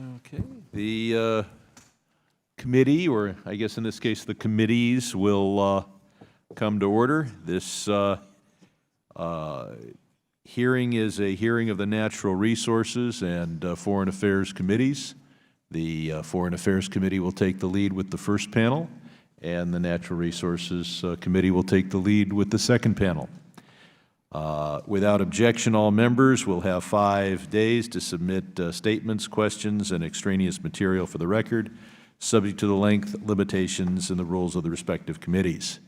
Okay. The committee, or I guess in this case the committees, will come to order. This hearing is a hearing of the Natural Resources and Foreign Affairs Committees. The Foreign Affairs Committee will take the lead with the first panel, and the Natural Resources Committee will take the lead with the second panel. Without objection, all members will have 5 days to submit statements, questions, and extraneous material for the record, subject to the length limitations and the rules of the respective committees.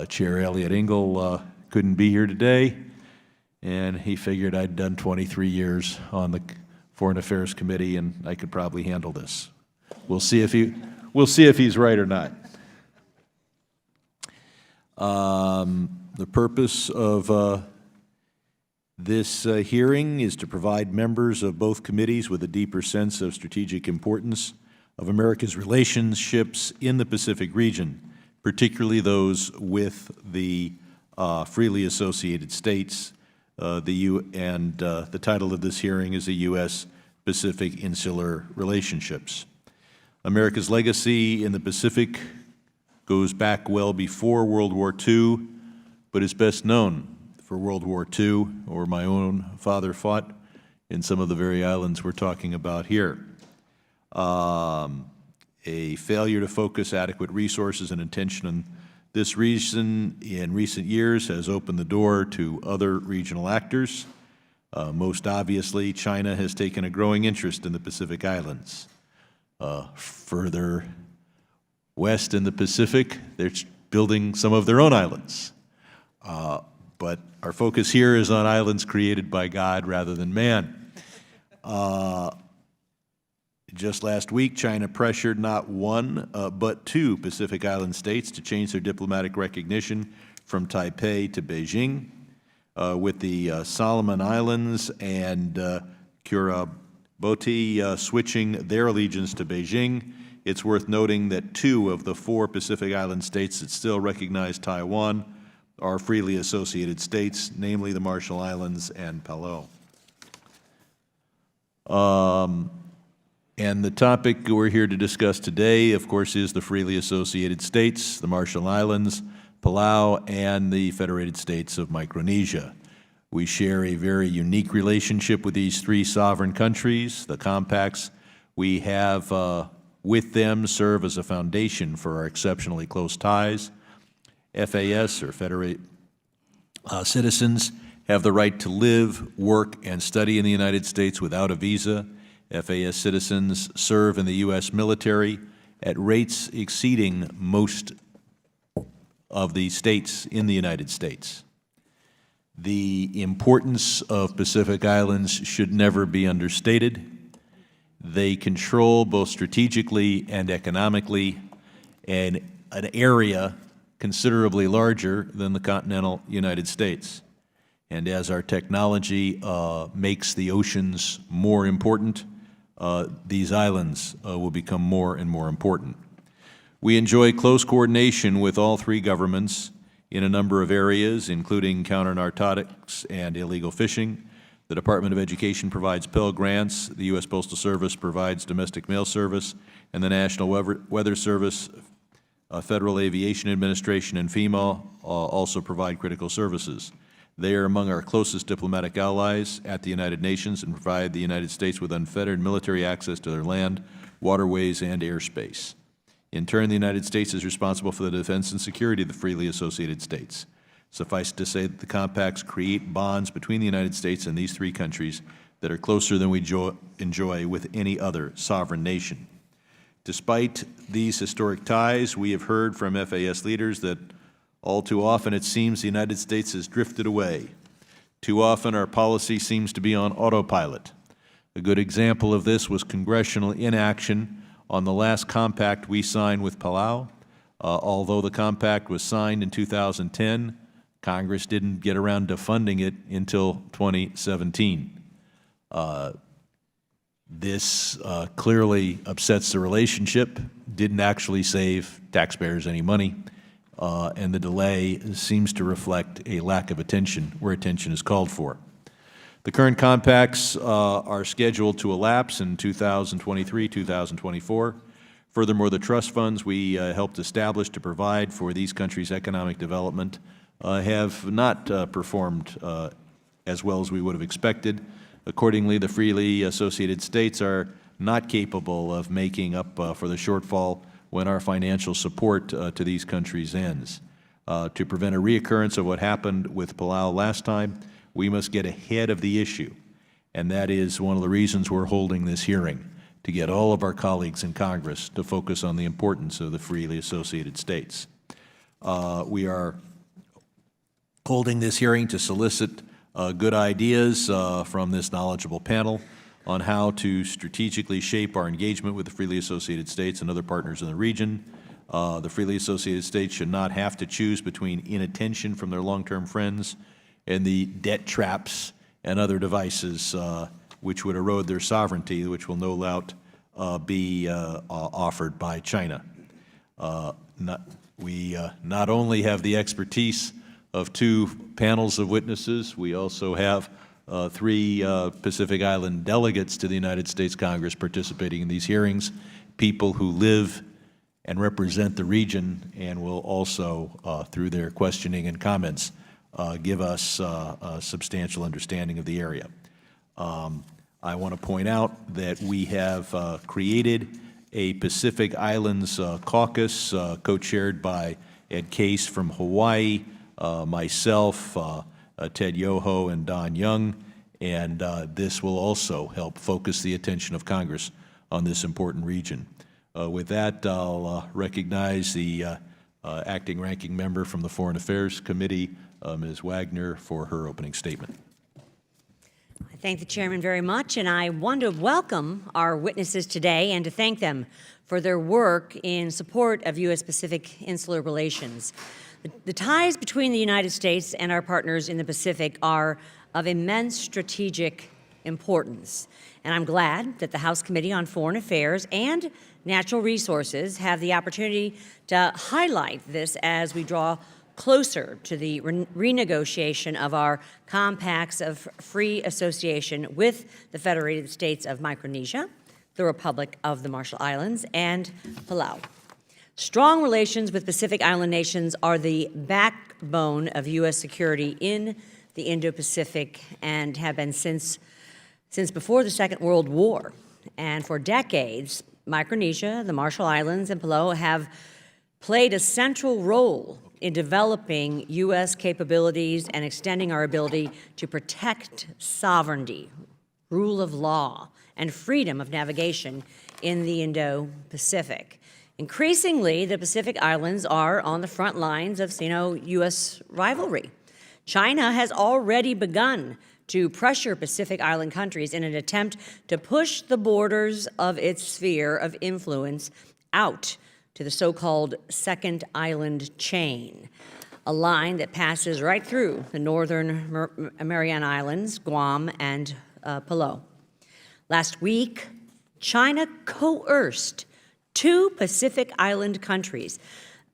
Chair Elliot Engel couldn't be here today, and he figured I'd done 23 years on the Foreign Affairs Committee, and I could probably handle this. We'll see if he's right or not. The purpose of this hearing is to provide members of both committees with a deeper sense of strategic importance of America's relationships in the Pacific region, particularly those with the freely associated states. The title of this hearing is the U.S.-Pacific Insular Relationships. America's legacy in the Pacific goes back well before World War II, but is best known for World War II, where my own father fought in some of the very islands we're talking about here. A failure to focus adequate resources and attention on this region in recent years has opened the door to other regional actors. Most obviously, China has taken a growing interest in the Pacific Islands. Further west in the Pacific, they're building some of their own islands. But our focus here is on islands created by God rather than man. Just last week, China pressured not one, but 2 Pacific Island states to change their diplomatic recognition from Taipei to Beijing, with the Solomon Islands and Kiribati switching their allegiance to Beijing. It's worth noting that 2 of the 4 Pacific Island states that still recognize Taiwan are freely associated states, namely the Marshall Islands and Palau. And the topic we're here to discuss today, of course, is the freely associated states, the Marshall Islands, Palau, and the Federated States of Micronesia. We share a very unique relationship with these 3 sovereign countries. The compacts we have with them serve as a foundation for our exceptionally close ties. FAS, or Federated citizens, have the right to live, work, and study in the United States without a visa. FAS citizens serve in the U.S. military at rates exceeding most of the states in the United States. The importance of Pacific Islands should never be understated. They control both strategically and economically an area considerably larger than the continental United States. And as our technology makes the oceans more important, these islands will become more and more important. We enjoy close coordination with all 3 governments in a number of areas, including counter-narcotics and illegal fishing. The Department of Education provides Pell Grants, the U.S. Postal Service provides domestic mail service, and the National Weather Service, Federal Aviation Administration, and FEMA also provide critical services. They are among our closest diplomatic allies at the United Nations and provide the United States with unfettered military access to their land, waterways, and airspace. In turn, the United States is responsible for the defense and security of the freely associated states. Suffice to say that the compacts create bonds between the United States and these 3 countries that are closer than we enjoy with any other sovereign nation. Despite these historic ties, we have heard from FAS leaders that all too often it seems the United States has drifted away. Too often our policy seems to be on autopilot. A good example of this was Congressional inaction on the last compact we signed with Palau. Although the compact was signed in 2010, Congress didn't get around to funding it until 2017. This clearly upsets the relationship, didn't actually save taxpayers any money, and the delay seems to reflect a lack of attention where attention is called for. The current compacts are scheduled to elapse in 2023, 2024. Furthermore, the trust funds we helped establish to provide for these countries' economic development have not performed as well as we would have expected. Accordingly, the freely associated states are not capable of making up for the shortfall when our financial support to these countries ends. To prevent a reoccurrence of what happened with Palau last time, we must get ahead of the issue, and that is one of the reasons we're holding this hearing, to get all of our colleagues in Congress to focus on the importance of the freely associated states. We are holding this hearing to solicit good ideas from this knowledgeable panel on how to strategically shape our engagement with the freely associated states and other partners in the region. The freely associated states should not have to choose between inattention from their long-term friends and the debt traps and other devices which would erode their sovereignty, which will no doubt be offered by China. We not only have the expertise of 2 panels of witnesses, we also have 3 Pacific Island delegates to the United States Congress participating in these hearings, people who live and represent the region and will also, through their questioning and comments, give us a substantial understanding of the area. I want to point out that we have created a Pacific Islands caucus co-chaired by Ed Case from Hawaii, myself, Ted Yoho, and Don Young, and this will also help focus the attention of Congress on this important region. With that, I'll recognize the acting ranking member from the Foreign Affairs Committee, Ms. Wagner, for her opening statement. I thank the Chairman very much, and I want to welcome our witnesses today and to thank them for their work in support of U.S.-Pacific insular relations. The ties between the United States and our partners in the Pacific are of immense strategic importance, and I'm glad that the House Committee on Foreign Affairs and Natural Resources have the opportunity to highlight this as we draw closer to the renegotiation of our compacts of free association with the Federated States of Micronesia, the Republic of the Marshall Islands, and Palau. Strong relations with Pacific Island nations are the backbone of U.S. security in the Indo-Pacific and have been since before the Second World War. And for decades, Micronesia, the Marshall Islands, and Palau have played a central role in developing U.S. capabilities and extending our ability to protect sovereignty, rule of law, and freedom of navigation in the Indo-Pacific. Increasingly, the Pacific Islands are on the front lines of Sino-U.S. rivalry. China has already begun to pressure Pacific Island countries in an attempt to push the borders of its sphere of influence out to the so-called Second Island Chain, a line that passes right through the northern Mariana Islands, Guam, and Palau. Last week, China coerced 2 Pacific Island countries,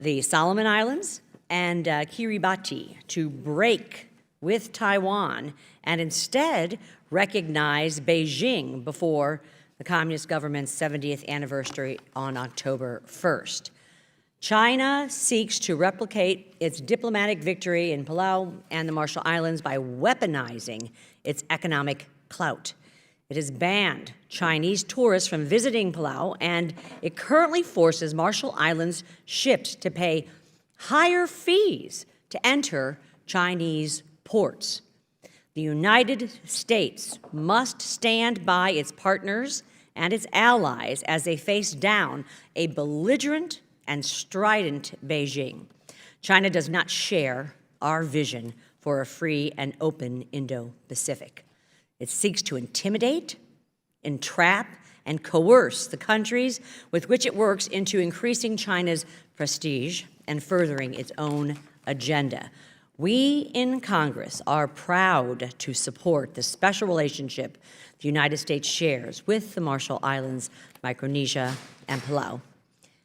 the Solomon Islands and Kiribati, to break with Taiwan and instead recognize Beijing before the Communist government's 70th anniversary on October 1st. China seeks to replicate its diplomatic victory in Palau and the Marshall Islands by weaponizing its economic clout. It has banned Chinese tourists from visiting Palau, and it currently forces Marshall Islands ships to pay higher fees to enter Chinese ports. The United States must stand by its partners and its allies as they face down a belligerent and strident Beijing. China does not share our vision for a free and open Indo-Pacific. It seeks to intimidate, entrap, and coerce the countries with which it works into increasing China's prestige and furthering its own agenda. We in Congress are proud to support the special relationship the United States shares with the Marshall Islands, Micronesia, and Palau.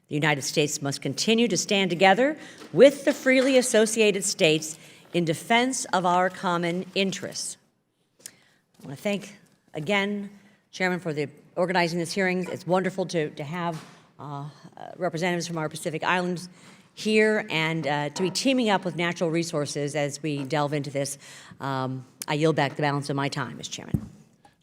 The United States must continue to stand together with the freely associated states in defense of our common interests. I want to thank, again, Chairman, for organizing this hearing. It's wonderful to have representatives from our Pacific Islands here and to be teaming up with natural resources as we delve into this. I yield back the balance of my time, Mr. Chairman.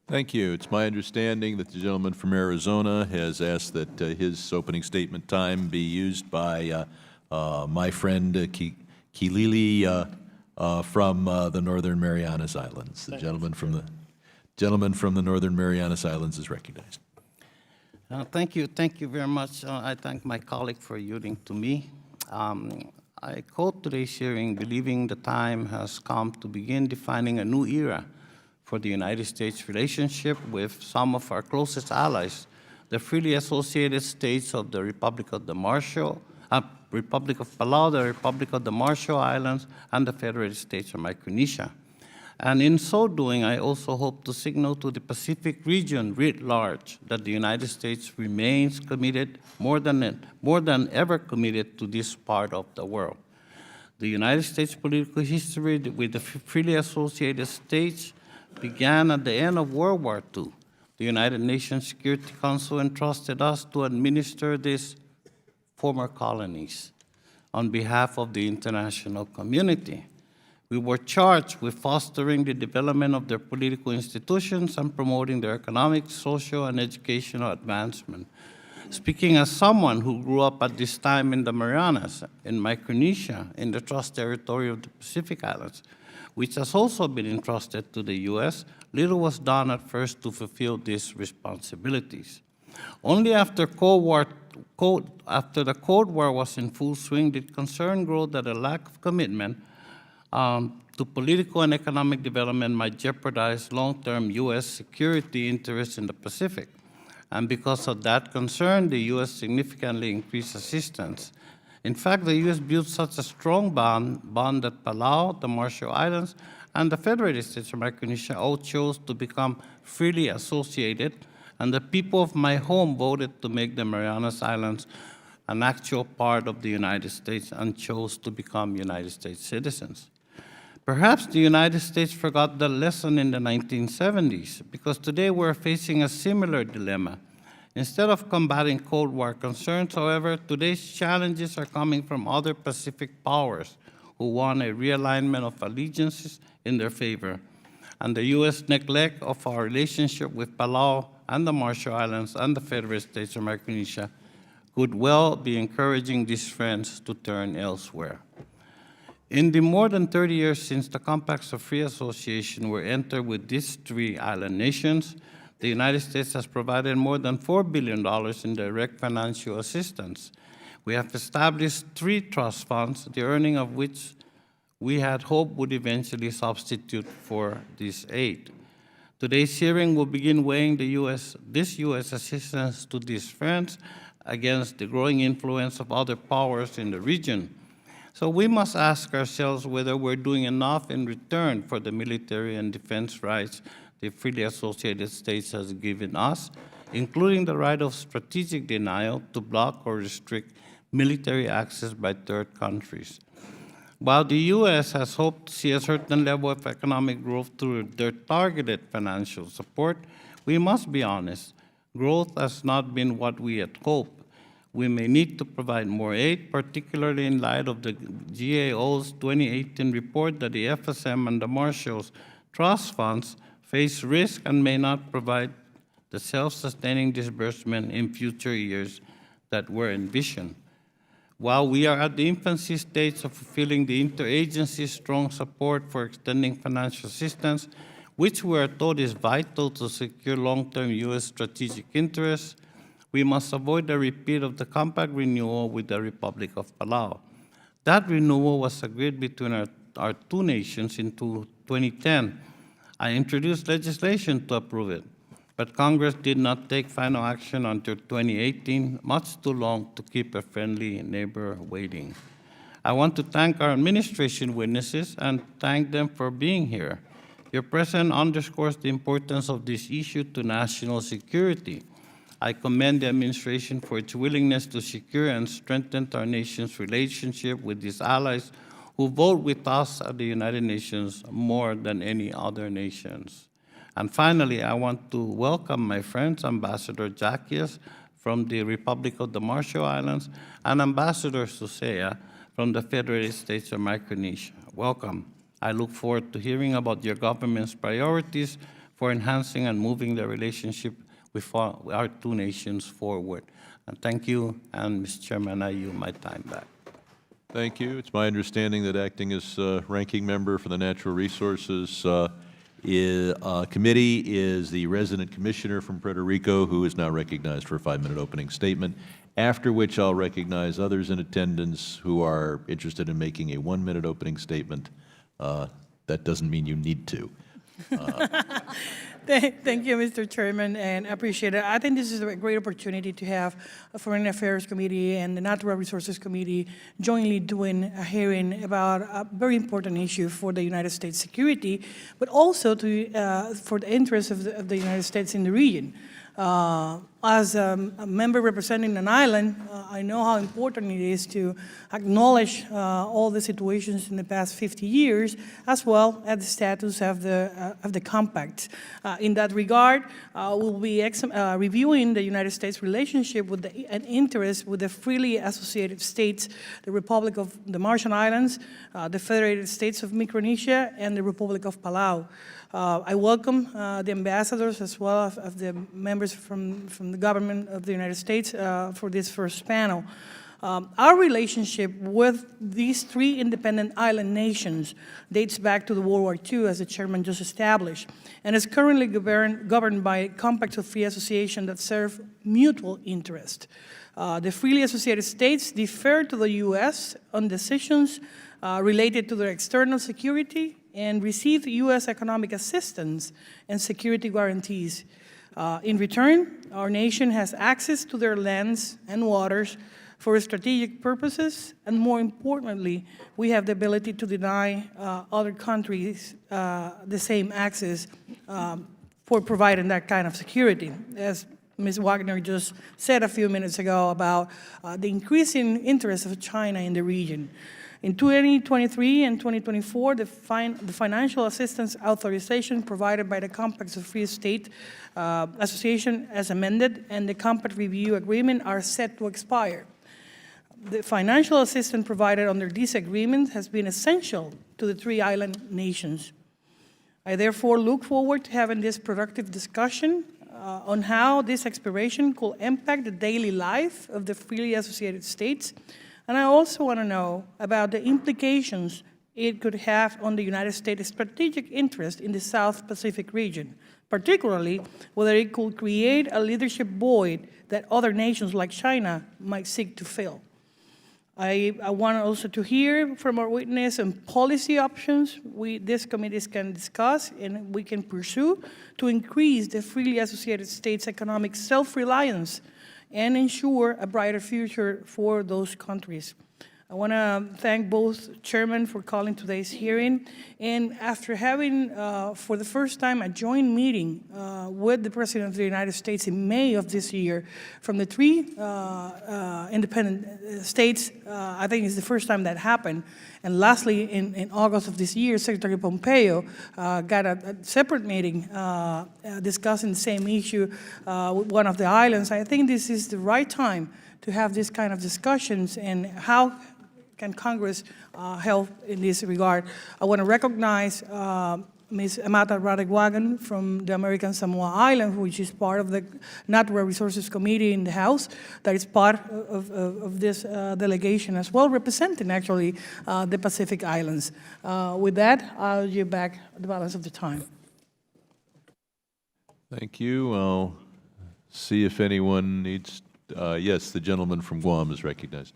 Thank you. It's my understanding that the gentleman from Arizona has asked that his opening statement time be used by my friend Kilili from the Northern Marianas Islands. The gentleman from the Northern Marianas Islands is recognized. Thank you very much. I thank my colleague for yielding to me. I quote today's hearing, believing the time has come to begin defining a new era for the United States' relationship with some of our closest allies, the freely associated states of the Republic of Palau, the Republic of the Marshall Islands, and the Federated States of Micronesia. And in so doing, I also hope to signal to the Pacific region writ large that the United States remains committed, more than ever committed, to this part of the world. The United States political history with the freely associated states began at the end of World War II. The United Nations Security Council entrusted us to administer these former colonies on behalf of the international community. We were charged with fostering the development of their political institutions and promoting their economic, social, and educational advancement. Speaking as someone who grew up at this time in the Marianas, in Micronesia, in the trust territory of the Pacific Islands, which has also been entrusted to the U.S., little was done at first to fulfill these responsibilities. Only after the Cold War was in full swing did concern grow that a lack of commitment to political and economic development might jeopardize long-term U.S. security interests in the Pacific. And because of that concern, the U.S. significantly increased assistance. In fact, the U.S. built such a strong bond that Palau, the Marshall Islands, and the Federated States of Micronesia all chose to become freely associated, and the people of my home voted to make the Marianas Islands an actual part of the United States and chose to become United States citizens. Perhaps the United States forgot the lesson in the 1970s, because today we're facing a similar dilemma. Instead of combating Cold War concerns, however, today's challenges are coming from other Pacific powers who want a realignment of allegiances in their favor. And the U.S. neglect of our relationship with Palau and the Marshall Islands and the Federated States of Micronesia could well be encouraging these friends to turn elsewhere. In the more than 30 years since the Compacts of Free Association were entered with these three island nations, the United States has provided more than $4 billion in direct financial assistance. We have established 3 trust funds, the earning of which we had hoped would eventually substitute for this aid. Today's hearing will begin weighing this U.S. assistance to these friends against the growing influence of other powers in the region. So we must ask ourselves whether we're doing enough in return for the military and defense rights the freely associated states has given us, including the right of strategic denial to block or restrict military access by third countries. While the U.S. has hoped to see a certain level of economic growth through their targeted financial support, we must be honest, growth has not been what we had hoped. We may need to provide more aid, particularly in light of the GAO's 2018 report that the FSM and the Marshall's trust funds face risk and may not provide the self-sustaining disbursement in future years that were envisioned. While we are at the infancy stage of fulfilling the interagency's strong support for extending financial assistance, which we are told is vital to secure long-term U.S. strategic interests, we must avoid a repeat of the compact renewal with the Republic of Palau. That renewal was agreed between our 2 nations in 2010. I introduced legislation to approve it, but Congress did not take final action until 2018, much too long to keep a friendly neighbor waiting. I want to thank our administration witnesses and thank them for being here. Your presence underscores the importance of this issue to national security. I commend the administration for its willingness to secure and strengthen our nation's relationship with these allies who vote with us at the United Nations more than any other nations. And finally, I want to welcome my friends, Ambassador Jacquias from the Republic of the Marshall Islands and Ambassador Susea from the Federated States of Micronesia. Welcome. I look forward to hearing about your government's priorities for enhancing and moving the relationship with our two nations forward. And thank you, and Mr. Chairman, I yield my time back. Thank you. It's my understanding that acting as ranking member for the Natural Resources Committee is the resident commissioner from Puerto Rico, who is now recognized for a 5-minute opening statement, after which I'll recognize others in attendance who are interested in making a 1-minute opening statement. That doesn't mean you need to. Thank you, Mr. Chairman, and I appreciate it. I think this is a great opportunity to have a Foreign Affairs Committee and the Natural Resources Committee jointly doing a hearing about a very important issue for the United States security, but also for the interests of the United States in the region. As a member representing an island, I know how important it is to acknowledge all the situations in the past 50 years, as well as the status of the compact. In that regard, we'll be reviewing the United States relationship with and interest with the freely associated states, the Republic of the Marshall Islands, the Federated States of Micronesia, and the Republic of Palau. I welcome the ambassadors as well as the members from the government of the United States for this first panel. Our relationship with these 3 independent island nations dates back to the World War II, as the chairman just established, and is currently governed by compacts of free association that serve mutual interest. The freely associated states defer to the U.S. on decisions related to their external security and receive U.S. economic assistance and security guarantees. In return, our nation has access to their lands and waters for strategic purposes, and more importantly, we have the ability to deny other countries the same access for providing that kind of security. As Ms. Wagner just said a few minutes ago about the increasing interest of China in the region. In 2023 and 2024, the financial assistance authorization provided by the Compacts of Free State Association as amended and the Compact Review Agreement are set to expire. The financial assistance provided under these agreements has been essential to the 3 island nations. I therefore look forward to having this productive discussion on how this expiration could impact the daily life of the freely associated states. And I also want to know about the implications it could have on the United States' strategic interest in the South Pacific region, particularly whether it could create a leadership void that other nations like China might seek to fill. I want also to hear from our witness on policy options these committees can discuss and we can pursue to increase the freely associated states' economic self-reliance and ensure a brighter future for those countries. I want to thank both chairmen for calling today's hearing. And after having, for the first time, a joint meeting with the President of the United States in May of this year from the 3 independent states, I think it's the first time that happened. And lastly, in August of this year, Secretary Pompeo got a separate meeting discussing the same issue with one of the islands. I think this is the right time to have this kind of discussions and how can Congress help in this regard. I want to recognize Ms. Amata Radegwagan from the American Samoa Island, which is part of the Natural Resources Committee in the House, that is part of this delegation as well, representing actually the Pacific Islands. With that, I'll give back the balance of the time. Thank you. I'll see if anyone needs, yes, the gentleman from Guam is recognized.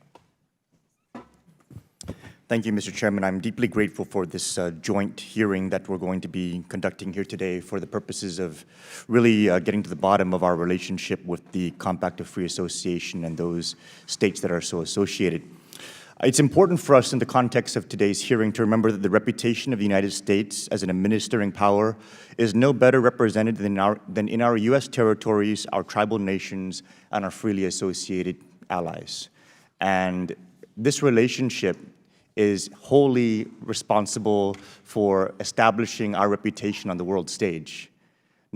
Thank you, Mr. Chairman. I'm deeply grateful for this joint hearing that we're going to be conducting here today for the purposes of really getting to the bottom of our relationship with the Compact of Free Association and those states that are so associated. It's important for us in the context of today's hearing to remember that the reputation of the United States as an administering power is no better represented than in our U.S. territories, our tribal nations, and our freely associated allies. And this relationship is wholly responsible for establishing our reputation on the world stage.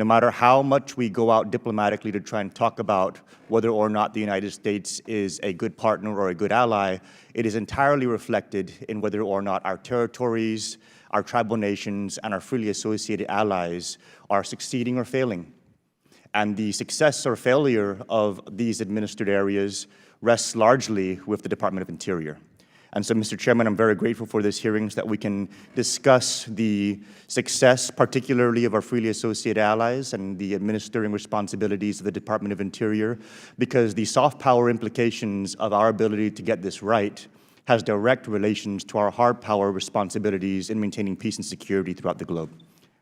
No matter how much we go out diplomatically to try and talk about whether or not the United States is a good partner or a good ally, it is entirely reflected in whether or not our territories, our tribal nations, and our freely associated allies are succeeding or failing. And the success or failure of these administered areas rests largely with the Department of Interior. And so, Mr. Chairman, I'm very grateful for this hearing so that we can discuss the success, particularly of our freely associated allies, and the administering responsibilities of the Department of Interior, because the soft power implications of our ability to get this right has direct relations to our hard power responsibilities in maintaining peace and security throughout the globe.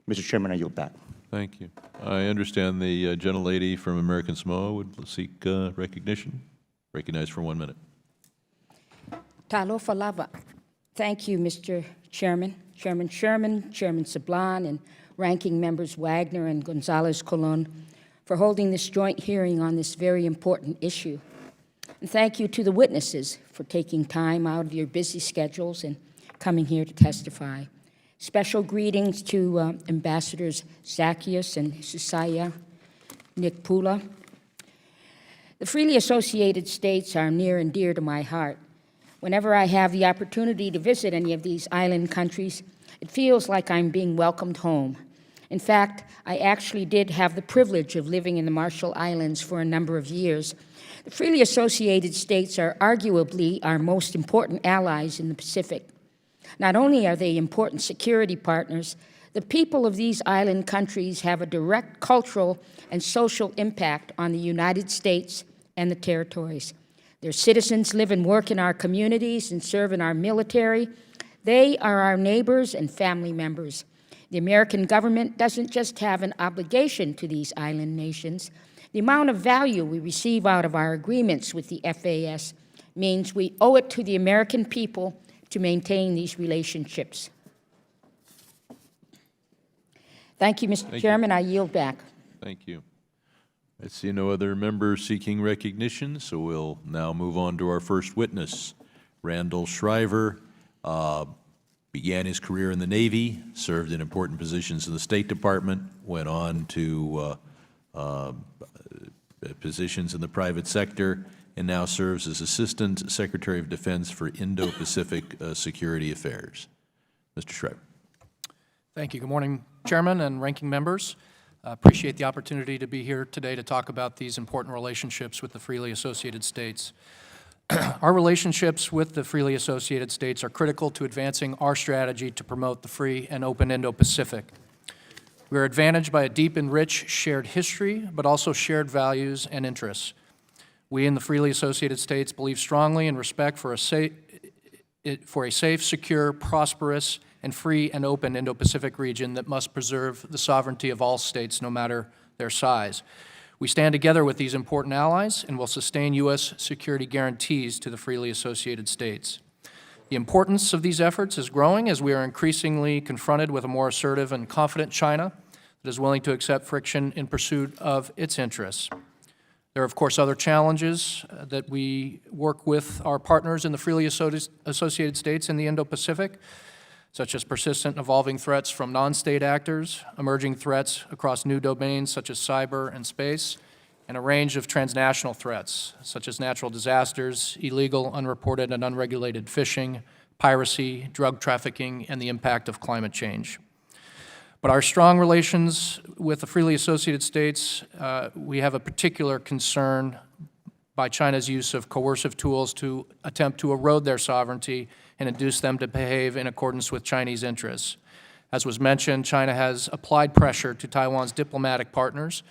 Mr. Chairman, I yield back. Thank you. I understand the gentlelady from American Samoa would seek recognition. Recognized for 1 minute. Talofa lava. Thank you, Mr. Chairman, Chairman Sherman, Chairman Sablan, and Ranking Members Wagner and Gonzalez-Colon for holding this joint hearing on this very important issue. And thank you to the witnesses for taking time out of your busy schedules and coming here to testify. Special greetings to Ambassadors Zacchaeus and Susaya Nikpula. The freely associated states are near and dear to my heart. Whenever I have the opportunity to visit any of these island countries, it feels like I'm being welcomed home. In fact, I actually did have the privilege of living in the Marshall Islands for a number of years. The freely associated states are arguably our most important allies in the Pacific. Not only are they important security partners, the people of these island countries have a direct cultural and social impact on the United States and the territories. Their citizens live and work in our communities and serve in our military. They are our neighbors and family members. The American government doesn't just have an obligation to these island nations. The amount of value we receive out of our agreements with the FAS means we owe it to the American people to maintain these relationships. Thank you, Mr. Chairman. I yield back. Thank you. I see no other members seeking recognition, so we'll now move on to our first witness. Randall Shriver began his career in the Navy, served in important positions in the State Department, went on to positions in the private sector, and now serves as Assistant Secretary of Defense for Indo-Pacific Security Affairs. Mr. Shriver. Thank you. Good morning, Chairman and ranking members. Appreciate the opportunity to be here today to talk about these important relationships with the freely associated states. Our relationships with the freely associated states are critical to advancing our strategy to promote the free and open Indo-Pacific. We are advantaged by a deep and rich shared history, but also shared values and interests. We in the freely associated states believe strongly in respect for a safe, secure, prosperous, and free and open Indo-Pacific region that must preserve the sovereignty of all states, no matter their size. We stand together with these important allies and will sustain U.S. security guarantees to the freely associated states. The importance of these efforts is growing as we are increasingly confronted with a more assertive and confident China that is willing to accept friction in pursuit of its interests. There are, of course, other challenges that we work with our partners in the freely associated states in the Indo-Pacific, such as persistent and evolving threats from non-state actors, emerging threats across new domains such as cyber and space, and a range of transnational threats, such as natural disasters, illegal, unreported, and unregulated fishing, piracy, drug trafficking, and the impact of climate change. But our strong relations with the freely associated states, we have a particular concern by China's use of coercive tools to attempt to erode their sovereignty and induce them to behave in accordance with Chinese interests. As was mentioned, China has applied pressure to Taiwan's diplomatic partners,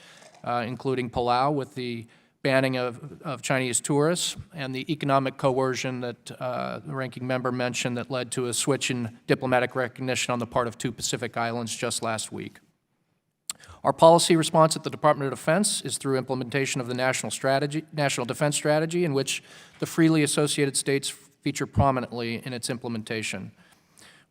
including Palau, with the banning of Chinese tourists and the economic coercion that the ranking member mentioned that led to a switch in diplomatic recognition on the part of two Pacific islands just last week. Our policy response at the Department of Defense is through implementation of the National Defense Strategy, in which the freely associated states feature prominently in its implementation.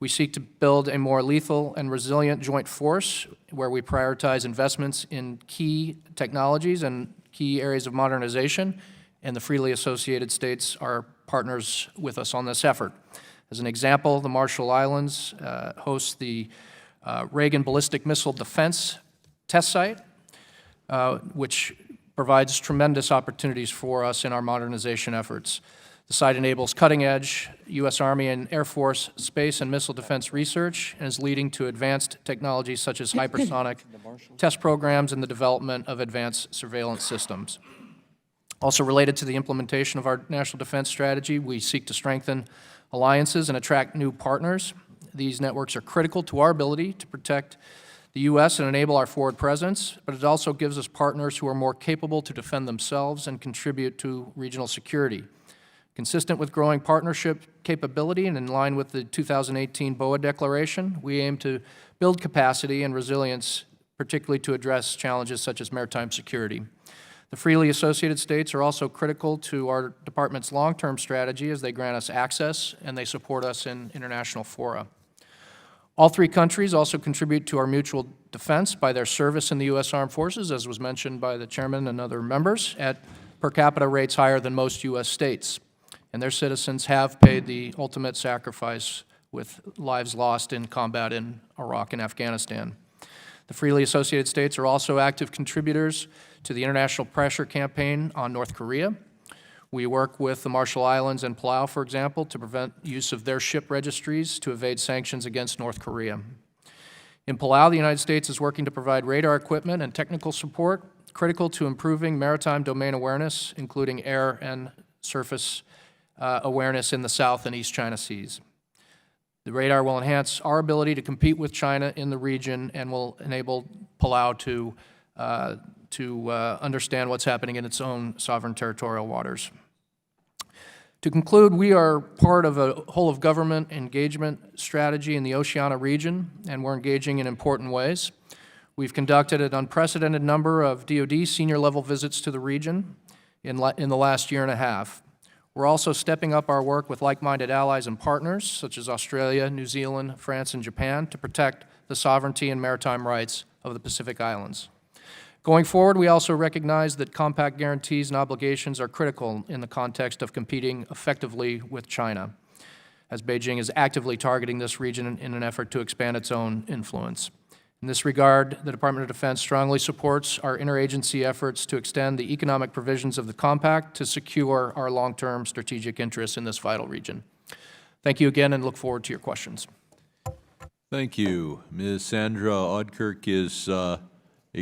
We seek to build a more lethal and resilient joint force where we prioritize investments in key technologies and key areas of modernization, and the freely associated states are partners with us on this effort. As an example, the Marshall Islands host the Reagan Ballistic Missile Defense test site, which provides tremendous opportunities for us in our modernization efforts. The site enables cutting-edge U.S. Army and Air Force space and missile defense research and is leading to advanced technologies such as hypersonic test programs and the development of advanced surveillance systems. Also related to the implementation of our national defense strategy, we seek to strengthen alliances and attract new partners. These networks are critical to our ability to protect the U.S. and enable our forward presence, but it also gives us partners who are more capable to defend themselves and contribute to regional security. Consistent with growing partnership capability and in line with the 2018 BOA Declaration, we aim to build capacity and resilience, particularly to address challenges such as maritime security. The freely associated states are also critical to our department's long-term strategy as they grant us access and they support us in international fora. All three countries also contribute to our mutual defense by their service in the U.S. Armed Forces, as was mentioned by the chairman and other members, at per capita rates higher than most U.S. states. And their citizens have paid the ultimate sacrifice with lives lost in combat in Iraq and Afghanistan. The freely associated states are also active contributors to the international pressure campaign on North Korea. We work with the Marshall Islands and Palau, for example, to prevent use of their ship registries to evade sanctions against North Korea. In Palau, the United States is working to provide radar equipment and technical support critical to improving maritime domain awareness, including air and surface awareness in the South and East China Seas. The radar will enhance our ability to compete with China in the region and will enable Palau to understand what's happening in its own sovereign territorial waters. To conclude, we are part of a whole-of-government engagement strategy in the Oceania region, and we're engaging in important ways. We've conducted an unprecedented number of DoD senior-level visits to the region in the last year and a half. We're also stepping up our work with like-minded allies and partners, such as Australia, New Zealand, France, and Japan, to protect the sovereignty and maritime rights of the Pacific Islands. Going forward, we also recognize that compact guarantees and obligations are critical in the context of competing effectively with China, as Beijing is actively targeting this region in an effort to expand its own influence. In this regard, the Department of Defense strongly supports our interagency efforts to extend the economic provisions of the compact to secure our long-term strategic interests in this vital region. Thank you again and look forward to your questions. Thank you. Ms. Sandra Oudkirk is a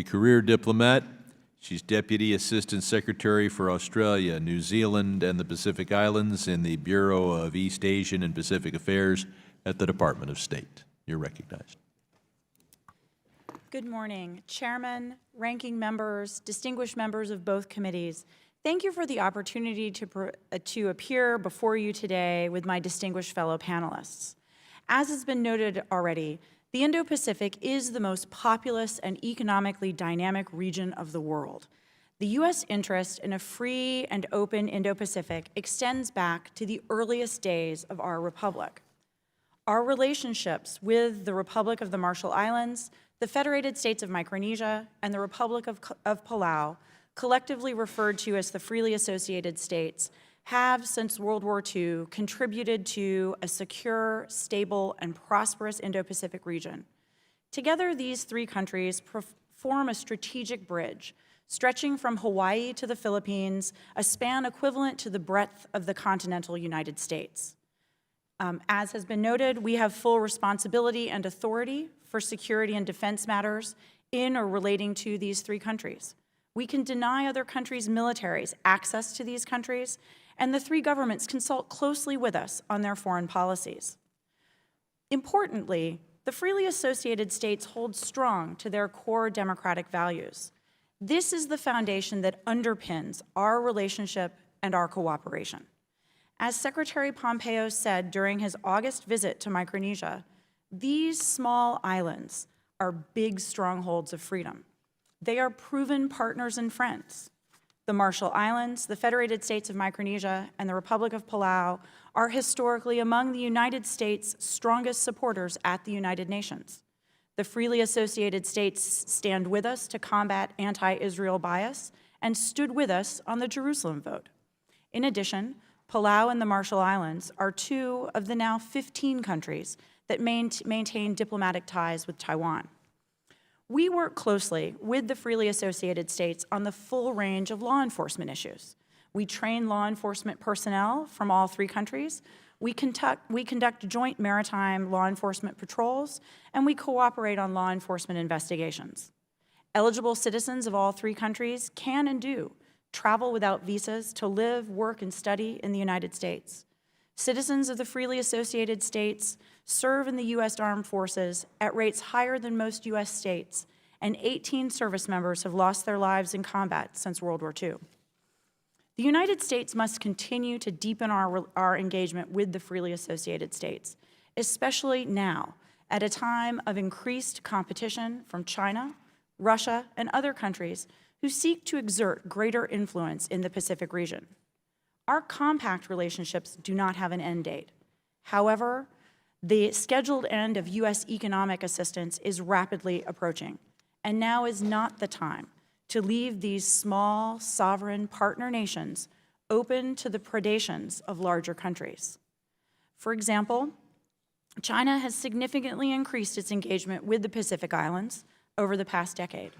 career diplomat. She's Deputy Assistant Secretary for Australia, New Zealand, and the Pacific Islands in the Bureau of East Asian and Pacific Affairs at the Department of State. You're recognized. Good morning, Chairman, ranking members, distinguished members of both committees. Thank you for the opportunity to appear before you today with my distinguished fellow panelists. As has been noted already, the Indo-Pacific is the most populous and economically dynamic region of the world. The U.S. interest in a free and open Indo-Pacific extends back to the earliest days of our republic. Our relationships with the Republic of the Marshall Islands, the Federated States of Micronesia, and the Republic of Palau, collectively referred to as the freely associated states, have, since World War II, contributed to a secure, stable, and prosperous Indo-Pacific region. Together, these three countries form a strategic bridge, stretching from Hawaii to the Philippines, a span equivalent to the breadth of the continental United States. As has been noted, we have full responsibility and authority for security and defense matters in or relating to these three countries. We can deny other countries' militaries access to these countries, and the three governments consult closely with us on their foreign policies. Importantly, the freely associated states hold strong to their core democratic values. This is the foundation that underpins our relationship and our cooperation. As Secretary Pompeo said during his August visit to Micronesia, these small islands are big strongholds of freedom. They are proven partners and friends. The Marshall Islands, the Federated States of Micronesia, and the Republic of Palau are historically among the United States' strongest supporters at the United Nations. The freely associated states stand with us to combat anti-Israel bias and stood with us on the Jerusalem vote. In addition, Palau and the Marshall Islands are two of the now 15 countries that maintain diplomatic ties with Taiwan. We work closely with the freely associated states on the full range of law enforcement issues. We train law enforcement personnel from all 3 countries. We conduct joint maritime law enforcement patrols, and we cooperate on law enforcement investigations. Eligible citizens of all 3 countries can and do travel without visas to live, work, and study in the United States. Citizens of the freely associated states serve in the U.S. Armed Forces at rates higher than most U.S. states, and 18 service members have lost their lives in combat since World War II. The United States must continue to deepen our engagement with the freely associated states, especially now, at a time of increased competition from China, Russia, and other countries who seek to exert greater influence in the Pacific region. Our compact relationships do not have an end date. However, the scheduled end of U.S. economic assistance is rapidly approaching, and now is not the time to leave these small, sovereign partner nations open to the predations of larger countries. For example, China has significantly increased its engagement with the Pacific Islands over the past decade.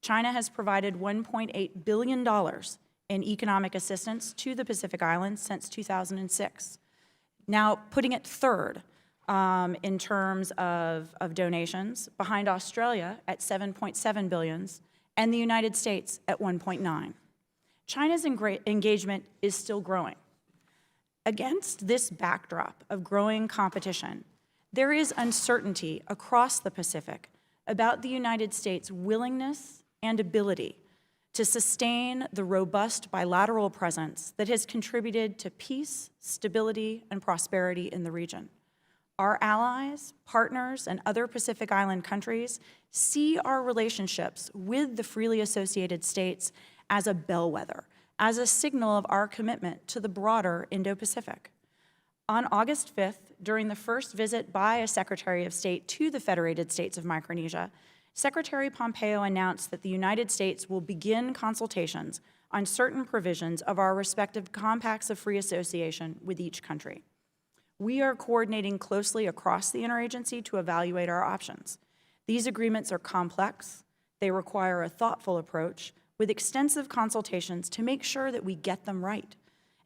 China has provided $1.8 billion in economic assistance to the Pacific Islands since 2006, now putting it third in terms of donations, behind Australia at $7.7 billion, and the United States at 1.9. China's engagement is still growing. Against this backdrop of growing competition, there is uncertainty across the Pacific about the United States' willingness and ability to sustain the robust bilateral presence that has contributed to peace, stability, and prosperity in the region. Our allies, partners, and other Pacific Island countries see our relationships with the freely associated states as a bellwether, as a signal of our commitment to the broader Indo-Pacific. On August 5th, during the first visit by a Secretary of State to the Federated States of Micronesia, Secretary Pompeo announced that the United States will begin consultations on certain provisions of our respective compacts of free association with each country. We are coordinating closely across the interagency to evaluate our options. These agreements are complex. They require a thoughtful approach with extensive consultations to make sure that we get them right.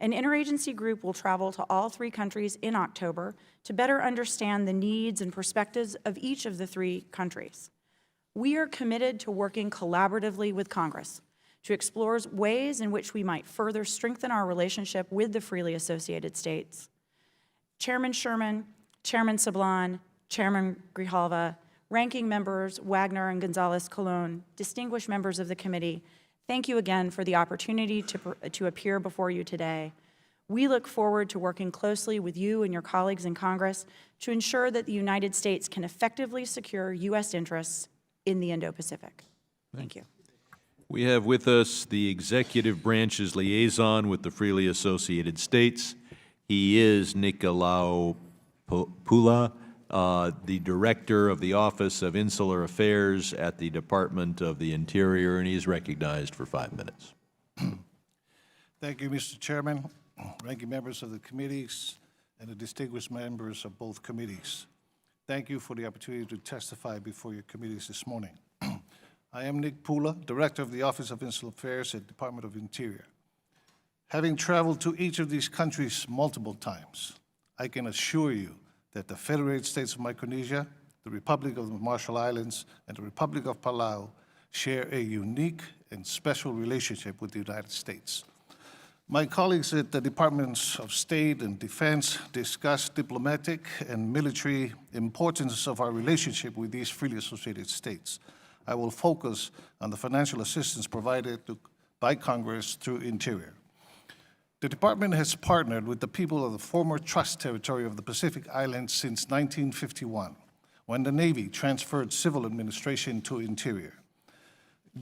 An interagency group will travel to all 3 countries in October to better understand the needs and perspectives of each of the 3 countries. We are committed to working collaboratively with Congress to explore ways in which we might further strengthen our relationship with the freely associated states. Chairman Sherman, Chairman Sablan, Chairman Grijalva, ranking members Wagner and Gonzalez-Colon, distinguished members of the committee, thank you again for the opportunity to appear before you today. We look forward to working closely with you and your colleagues in Congress to ensure that the United States can effectively secure U.S. interests in the Indo-Pacific. Thank you. We have with us the executive branch's liaison with the freely associated states. He is Nicolau Pula, the Director of the Office of Insular Affairs at the Department of the Interior, and he is recognized for 5 minutes. Thank you, Mr. Chairman, ranking members of the committees, and the distinguished members of both committees. Thank you for the opportunity to testify before your committees this morning. I am Nick Pula, Director of the Office of Insular Affairs at the Department of Interior. Having traveled to each of these countries multiple times, I can assure you that the Federated States of Micronesia, the Republic of the Marshall Islands, and the Republic of Palau share a unique and special relationship with the United States. My colleagues at the Departments of State and Defense discussed diplomatic and military importance of our relationship with these freely associated states. I will focus on the financial assistance provided by Congress through Interior. The Department has partnered with the people of the former trust territory of the Pacific Islands since 1951, when the Navy transferred civil administration to Interior.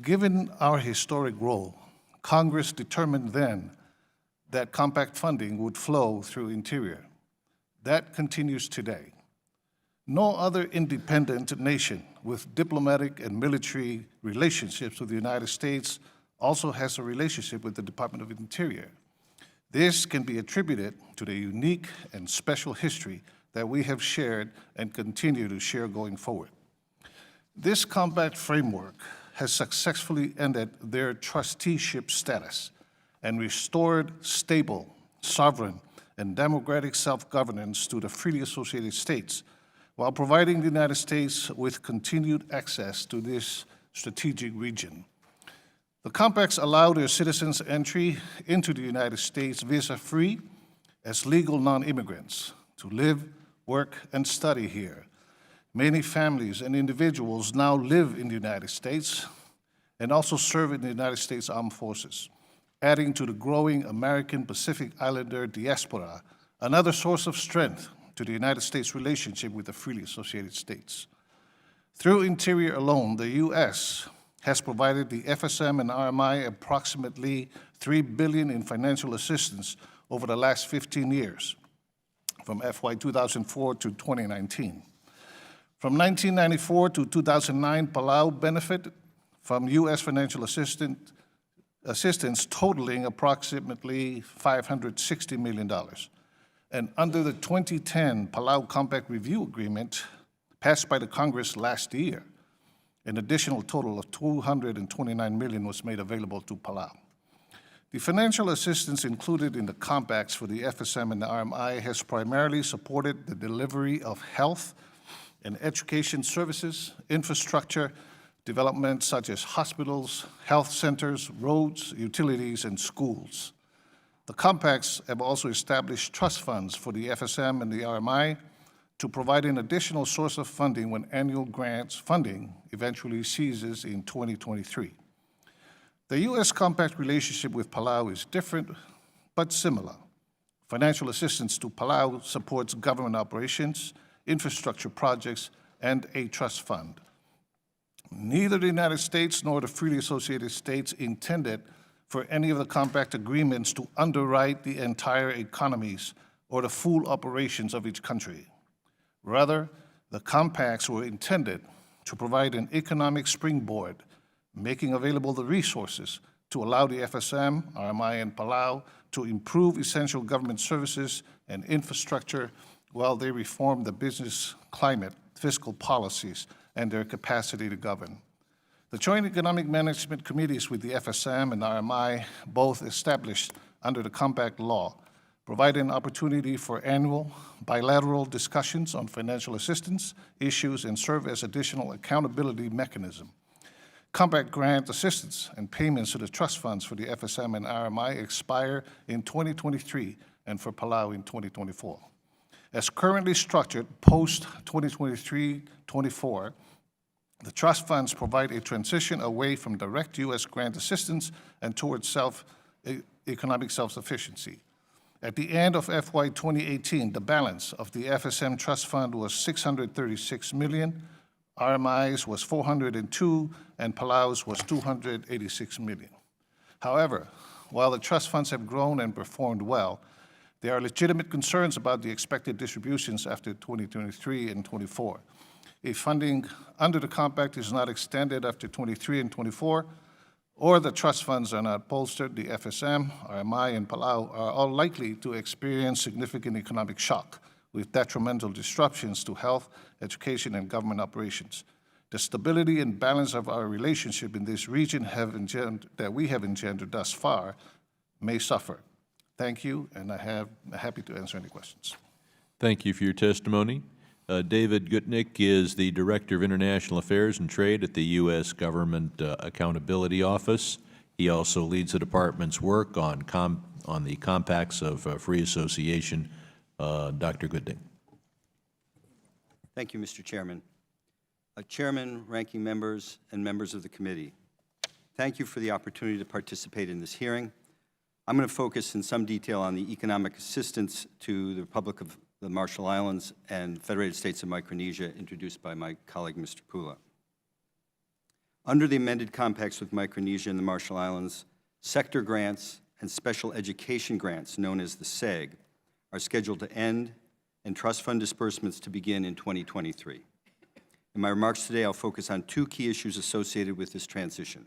Given our historic role, Congress determined then that compact funding would flow through Interior. That continues today. No other independent nation with diplomatic and military relationships with the United States also has a relationship with the Department of Interior. This can be attributed to the unique and special history that we have shared and continue to share going forward. This compact framework has successfully ended their trusteeship status and restored stable, sovereign, and democratic self-governance to the freely associated states, while providing the United States with continued access to this strategic region. The compacts allow their citizens entry into the United States visa-free as legal non-immigrants to live, work, and study here. Many families and individuals now live in the United States and also serve in the United States Armed Forces, adding to the growing American Pacific Islander diaspora, another source of strength to the United States' relationship with the freely associated states. Through Interior alone, the U.S. has provided the FSM and RMI approximately $3 billion in financial assistance over the last 15 years, from FY 2004 to 2019. From 1994 to 2009, Palau benefited from U.S. financial assistance totaling approximately $560 million. And under the 2010 Palau Compact Review Agreement, passed by the Congress last year, an additional total of $229 million was made available to Palau. The financial assistance included in the compacts for the FSM and the RMI has primarily supported the delivery of health and education services, infrastructure, development such as hospitals, health centers, roads, utilities, and schools. The compacts have also established trust funds for the FSM and the RMI to provide an additional source of funding when annual grants funding eventually ceases in 2023. The U.S. compact relationship with Palau is different but similar. Financial assistance to Palau supports government operations, infrastructure projects, and a trust fund. Neither the United States nor the freely associated states intended for any of the compact agreements to underwrite the entire economies or the full operations of each country. Rather, the compacts were intended to provide an economic springboard, making available the resources to allow the FSM, RMI, and Palau to improve essential government services and infrastructure while they reform the business climate, fiscal policies, and their capacity to govern. The Joint Economic Management Committees with the FSM and RMI, both established under the Compact Law, provide an opportunity for annual bilateral discussions on financial assistance issues and serve as additional accountability mechanism. Compact grant assistance and payments to the trust funds for the FSM and RMI expire in 2023 and for Palau in 2024. As currently structured post-2023-24, the trust funds provide a transition away from direct U.S. grant assistance and towards economic self-sufficiency. At the end of FY 2018, the balance of the FSM Trust Fund was $636 million, RMI's was $402, and Palau's was $286 million. However, while the trust funds have grown and performed well, there are legitimate concerns about the expected distributions after 2023 and 24. If funding under the compact is not extended after 23 and 24, or the trust funds are not bolstered, the FSM, RMI, and Palau are all likely to experience significant economic shock with detrimental disruptions to health, education, and government operations. The stability and balance of our relationship in this region that we have engendered thus far may suffer. Thank you, and I'm happy to answer any questions. Thank you for your testimony. David Gutnick is the Director of International Affairs and Trade at the U.S. Government Accountability Office. He also leads the department's work on the compacts of free association. Dr. Gutnick. Thank you, Mr. Chairman. Chairman, ranking members, and members of the committee, thank you for the opportunity to participate in this hearing. I'm going to focus in some detail on the economic assistance to the Republic of the Marshall Islands and Federated States of Micronesia introduced by my colleague, Mr. Pula. Under the amended compacts with Micronesia and the Marshall Islands, sector grants and special education grants, known as the SEG, are scheduled to end and trust fund disbursements to begin in 2023. In my remarks today, I'll focus on two key issues associated with this transition.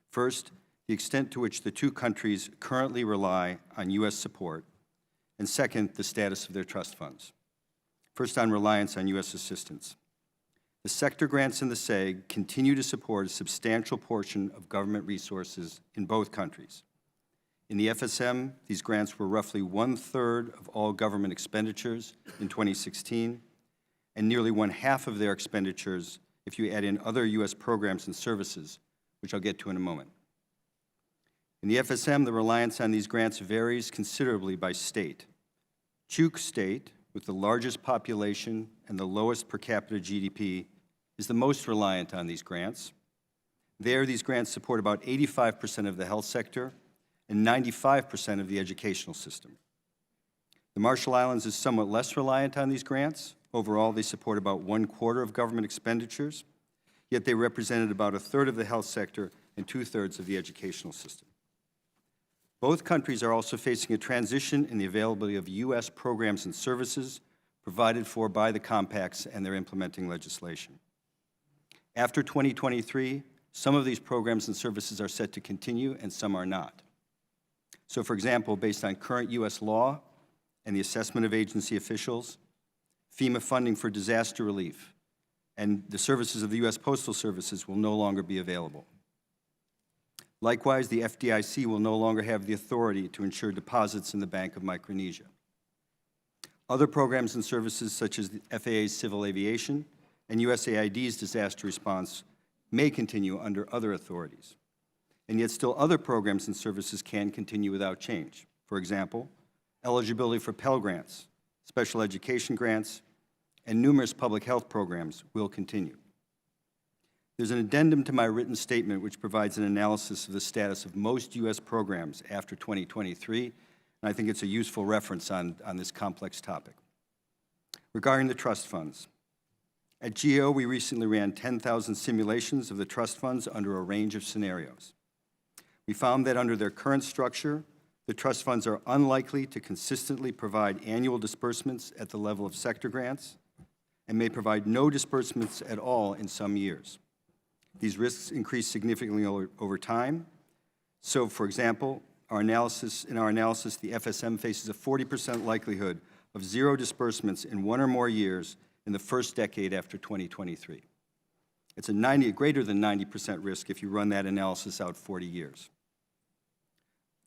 First, the extent to which the two countries currently rely on U.S. support, and second, the status of their trust funds. First, on reliance on U.S. assistance. the sector grants in the SEG continue to support a substantial portion of government resources in both countries. In the FSM, these grants were roughly 1/3 of all government expenditures in 2016, and nearly 1/2 of their expenditures if you add in other U.S. programs and services, which I'll get to in a moment. In the FSM, the reliance on these grants varies considerably by state. Chuk State, with the largest population and the lowest per capita GDP, is the most reliant on these grants. There, these grants support about 85% of the health sector and 95% of the educational system. The Marshall Islands is somewhat less reliant on these grants. Overall, they support about 1/4 of government expenditures, yet they represented about 1/3 of the health sector and 2/3 of the educational system. Both countries are also facing a transition in the availability of U.S. programs and services provided for by the compacts and their implementing legislation. After 2023, some of these programs and services are set to continue and some are not. So, for example, based on current U.S. law and the assessment of agency officials, FEMA funding for disaster relief and the services of the U.S. Postal Services will no longer be available. Likewise, the FDIC will no longer have the authority to ensure deposits in the Bank of Micronesia. Other programs and services, such as the FAA's civil aviation and USAID's disaster response, may continue under other authorities. And yet still other programs and services can continue without change. For example, eligibility for Pell Grants, special education grants, and numerous public health programs will continue. There's an addendum to my written statement which provides an analysis of the status of most U.S. programs after 2023, and I think it's a useful reference on this complex topic. Regarding the trust funds, at GAO we recently ran 10,000 simulations of the trust funds under a range of scenarios. We found that under their current structure, the trust funds are unlikely to consistently provide annual disbursements at the level of sector grants and may provide no disbursements at all in some years. These risks increase significantly over time. So, for example, in our analysis, the FSM faces a 40% likelihood of zero disbursements in 1 or more years in the first decade after 2023. It's a greater than 90% risk if you run that analysis out 40 years.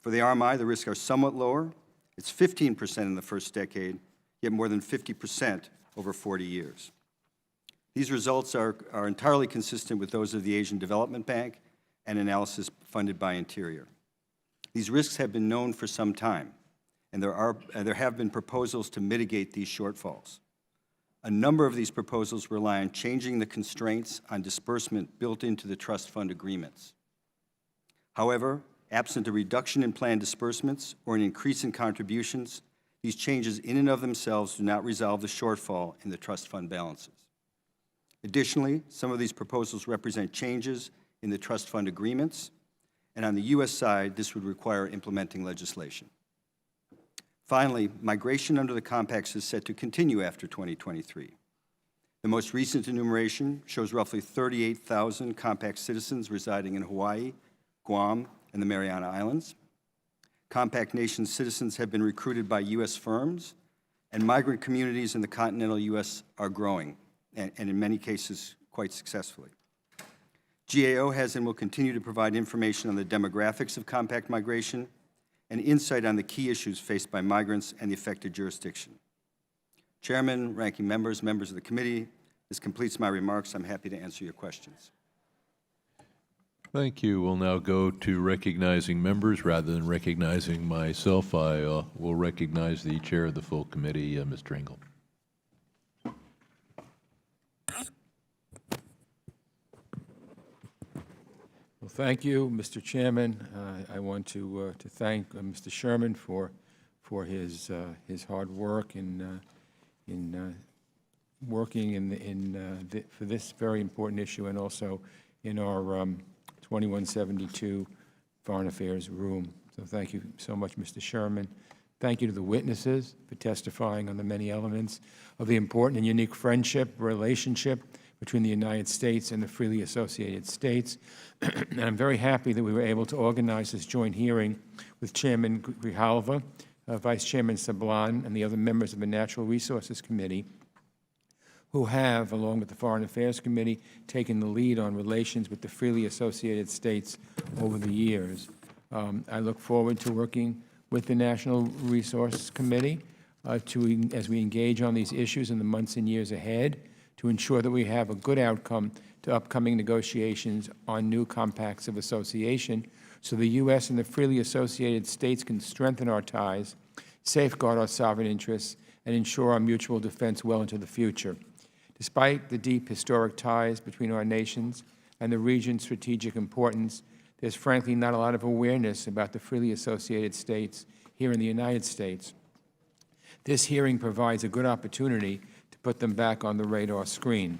For the RMI, the risks are somewhat lower. It's 15% in the first decade, yet more than 50% over 40 years. These results are entirely consistent with those of the Asian Development Bank and analysis funded by Interior. These risks have been known for some time, and there have been proposals to mitigate these shortfalls. A number of these proposals rely on changing the constraints on disbursement built into the trust fund agreements. However, absent a reduction in planned disbursements or an increase in contributions, these changes in and of themselves do not resolve the shortfall in the trust fund balances. Additionally, some of these proposals represent changes in the trust fund agreements, and on the U.S. side, this would require implementing legislation. Finally, migration under the compacts is set to continue after 2023. The most recent enumeration shows roughly 38,000 compact citizens residing in Hawaii, Guam, and the Mariana Islands. Compact nation citizens have been recruited by U.S. firms, and migrant communities in the continental U.S. are growing, and in many cases, quite successfully. GAO has and will continue to provide information on the demographics of compact migration and insight on the key issues faced by migrants and the affected jurisdiction. Chairman, ranking members, members of the committee, this completes my remarks. I'm happy to answer your questions. Thank you. We'll now go to recognizing members. Rather than recognizing myself, I will recognize the chair of the full committee, Mr. Engel. Well, thank you, Mr. Chairman. I want to thank Mr. Sherman for his hard work in working for this very important issue, and also in our 2172 Foreign Affairs room. So thank you so much, Mr. Sherman. Thank you to the witnesses for testifying on the many elements of the important and unique relationship between the United States and the freely associated states. And I'm very happy that we were able to organize this joint hearing with Chairman Grijalva, Vice Chairman Sablan, and the other members of the Natural Resources Committee, who have, along with the Foreign Affairs Committee, taken the lead on relations with the freely associated states over the years. I look forward to working with the National Resource Committee as we engage on these issues in the months and years ahead to ensure that we have a good outcome to upcoming negotiations on new compacts of association so the U.S. and the freely associated states can strengthen our ties, safeguard our sovereign interests, and ensure our mutual defense well into the future. Despite the deep historic ties between our nations and the region's strategic importance, there's frankly not a lot of awareness about the freely associated states here in the United States. This hearing provides a good opportunity to put them back on the radar screen.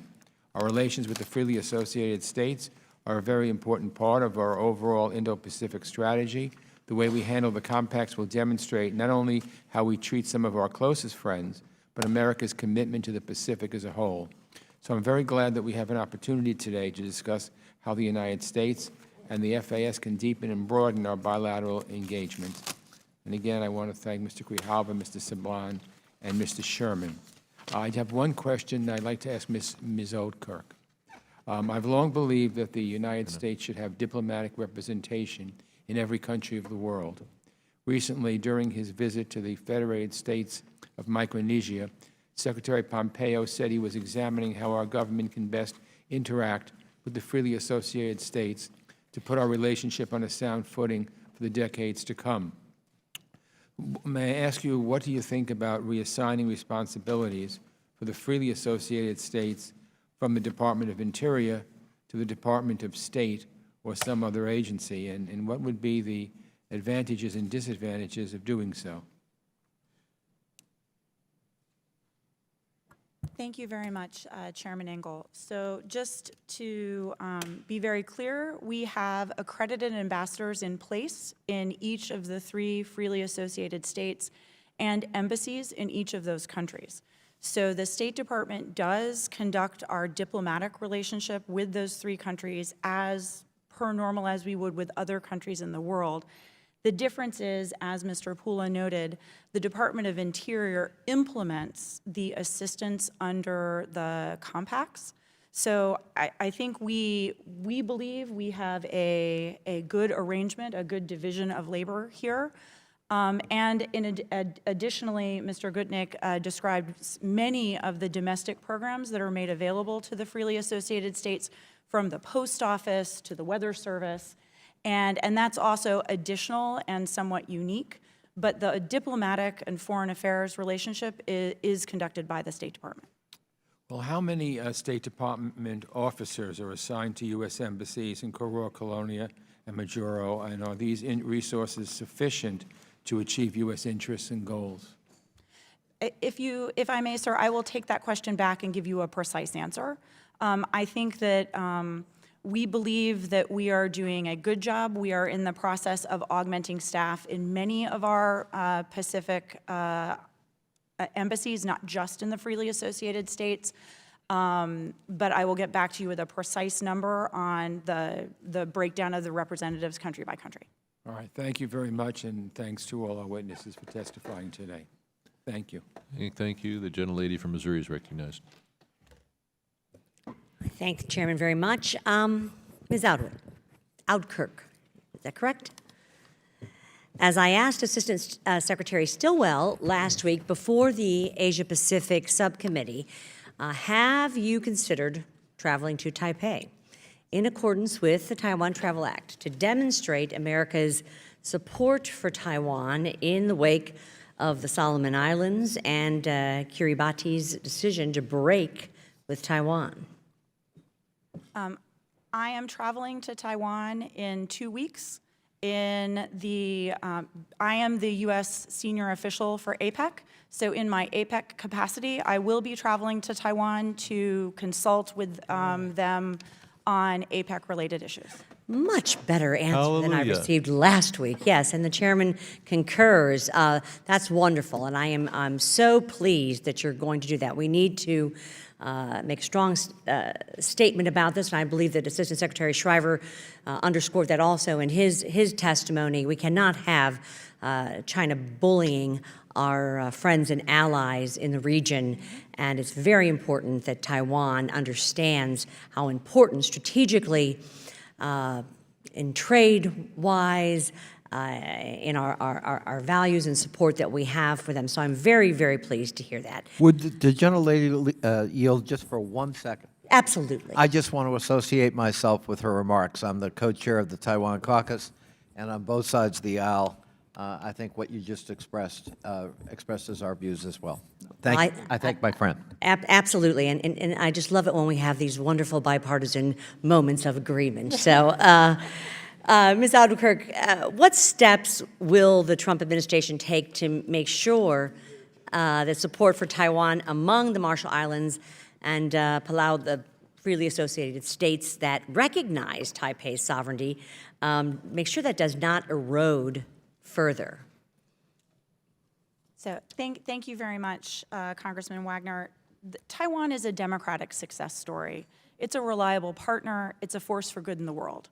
Our relations with the freely associated states are a very important part of our overall Indo-Pacific strategy. The way we handle the compacts will demonstrate not only how we treat some of our closest friends, but America's commitment to the Pacific as a whole. So I'm very glad that we have an opportunity today to discuss how the United States and the FAS can deepen and broaden our bilateral engagement. And again, I want to thank Mr. Grijalva, Mr. Sablan, and Mr. Sherman. I have one question I'd like to ask Ms. Oudkirk. I've long believed that the United States should have diplomatic representation in every country of the world. Recently, during his visit to the Federated States of Micronesia, Secretary Pompeo said he was examining how our government can best interact with the freely associated states to put our relationship on a sound footing for the decades to come. May I ask you, what do you think about reassigning responsibilities for the freely associated states from the Department of Interior to the Department of State or some other agency, and what would be the advantages and disadvantages of doing so? Thank you very much, Chairman Engel. So just to be very clear, we have accredited ambassadors in place in each of the 3 freely associated states and embassies in each of those countries. So the State Department does conduct our diplomatic relationship with those 3 countries as per normal as we would with other countries in the world. The difference is, as Mr. Pula noted, the Department of Interior implements the assistance under the compacts. So I think we believe we have a good arrangement, a good division of labor here. And additionally, Mr. Gutnick described many of the domestic programs that are made available to the freely associated states, from the post office to the weather service. And that's also additional and somewhat unique, but the diplomatic and foreign affairs relationship is conducted by the State Department. Well, how many State Department officers are assigned to U.S. embassies in Koror, Colonia, and Majuro, and are these resources sufficient to achieve U.S. interests and goals? If I may, sir, I will take that question back and give you a precise answer. I think that we believe that we are doing a good job. We are in the process of augmenting staff in many of our Pacific embassies, not just in the freely associated states. But I will get back to you with a precise number on the breakdown of the representatives country by country. All right. Thank you very much, and thanks to all our witnesses for testifying today. Thank you. Thank you. The gentlelady from Missouri is recognized. I thank the chairman very much. Ms. Oudkirk, is that correct? As I asked Assistant Secretary Stilwell last week before the Asia-Pacific Subcommittee, have you considered traveling to Taipei in accordance with the Taiwan Travel Act to demonstrate America's support for Taiwan in the wake of the Solomon Islands and Kiribati's decision to break with Taiwan? I am traveling to Taiwan in 2 weeks. I am the U.S. senior official for APEC, so in my APEC capacity, I will be traveling to Taiwan to consult with them on APEC-related issues. Much better answer than I Hallelujah. received last week. Yes, and the chairman concurs. That's wonderful, and I'm so pleased that you're going to do that. We need to make a strong statement about this, and I believe that Assistant Secretary Shriver underscored that also in his testimony. We cannot have China bullying our friends and allies in the region, and it's very important that Taiwan understands how important strategically in trade-wise, in our values and support that we have for them. So I'm very, very pleased to hear that. Would the gentlelady yield just for 1 second? Absolutely. I just want to associate myself with her remarks. I'm the co-chair of the Taiwan Caucus, and on both sides of the aisle, I think what you just expresses our views as well. I thank my friend. Absolutely, and I just love it when we have these wonderful bipartisan moments of agreement. So, Ms. Albuquerque, what steps will the Trump administration take to make sure that support for Taiwan among the Marshall Islands and Palau, the freely associated states that recognize Taipei's sovereignty, make sure that does not erode further? So thank you very much, Congressman Wagner. Taiwan is a democratic success story. It's a reliable partner. It's a force for good in the world.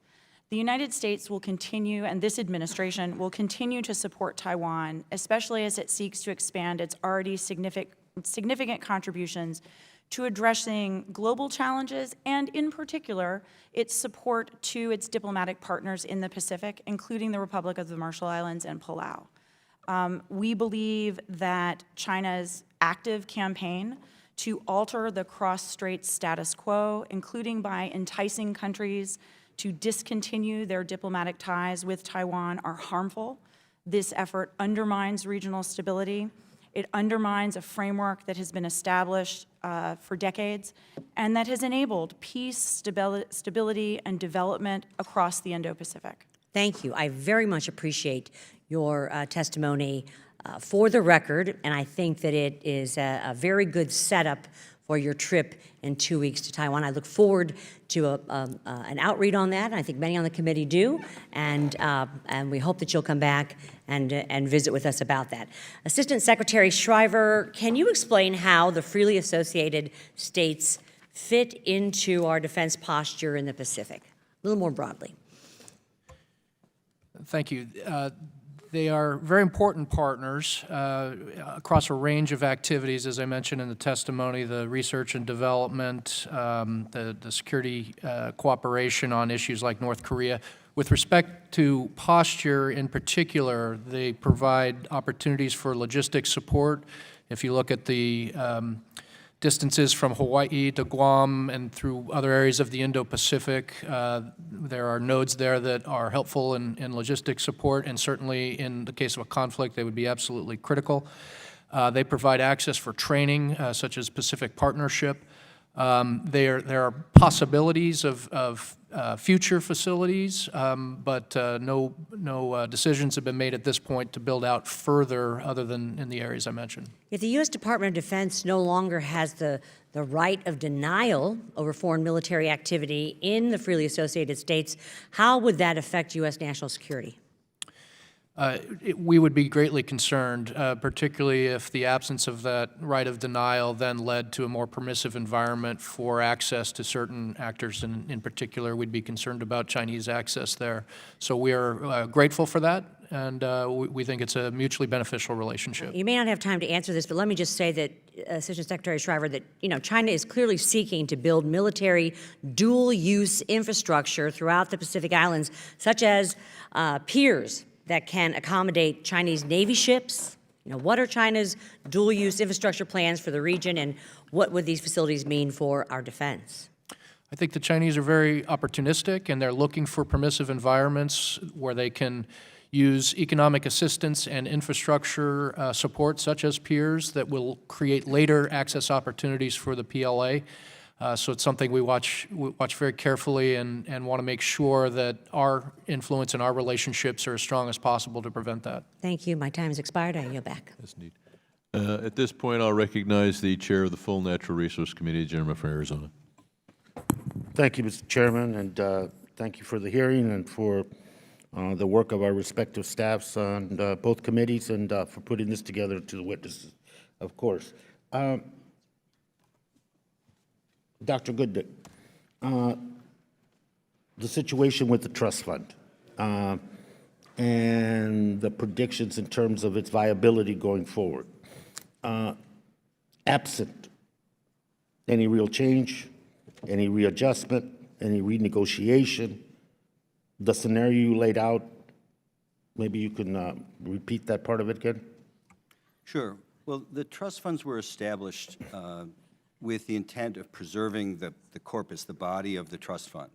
The United States will continue, and this administration will continue to support Taiwan, especially as it seeks to expand its already significant contributions to addressing global challenges, and in particular, its support to its diplomatic partners in the Pacific, including the Republic of the Marshall Islands and Palau. We believe that China's active campaign to alter the cross-strait status quo, including by enticing countries to discontinue their diplomatic ties with Taiwan, are harmful. This effort undermines regional stability. It undermines a framework that has been established for decades and that has enabled peace, stability, and development across the Indo-Pacific. Thank you. I very much appreciate your testimony for the record, and I think that it is a very good setup for your trip in 2 weeks to Taiwan. I look forward to an outread on that. I think many on the committee do, and we hope that you'll come back and visit with us about that. Assistant Secretary Shriver, can you explain how the freely associated states fit into our defense posture in the Pacific, a little more broadly? Thank you. They are very important partners across a range of activities, as I mentioned in the testimony, the research and development, the security cooperation on issues like North Korea. With respect to posture in particular, they provide opportunities for logistics support. If you look at the distances from Hawaii to Guam and through other areas of the Indo-Pacific, there are nodes there that are helpful in logistics support, and certainly in the case of a conflict, they would be absolutely critical. They provide access for training, such as Pacific Partnership. There are possibilities of future facilities, but no decisions have been made at this point to build out further other than in the areas I mentioned. If the U.S. Department of Defense no longer has the right of denial over foreign military activity in the freely associated states, how would that affect U.S. national security? We would be greatly concerned, particularly if the absence of that right of denial then led to a more permissive environment for access to certain actors. In particular, we'd be concerned about Chinese access there. So we are grateful for that, and we think it's a mutually beneficial relationship. You may not have time to answer this, but let me just say that, Assistant Secretary Shriver, that China is clearly seeking to build military dual-use infrastructure throughout the Pacific Islands, such as piers that can accommodate Chinese Navy ships. What are China's dual-use infrastructure plans for the region, and what would these facilities mean for our defense? I think the Chinese are very opportunistic, and they're looking for permissive environments where they can use economic assistance and infrastructure support, such as piers, that will create later access opportunities for the PLA. So it's something we watch very carefully and want to make sure that our influence and our relationships are as strong as possible to prevent that. Thank you. My time has expired. I yield back. That's neat. At this point, I'll recognize the Chair of the Full Natural Resource Committee, the gentleman from Arizona. Thank you, Mr. Chairman, and thank you for the hearing and for the work of our respective staffs on both committees and for putting this together to the witnesses, of course. Dr. Gooddick, the situation with the trust fund and the predictions in terms of its viability going forward. Absent any real change, any readjustment, any renegotiation, the scenario you laid out, maybe you can repeat that part of it again? Sure. Well, the trust funds were established with the intent of preserving the corpus, the body of the trust fund.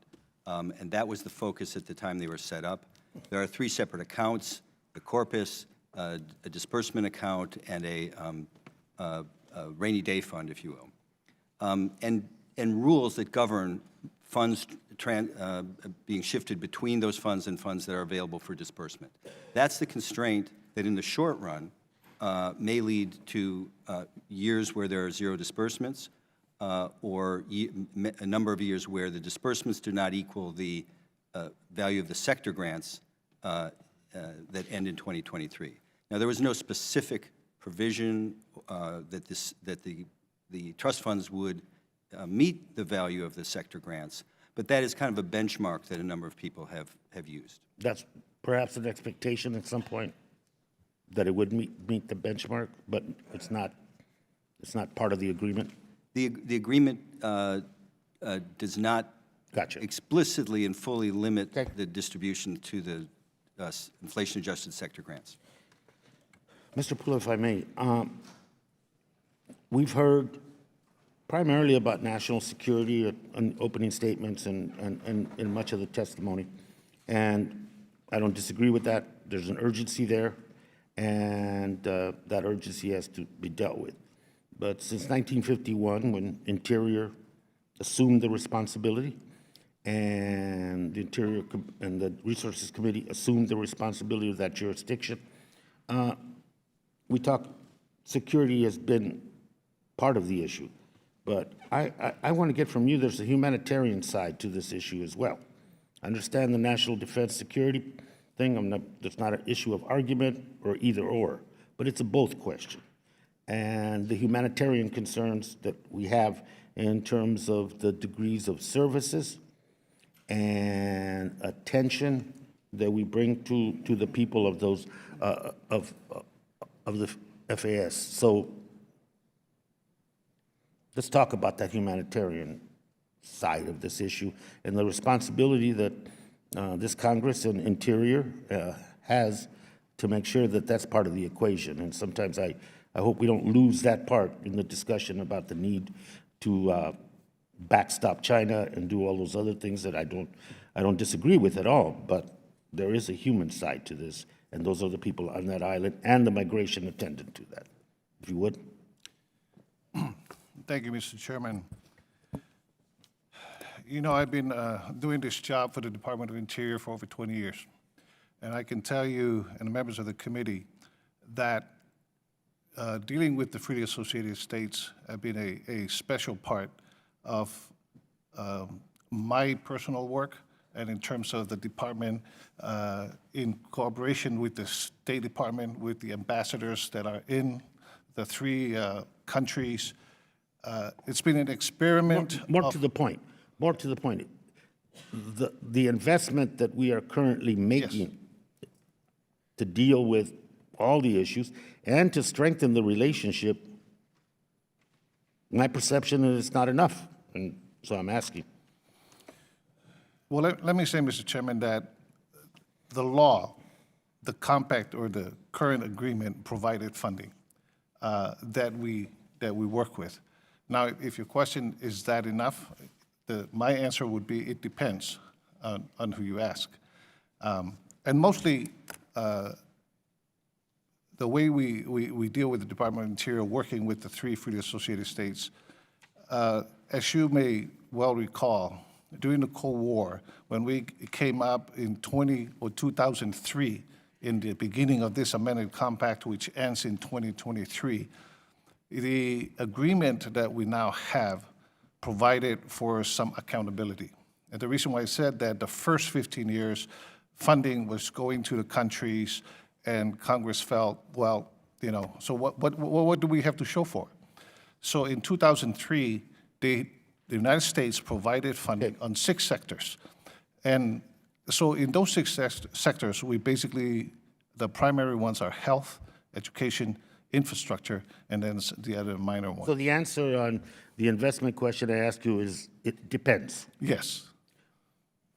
And that was the focus at the time they were set up. There are 3 separate accounts: the corpus, a disbursement account, and a rainy day fund, if you will. And rules that govern funds being shifted between those funds and funds that are available for disbursement. That's the constraint that in the short run may lead to years where there are 0 disbursements, or a number of years where the disbursements do not equal the value of the sector grants that end in 2023. Now, there was no specific provision that the trust funds would meet the value of the sector grants, but that is kind of a benchmark that a number of people have used. That's perhaps an expectation at some point that it would meet the benchmark, but it's not part of the agreement? The agreement does not explicitly and fully limit the distribution to the inflation-adjusted sector grants. Mr. Pula, if I may, we've heard primarily about national security in opening statements and in much of the testimony, and I don't disagree with that. There's an urgency there, and that urgency has to be dealt with. But since 1951, when Interior assumed the responsibility, and the Interior and the Resources Committee assumed the responsibility of that jurisdiction, we talk security has been part of the issue. But I want to get from you, there's a humanitarian side to this issue as well. I understand the national defense security thing. There's not an issue of argument or either or, but it's a both question. And the humanitarian concerns that we have in terms of the degrees of services and attention that we bring to the people of those of the FAS. So let's talk about that humanitarian side of this issue and the responsibility that this Congress and Interior has to make sure that that's part of the equation. And sometimes I hope we don't lose that part in the discussion about the need to backstop China and do all those other things that I don't disagree with at all. But there is a human side to this, and those are the people on that island and the migration attendant to that. If you would. Thank you, Mr. Chairman. You know, I've been doing this job for the Department of Interior for over 20 years. And I can tell you and the members of the committee that dealing with the freely associated states have been a special part of my personal work, and in terms of the department, in cooperation with the State Department, with the ambassadors that are in the 3 countries. It's been an experiment. More to the point. The investment that we are currently making to deal with all the issues and to strengthen the relationship, my perception is it's not enough, and so I'm asking. Well, let me say, Mr. Chairman, that the law, the compact or the current agreement provided funding that we work with. Now, if your question is that enough, my answer would be it depends on who you ask. And mostly, the way we deal with the Department of Interior working with the 3 freely associated states, as you may well recall, during the Cold War, when we came up in 2003, in the beginning of this amended compact, which ends in 2023, the agreement that we now have provided for some accountability. And the reason why I said that, the first 15 years, funding was going to the countries, and Congress felt, well, you know, so what do we have to show for it? So in 2003, the United States provided funding on 6 sectors. And so in those 6 sectors, we basically, the primary ones are health, education, infrastructure, and then the other minor ones. So the answer on the investment question I asked you is, it depends. Yes.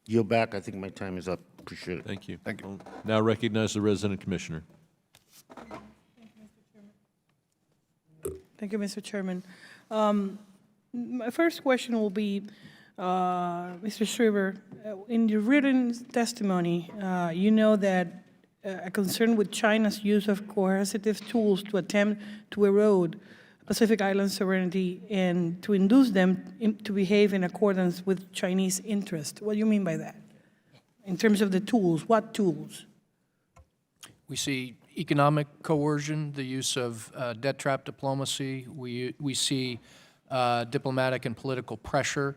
Yield back. I think my time is up. Appreciate it. Thank you. Thank you. I'll now recognize the resident commissioner. Thank you, Mr. Chairman. My first question will be, Mr. Schreiber, in your written testimony, you know that a concern with China's use of coercive tools to attempt to erode Pacific Island sovereignty and to induce them to behave in accordance with Chinese interests. What do you mean by that? In terms of the tools, what tools? We see economic coercion, the use of debt trap diplomacy. We see diplomatic and political pressure,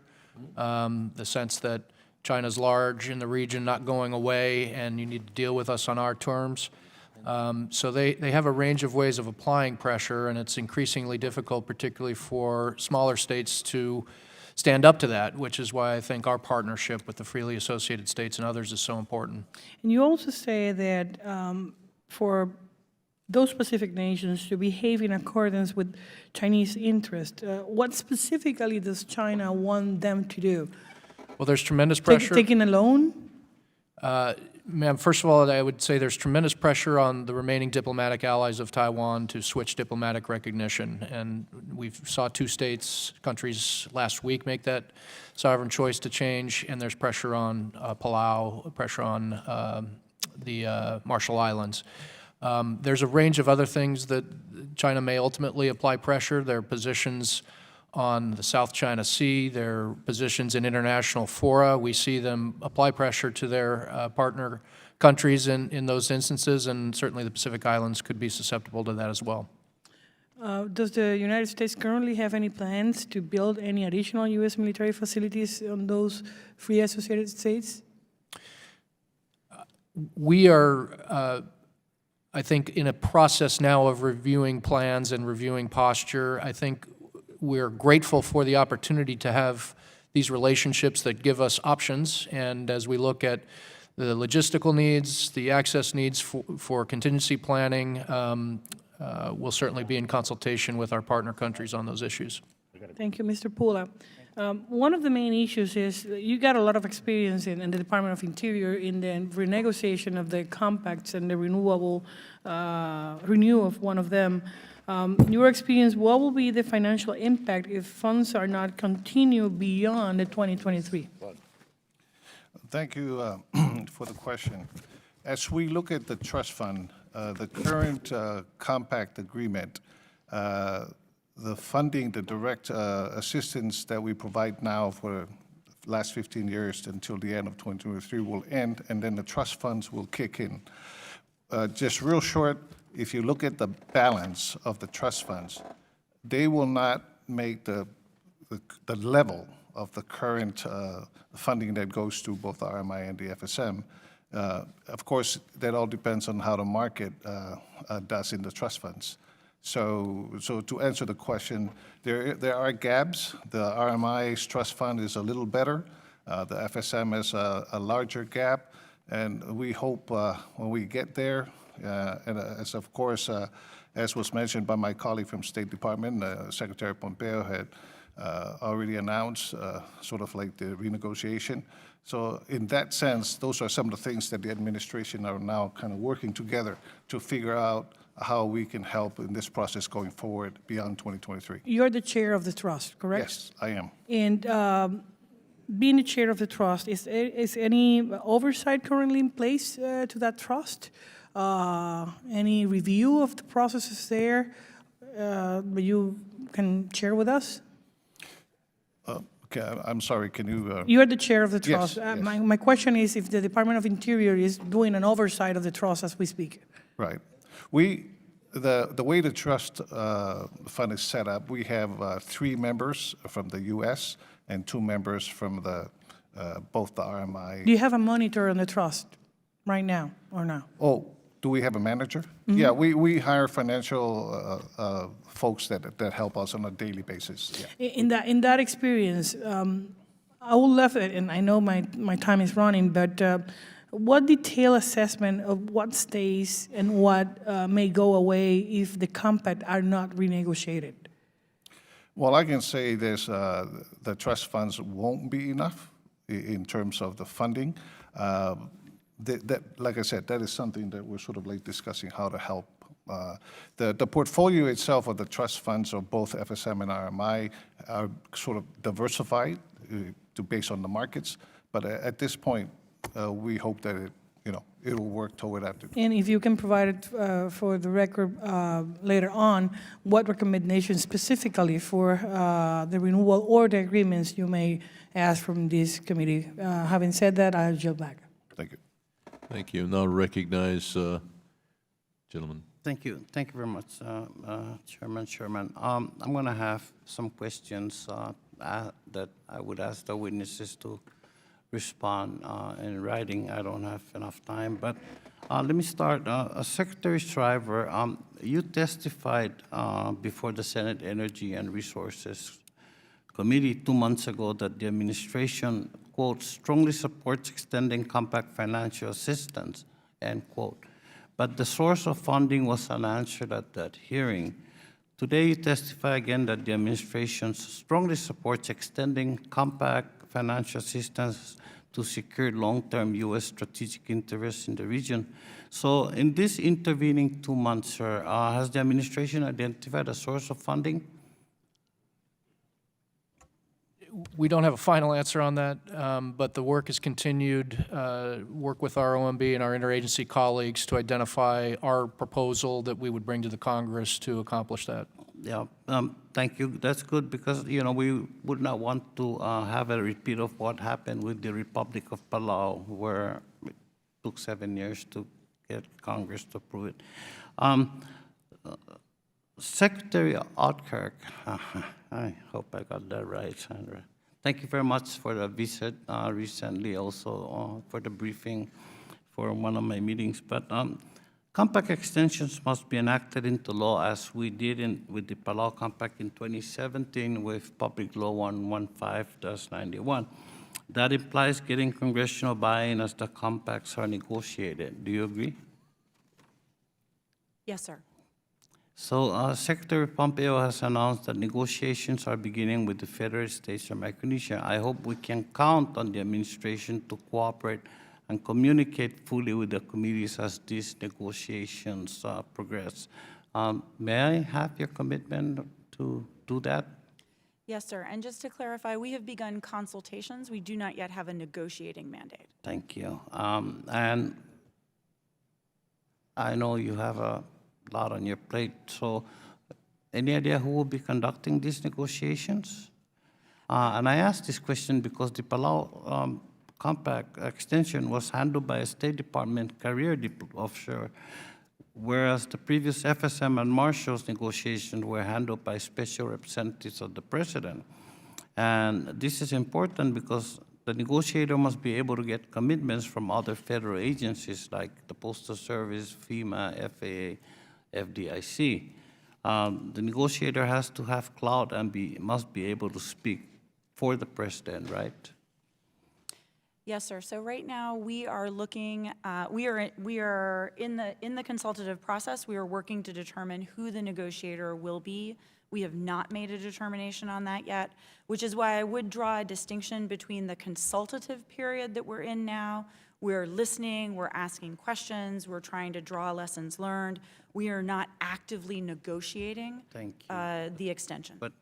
the sense that China's large in the region, not going away, and you need to deal with us on our terms. So they have a range of ways of applying pressure, and it's increasingly difficult, particularly for smaller states, to stand up to that, which is why I think our partnership with the freely associated states and others is so important. And you also say that for those Pacific nations to behave in accordance with Chinese interests, what specifically does China want them to do? Well, there's tremendous pressure. Taking a loan? Ma'am, first of all, I would say there's tremendous pressure on the remaining diplomatic allies of Taiwan to switch diplomatic recognition. And we saw 2 countries last week make that sovereign choice to change, and there's pressure on Palau, pressure on the Marshall Islands. There's a range of other things that China may ultimately apply pressure. Their positions on the South China Sea, their positions in international fora. We see them apply pressure to their partner countries in those instances, and certainly the Pacific Islands could be susceptible to that as well. Does the United States currently have any plans to build any additional U.S. military facilities on those free associated states? We are, I think, in a process now of reviewing plans and reviewing posture. I think we're grateful for the opportunity to have these relationships that give us options, and as we look at the logistical needs, the access needs for contingency planning, we'll certainly be in consultation with our partner countries on those issues. Thank you, Mr. Pula. One of the main issues is you got a lot of experience in the Department of Interior in the renegotiation of the compacts and the renewal of one of them. Your experience, what will be the financial impact if funds are not continued beyond the 2023? Thank you for the question. As we look at the trust fund, the current compact agreement, the funding, the direct assistance that we provide now for the last 15 years until the end of 2023 will end, and then the trust funds will kick in. Just real short, if you look at the balance of the trust funds, they will not make the level of the current funding that goes to both the RMI and the FSM. Of course, that all depends on how the market does in the trust funds. So to answer the question, there are gaps. The RMI's trust fund is a little better. The FSM has a larger gap, and we hope when we get there, and as of course, as was mentioned by my colleague from State Department, Secretary Pompeo had already announced sort of like the renegotiation. So in that sense, those are some of the things that the administration are now kind of working together to figure out how we can help in this process going forward beyond 2023. You're the chair of the trust, correct? Yes, I am. And being the chair of the trust, is any oversight currently in place to that trust? Any review of the processes there that you can share with us? Okay, I'm sorry, can you? You're the chair of the trust. Yes. My question is if the Department of Interior is doing an oversight of the trust as we speak. Right. The way the trust fund is set up, we have 3 members from the U.S. and 2 members from the both the RMI. Do you have a monitor on the trust right now or no? Oh, do we have a manager? Yeah, we hire financial folks that help us on a daily basis. Yeah. In that experience, I would love it, and I know my time is running, but what detailed assessment of what stays and what may go away if the compact are not renegotiated? Well, I can say this, the trust funds won't be enough in terms of the funding. Like I said, that is something that we're sort of like discussing how to help. The portfolio itself of the trust funds of both FSM and RMI are sort of diversified based on the markets. But at this point, we hope that it'll work toward that. And if you can provide it for the record later on, what recommendations specifically for the renewal or the agreements you may ask from this committee? Having said that, I'll yield back. Thank you. Thank you. Now recognize, gentlemen. Thank you. Thank you very much, Chairman. I'm going to have some questions that I would ask the witnesses to respond in writing. I don't have enough time, but let me start. Secretary Shriver, you testified before the Senate Energy and Resources Committee 2 months ago that the administration, quote, strongly supports extending compact financial assistance, end quote. But the source of funding was unanswered at that hearing. Today, you testify again that the administration strongly supports extending compact financial assistance to secure long-term U.S. strategic interests in the region. So in this intervening 2 months, sir, has the administration identified a source of funding? We don't have a final answer on that, but the work has continued, work with our OMB and our interagency colleagues to identify our proposal that we would bring to the Congress to accomplish that. Yeah, thank you. That's good because, we would not want to have a repeat of what happened with the Republic of Palau, where it took 7 years to get Congress to approve it. Secretary Oudkirk, I hope I got that right, Sandra. Thank you very much for the visit recently, also for the briefing for one of my meetings. But compact extensions must be enacted into law as we did with the Palau Compact in 2017 with Public Law 115-91. That implies getting congressional buy-in as the compacts are negotiated. Do you agree? Yes, sir. So Secretary Pompeo has announced that negotiations are beginning with the Federated States of Micronesia. I hope we can count on the administration to cooperate and communicate fully with the committees as these negotiations progress. May I have your commitment to do that? Yes, sir. And just to clarify, we have begun consultations. We do not yet have a negotiating mandate. Thank you. And I know you have a lot on your plate, so any idea who will be conducting these negotiations? And I ask this question because the Palau Compact extension was handled by a State Department career officer, whereas the previous FSM and Marshall's negotiations were handled by special representatives of the President. And this is important because the negotiator must be able to get commitments from other federal agencies like the Postal Service, FEMA, FAA, FDIC. The negotiator has to have clout and must be able to speak for the President, right? Yes, sir. So right now we are looking. We are in the consultative process. We are working to determine who the negotiator will be. We have not made a determination on that yet, which is why I would draw a distinction between the consultative period that we're in now. We're listening, we're asking questions, we're trying to draw lessons learned. We are not actively negotiating the extension. But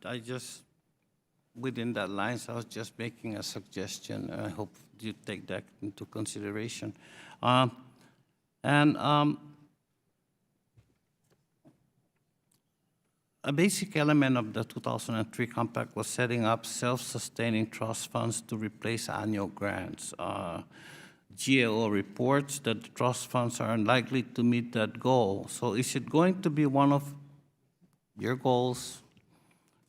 within that lines, I was just making a suggestion. I hope you take that into consideration. A basic element of the 2003 compact was setting up self-sustaining trust funds to replace annual grants. GAO reports that the trust funds are unlikely to meet that goal. So is it going to be one of your goals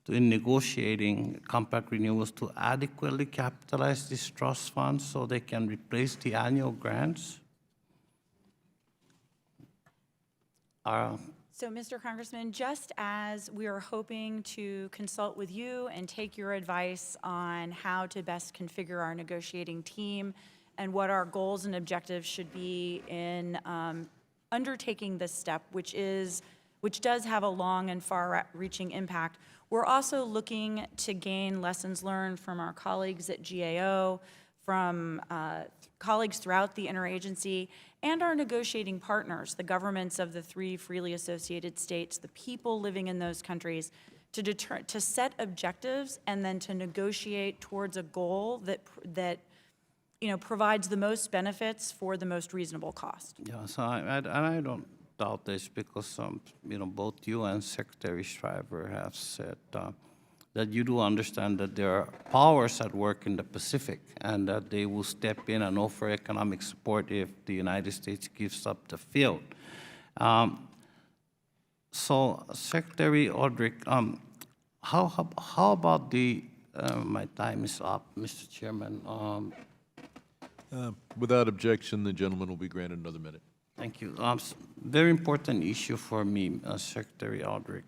in negotiating compact renewals to adequately capitalize these trust funds so they can replace the annual grants? So, Mr. Congressman, just as we are hoping to consult with you and take your advice on how to best configure our negotiating team and what our goals and objectives should be in undertaking this step, which does have a long and far-reaching impact, we're also looking to gain lessons learned from our colleagues at GAO, from colleagues throughout the interagency, and our negotiating partners, the governments of the 3 freely associated states, the people living in those countries, to set objectives and then to negotiate towards a goal that provides the most benefits for the most reasonable cost. Yeah, so I don't doubt this because both you and Secretary Shriver have said that you do understand that there are powers at work in the Pacific and that they will step in and offer economic support if the United States gives up the field. So, Secretary Aldrich, how about the, my time is up, Mr. Chairman. Without objection, the gentleman will be granted another minute. Thank you. Very important issue for me, Secretary Aldrich.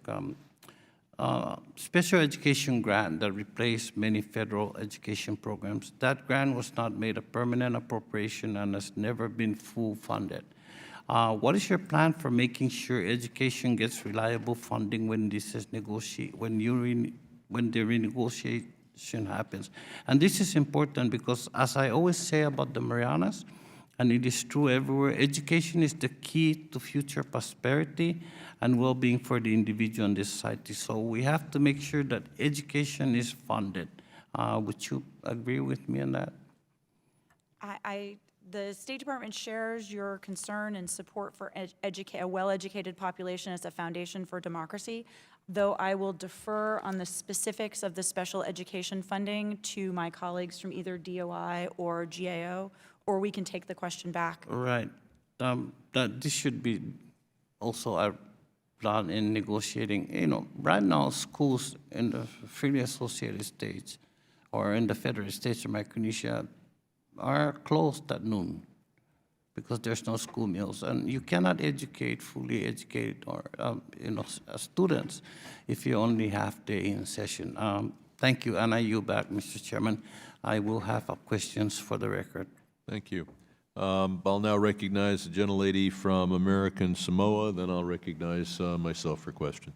Special education grant that replaced many federal education programs. That grant was not made a permanent appropriation and has never been full funded. What is your plan for making sure education gets reliable funding when this is when the renegotiation happens? And this is important because, as I always say about the Marianas, and it is true everywhere, education is the key to future prosperity and well-being for the individual and the society. So we have to make sure that education is funded. Would you agree with me on that? The State Department shares your concern and support for a well-educated population as a foundation for democracy, though I will defer on the specifics of the special education funding to my colleagues from either DOI or GAO, or we can take the question back. Right. That this should be also a plan in negotiating. Right now, schools in the freely associated states or in the Federated States of Micronesia are closed at noon because there's no school meals, and you cannot fully educate or students if you only half day in session. Thank you, and I yield back, Mr. Chairman. I will have questions for the record. Thank you. I'll now recognize the gentlelady from American Samoa, then I'll recognize myself for questions.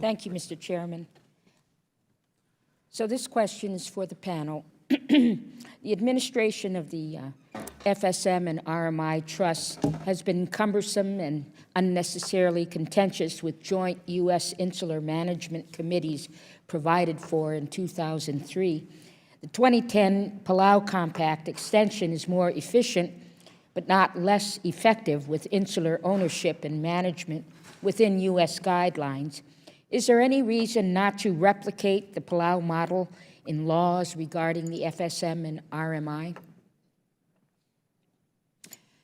Thank you, Mr. Chairman. So this question is for the panel. The administration of the FSM and RMI trusts has been cumbersome and unnecessarily contentious with joint U.S. Insular Management Committees provided for in 2003. The 2010 Palau Compact extension is more efficient, but not less effective with insular ownership and management within U.S. guidelines. Is there any reason not to replicate the Palau model in laws regarding the FSM and RMI?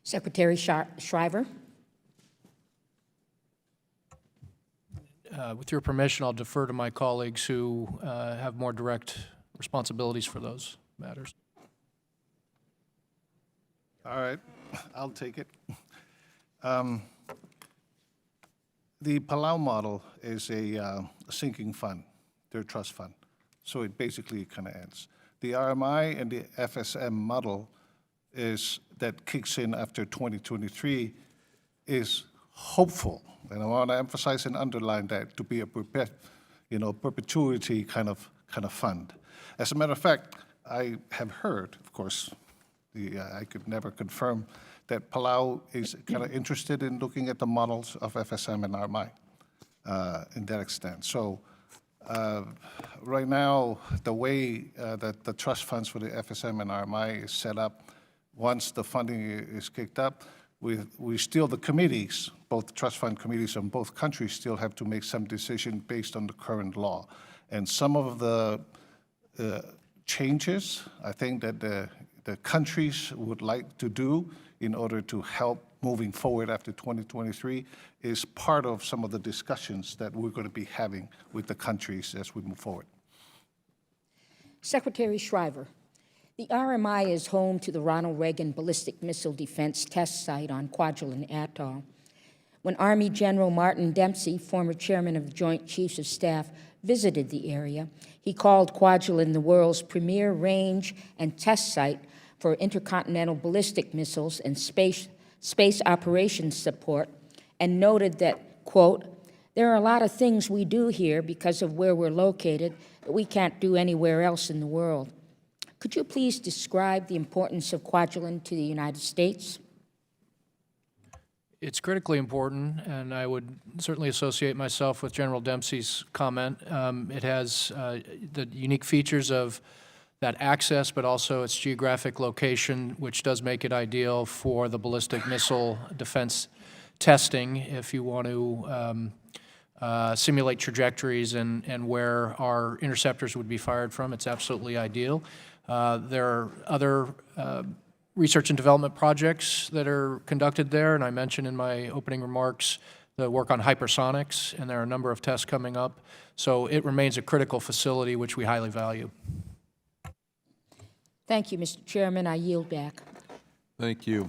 Secretary Shriver. With your permission, I'll defer to my colleagues who have more direct responsibilities for those matters. All right, I'll take it. The Palau model is a sinking fund, their trust fund. So it basically kind of ends. The RMI and the FSM model that kicks in after 2023 is hopeful. And I want to emphasize and underline that to be a perpetuity kind of fund. As a matter of fact, I have heard, of course, I could never confirm that Palau is kind of interested in looking at the models of FSM and RMI in that extent. So right now, the way that the trust funds for the FSM and RMI is set up, once the funding is kicked up, we still, the committees, both trust fund committees in both countries still have to make some decision based on the current law. And some of the changes, I think that the countries would like to do in order to help moving forward after 2023 is part of some of the discussions that we're going to be having with the countries as we move forward. Secretary Shriver, the RMI is home to the Ronald Reagan Ballistic Missile Defense Test Site on Kwajalein Atoll. When Army General Martin Dempsey, former chairman of the Joint Chiefs of Staff, visited the area, he called Kwajalein the world's premier range and test site for intercontinental ballistic missiles and space operations support, and noted that, quote, "There are a lot of things we do here because of where we're located that we can't do anywhere else in the world." Could you please describe the importance of Kwajalein to the United States? It's critically important, and I would certainly associate myself with General Dempsey's comment. It has the unique features of that access, but also its geographic location, which does make it ideal for the ballistic missile defense testing if you want to simulate trajectories and where our interceptors would be fired from. It's absolutely ideal. There are other research and development projects that are conducted there, and I mentioned in my opening remarks the work on hypersonics, and there are a number of tests coming up. So it remains a critical facility, which we highly value. Thank you, Mr. Chairman. I yield back. Thank you.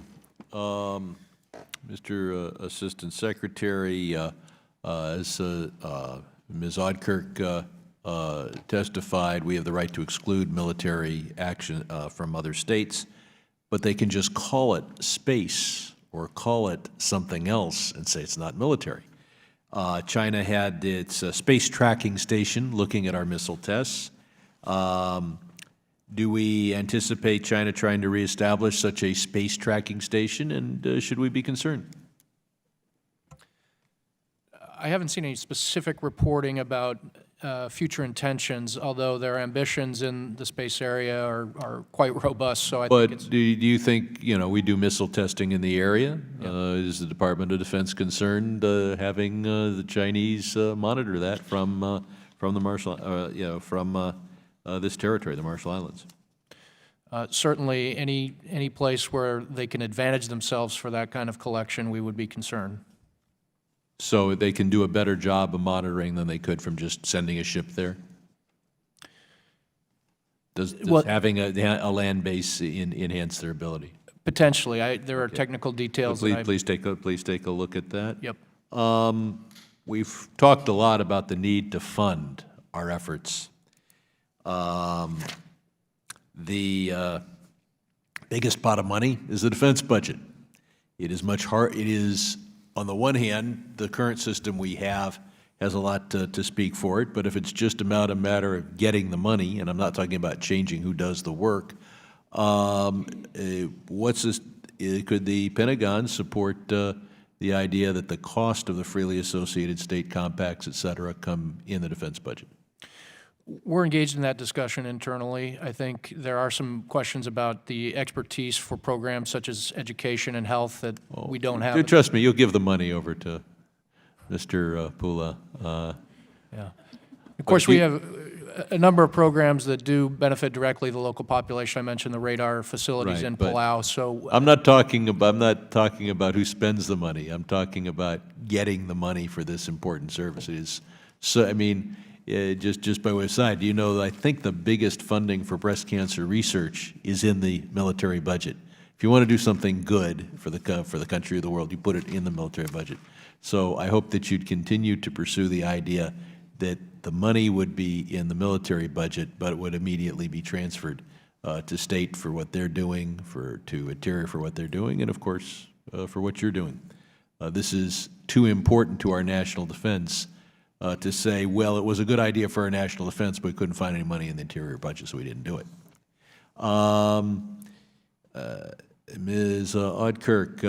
Mr. Assistant Secretary, as Ms. Oudkirk testified, we have the right to exclude military action from other states, but they can just call it space or call it something else and say it's not military. China had its space tracking station looking at our missile tests. Do we anticipate China trying to reestablish such a space tracking station, and should we be concerned? I haven't seen any specific reporting about future intentions, although their ambitions in the space area are quite robust, so I think it's... But do you think, you know, we do missile testing in the area? Yeah. Is the Department of Defense concerned having the Chinese monitor that from the Marshall, you know, from this territory, the Marshall Islands? Certainly, any place where they can advantage themselves for that kind of collection, we would be concerned. So they can do a better job of monitoring than they could from just sending a ship there? Does having a land base enhance their ability? Potentially. There are technical details. So please take a look at that. Yep. We've talked a lot about the need to fund our efforts. The biggest pot of money is the defense budget. It is much hard. It is, on the one hand, the current system we have has a lot to speak for it, but if it's just about a matter of getting the money, and I'm not talking about changing who does the work, what's this, could the Pentagon support the idea that the cost of the freely associated state compacts, et cetera, come in the defense budget? We're engaged in that discussion internally. I think there are some questions about the expertise for programs such as education and health that we don't have. Trust me, you'll give the money over to Mr. Pula. Yeah. Of course, we have a number of programs that do benefit directly the local population. I mentioned the radar facilities in Palau. So I'm not talking about who spends the money. I'm talking about getting the money for this important services. So I mean, just by way of side, do you know that I think the biggest funding for breast cancer research is in the military budget? If you want to do something good for the country or the world, you put it in the military budget. So I hope that you'd continue to pursue the idea that the money would be in the military budget, but it would immediately be transferred to state for what they're doing, to interior for what they're doing, and of course for what you're doing. This is too important to our national defense to say, well, it was a good idea for our national defense, but we couldn't find any money in the interior budget, so we didn't do it. Ms. Oudkirk,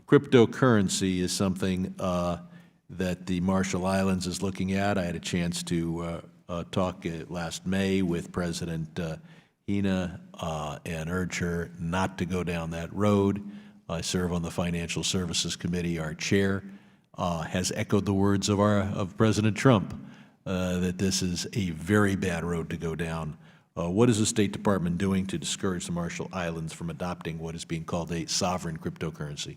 cryptocurrency is something that the Marshall Islands is looking at. I had a chance to talk last May with President Hina and urge her not to go down that road. I serve on the Financial Services Committee. Our chair has echoed the words of President Trump that this is a very bad road to go down. What is the State Department doing to discourage the Marshall Islands from adopting what is being called a sovereign cryptocurrency?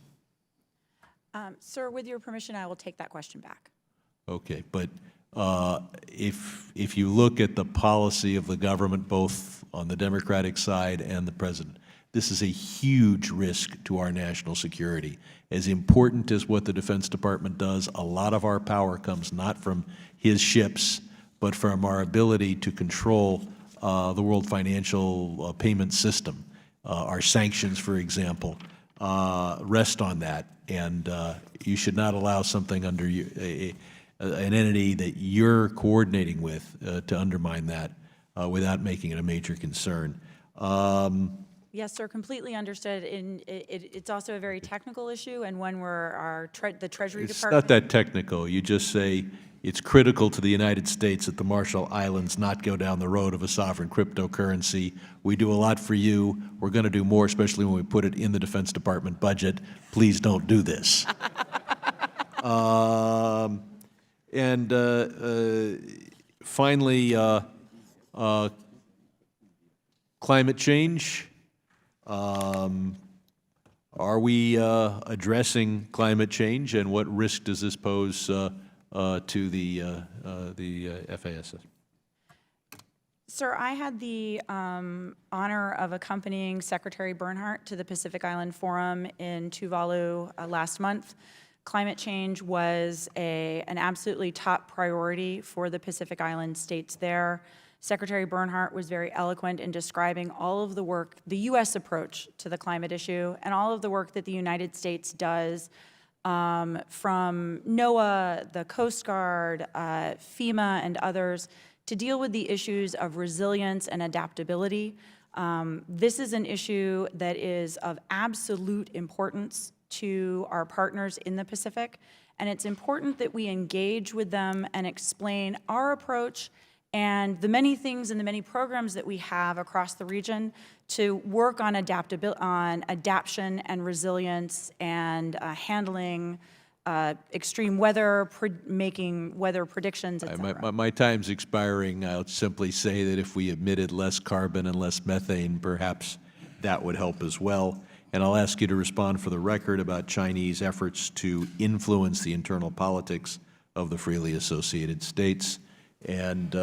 Sir, with your permission, I will take that question back. Okay, but if you look at the policy of the government, both on the Democratic side and the president, this is a huge risk to our national security. As important as what the Defense Department does, a lot of our power comes not from his ships, but from our ability to control the world financial payment system. Our sanctions, for example, rest on that, and you should not allow something under an entity that you're coordinating with to undermine that without making it a major concern. Yes, sir, completely understood. It's also a very technical issue and one where the Treasury It's Department... not that technical. You just say it's critical to the United States that the Marshall Islands not go down the road of a sovereign cryptocurrency. We do a lot for you. We're going to do more, especially when we put it in the Defense Department budget. Please don't do this. Finally, climate change. Are we addressing climate change, and what risk does this pose to the FASS? Sir, I had the honor of accompanying Secretary Bernhardt to the Pacific Island Forum in Tuvalu last month. Climate change was an absolutely top priority for the Pacific Island states there. Secretary Bernhardt was very eloquent in describing all of the work, the U.S. approach to the climate issue, and all of the work that the United States does from NOAA, the Coast Guard, FEMA, and others to deal with the issues of resilience and adaptability. This is an issue that is of absolute importance to our partners in the Pacific, and it's important that we engage with them and explain our approach and the many things and the many programs that we have across the region to work on adaptation and resilience and handling extreme weather, making weather predictions, et cetera. My time's expiring. I'll simply say that if we emitted less carbon and less methane, perhaps that would help as well. And I'll ask you to respond for the record about Chinese efforts to influence the internal politics of the freely associated states. And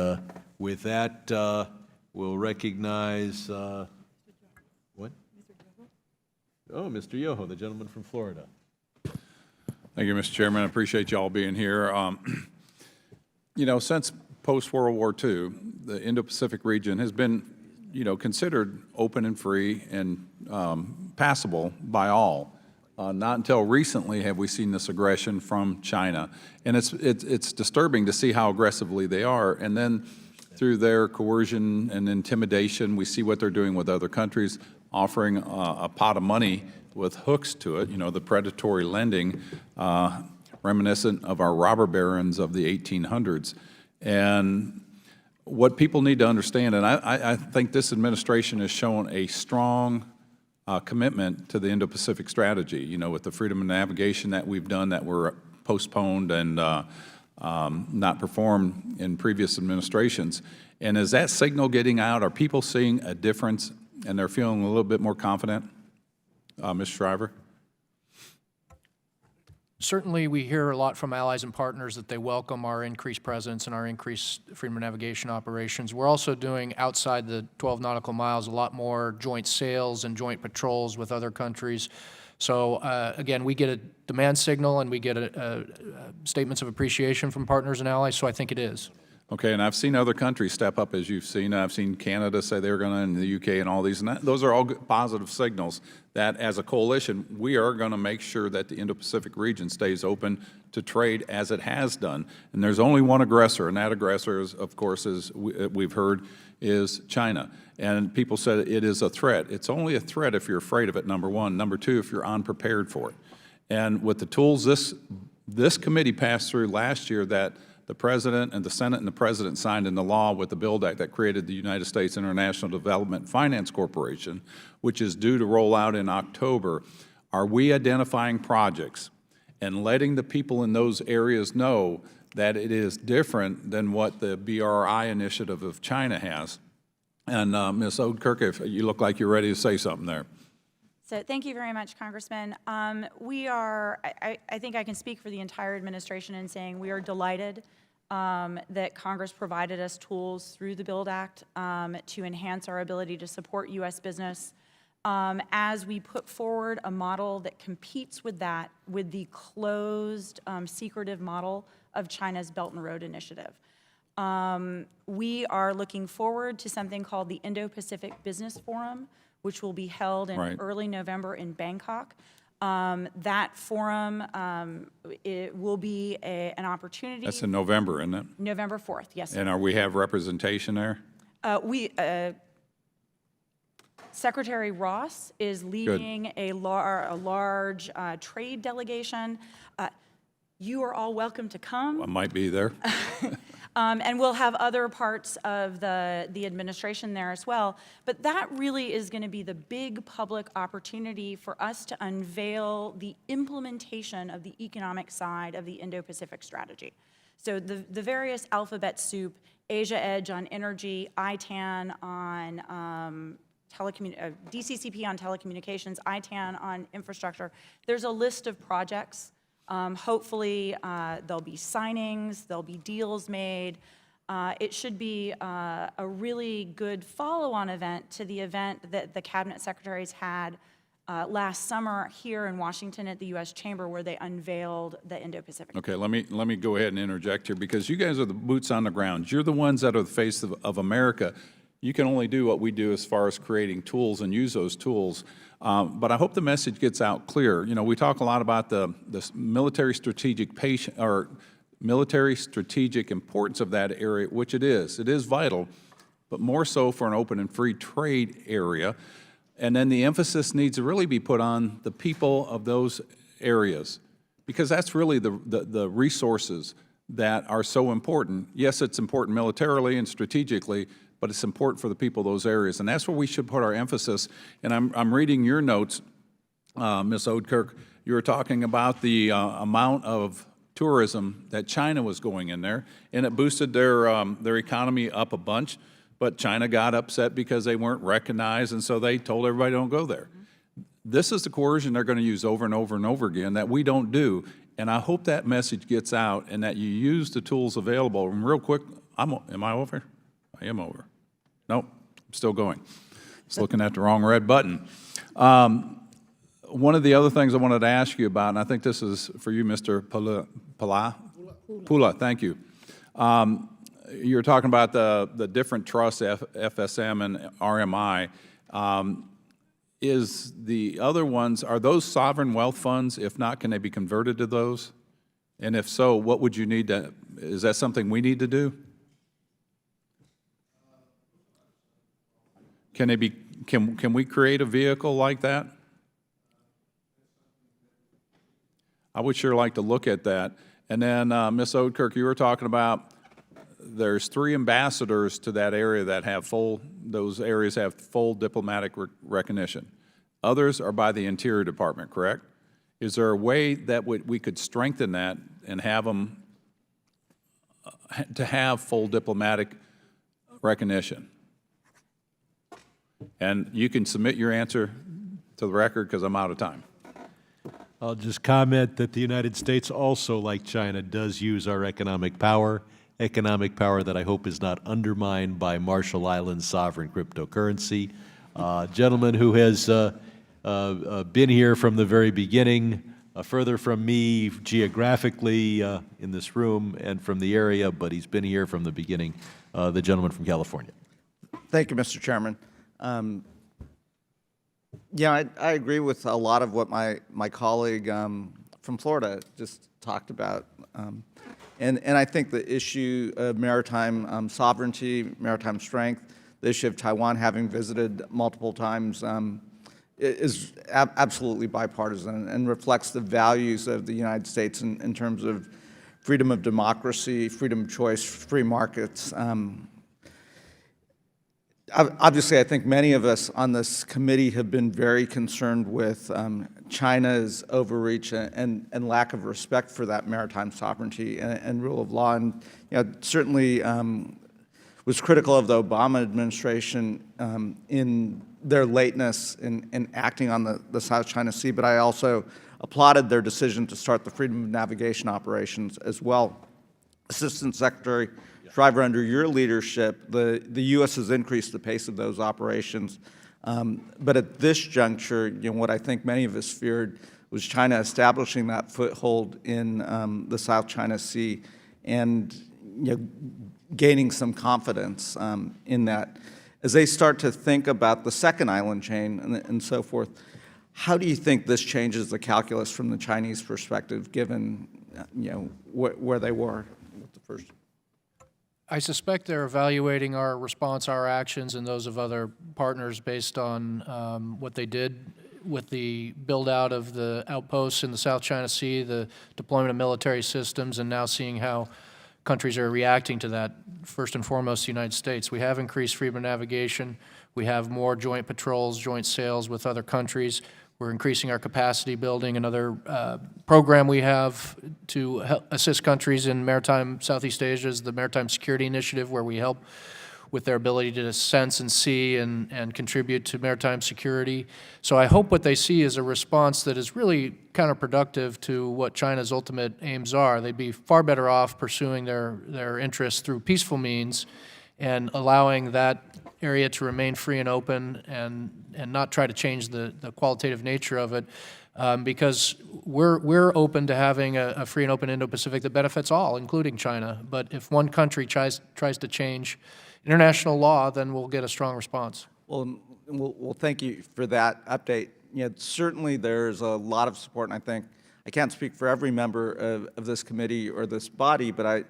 with that, we'll recognize, what? Oh, Mr. Yoho, the gentleman from Florida. Thank you, Mr. Chairman. I appreciate you all being here. You know, since post-World War II, the Indo-Pacific region has been, you know, considered open and free and passable by all. Not until recently have we seen this aggression from China. And it's disturbing to see how aggressively they are. And then through their coercion and intimidation, we see what they're doing with other countries, offering a pot of money with hooks to it, you know, the predatory lending, reminiscent of our robber barons of the 1800s. And what people need to understand, and I think this administration has shown a strong commitment to the Indo-Pacific strategy, you know, with the freedom of navigation that we've done that were postponed and not performed in previous administrations. And is that signal getting out? Are people seeing a difference and they're feeling a little bit more confident? Ms. Shriver? Certainly, we hear a lot from allies and partners that they welcome our increased presence and our increased freedom of navigation operations. We're also doing, outside the 12 nautical miles, a lot more joint sails and joint patrols with other countries. So again, we get a demand signal and we get statements of appreciation from partners and allies, so I think it is. Okay, and I've seen other countries step up, as you've seen. I've seen Canada say they're going to, and the UK and all these, and those are all positive signals that as a coalition, we are going to make sure that the Indo-Pacific region stays open to trade as it has done. And there's only one aggressor, and that aggressor, is, of course, as we've heard, is China. And people said it is a threat. It's only a threat if you're afraid of it, number one. Number two, if you're unprepared for it. And with the tools this committee passed through last year that the President and the Senate and the President signed into law with the BUILD Act that created the United States International Development Finance Corporation, which is due to roll out in October. Are we identifying projects and letting the people in those areas know that it is different than what the BRI initiative of China has? And Ms. Oudkirk, if you look like you're ready to say something there. So thank you very much, Congressman. We are, I think I can speak for the entire administration in saying we are delighted that Congress provided us tools through the BUILD Act to enhance our ability to support U.S. business as we put forward a model that competes with that, with the closed, secretive model of China's Belt and Road Initiative. We are looking forward to something called the Indo-Pacific Business Forum, which will be held in early November in Bangkok. That forum, it will be an opportunity. That's in November, isn't it? November 4th, yes, sir. And we have representation there? Secretary Ross is leading a large trade delegation. You are all welcome to come. I might be there. And we'll have other parts of the administration there as well. But that really is going to be the big public opportunity for us to unveil the implementation of the economic side of the Indo-Pacific strategy. So the various alphabet soup, Asia Edge on energy, ITAN on DCCP on telecommunications, ITAN on infrastructure. There's a list of projects. Hopefully, there'll be signings, there'll be deals made. It should be a really good follow-on event to the event that the cabinet secretaries had last summer here in Washington at the U.S. Chamber, where they unveiled the Indo-Pacific. Okay, let me go ahead and interject here, because you guys are the boots on the ground. You're the ones that are the face of America. You can only do what we do as far as creating tools and use those tools. But I hope the message gets out clear. You know, we talk a lot about the military strategic importance of that area, which it is. It is vital, but more so for an open and free trade area. And then the emphasis needs to really be put on the people of those areas, because that's really the resources that are so important. Yes, it's important militarily and strategically, but it's important for the people of those areas. And that's where we should put our emphasis. And I'm reading your notes, Ms. Oudkirk. You were talking about the amount of tourism that China was going in there, and it boosted their economy up a bunch, but China got upset because they weren't recognized, and so they told everybody don't go there. This is the coercion they're going to use over and over and over again that we don't do, and I hope that message gets out and that you use the tools available. And real quick, am I over? I am over. Nope, I'm still going. Just looking at the wrong red button. One of the other things I wanted to ask you about, and I think this is for you, Mr. Pula, thank you. You were talking about the different trusts, FSM and RMI. Is the other ones, are those sovereign wealth funds? If not, can they be converted to those? And if so, what would you need to, is that something we need to do? Can they be, can we create a vehicle like that? I would sure like to look at that. And then, Ms. Oudkirk, you were talking about there's 3 ambassadors to that area that have those areas have full diplomatic recognition. Others are by the Interior Department, correct? Is there a way that we could strengthen that and have them to have full diplomatic recognition? And you can submit your answer to the record because I'm out of time. I'll just comment that the United States also, like China, does use our economic power that I hope is not undermined by Marshall Islands sovereign cryptocurrency. Gentleman who has been here from the very beginning, further from me geographically in this room and from the area, but he's been here from the beginning, the gentleman from California. Thank you, Mr. Chairman. Yeah, I agree with a lot of what my colleague from Florida just talked about. And I think the issue of maritime sovereignty, maritime strength, the issue of Taiwan having visited multiple times is absolutely bipartisan and reflects the values of the United States in terms of freedom of democracy, freedom of choice, free markets. Obviously, I think many of us on this committee have been very concerned with China's overreach and lack of respect for that maritime sovereignty and rule of law. And certainly, was critical of the Obama administration in their lateness in acting on the South China Sea, but I also applauded their decision to start the freedom of navigation operations as well. Assistant Secretary Shriver, under your leadership, the U.S. has increased the pace of those operations. But at this juncture, what I think many of us feared was China establishing that foothold in the South China Sea and gaining some confidence in that. As they start to think about the second island chain and so forth, how do you think this changes the calculus from the Chinese perspective, given where they were with the first? I suspect they're evaluating our response, our actions, and those of other partners based on what they did with the build-out of the outposts in the South China Sea, the deployment of military systems, and now seeing how countries are reacting to that. First and foremost, the United States. We have increased freedom of navigation. We have more joint patrols, joint sails with other countries. We're increasing our capacity building. Another program we have to help assist countries in maritime Southeast Asia is the Maritime Security Initiative, where we help with their ability to sense and see and contribute to maritime security. So I hope what they see is a response that is really counterproductive to what China's ultimate aims are. They'd be far better off pursuing their interests through peaceful means and allowing that area to remain free and open and not try to change the qualitative nature of it, because we're open to having a free and open Indo-Pacific that benefits all, including China. But if one country tries to change international law, then we'll get a strong response. Well, thank you for that update. Certainly there's a lot of support, and I think, I can't speak for every member of this committee or this body, but I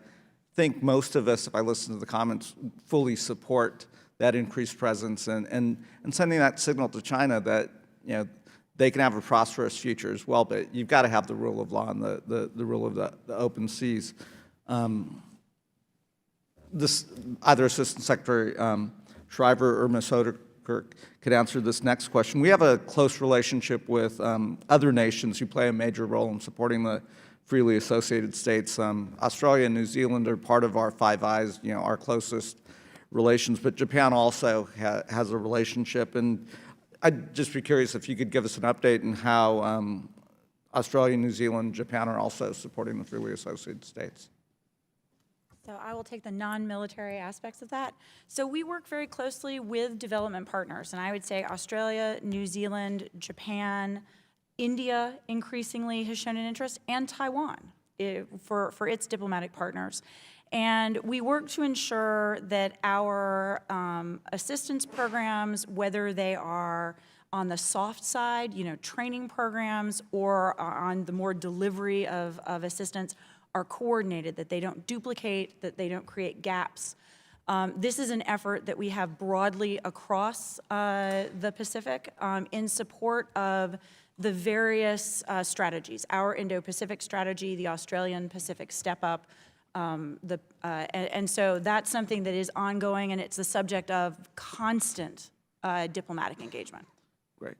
think most of us, if I listen to the comments, fully support that increased presence and sending that signal to China that they can have a prosperous future as well, but you've got to have the rule of law and the rule of the open seas. This either Assistant Secretary Shriver or Ms. Oderkirk could answer this next question. We have a close relationship with other nations who play a major role in supporting the freely associated states. Australia and New Zealand are part of our Five Eyes, our closest relations, but Japan also has a relationship. And I'd just be curious if you could give us an update on how Australia, New Zealand, and Japan are also supporting the freely associated states. So I will take the non-military aspects of that. So we work very closely with development partners, and I would say Australia, New Zealand, Japan, India increasingly has shown an interest, and Taiwan for its diplomatic partners. And we work to ensure that our assistance programs, whether they are on the soft side, training programs, or on the more delivery of assistance, are coordinated, that they don't duplicate, that they don't create gaps. This is an effort that we have broadly across the Pacific in support of the various strategies, our Indo-Pacific strategy, the Australian Pacific Step Up, and so that's something that is ongoing, and it's the subject of constant diplomatic engagement. Great.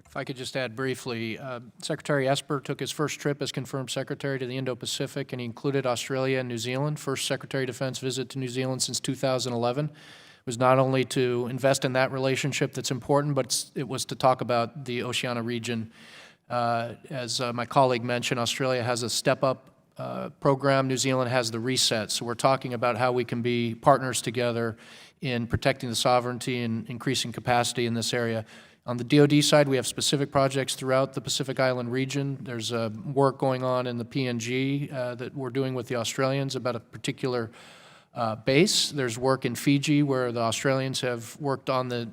If I could just add briefly, Secretary Esper took his first trip as confirmed secretary to the Indo-Pacific, and he included Australia and New Zealand. First Secretary of Defense visit to New Zealand since 2011. It was not only to invest in that relationship that's important, but it was to talk about the Oceania region. As my colleague mentioned, Australia has a step-up program. New Zealand has the reset. So we're talking about how we can be partners together in protecting the sovereignty and increasing capacity in this area. On the DoD side, we have specific projects throughout the Pacific Island region. There's work going on in the PNG that we're doing with the Australians about a particular base. There's work in Fiji where the Australians have worked on the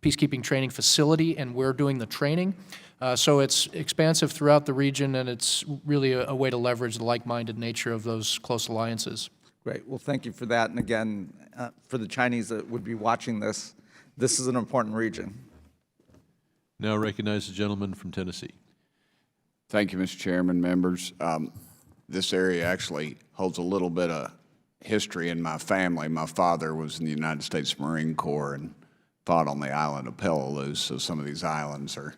peacekeeping training facility, and we're doing the training. So it's expansive throughout the region, and it's really a way to leverage the like-minded nature of those close alliances. Great. Well, thank you for that. And again, for the Chinese that would be watching this, this is an important region. Now recognize the gentleman from Tennessee. Thank you, Mr. Chairman, members. This area actually holds a little bit of history in my family. My father was in the United States Marine Corps and fought on the island of Peleliu, so some of these islands are,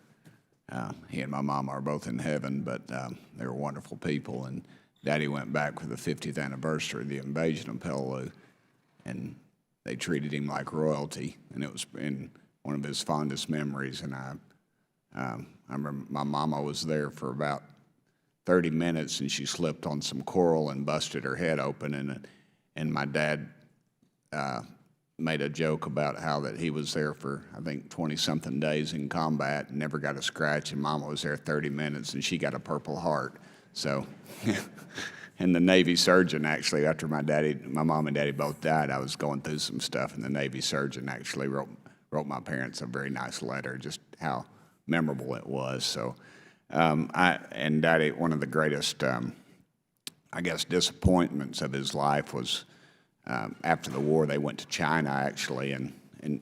he and my mom are both in heaven, but they were wonderful people. And Daddy went back for the 50th anniversary of the invasion of Peleliu. and they treated him like royalty, and it was in one of his fondest memories. And I remember my mama was there for about 30 minutes, and she slipped on some coral and busted her head open, and my dad made a joke about how that he was there for, I think, 20-something days in combat and never got a scratch, and Mama was there 30 minutes, and she got a Purple Heart. So, and the Navy surgeon, actually, after my mom and daddy both died, I was going through some stuff, and the Navy surgeon actually wrote my parents a very nice letter, just how memorable it was. So, I and Daddy, one of the greatest, I guess, disappointments of his life was after the war, they went to China, actually, and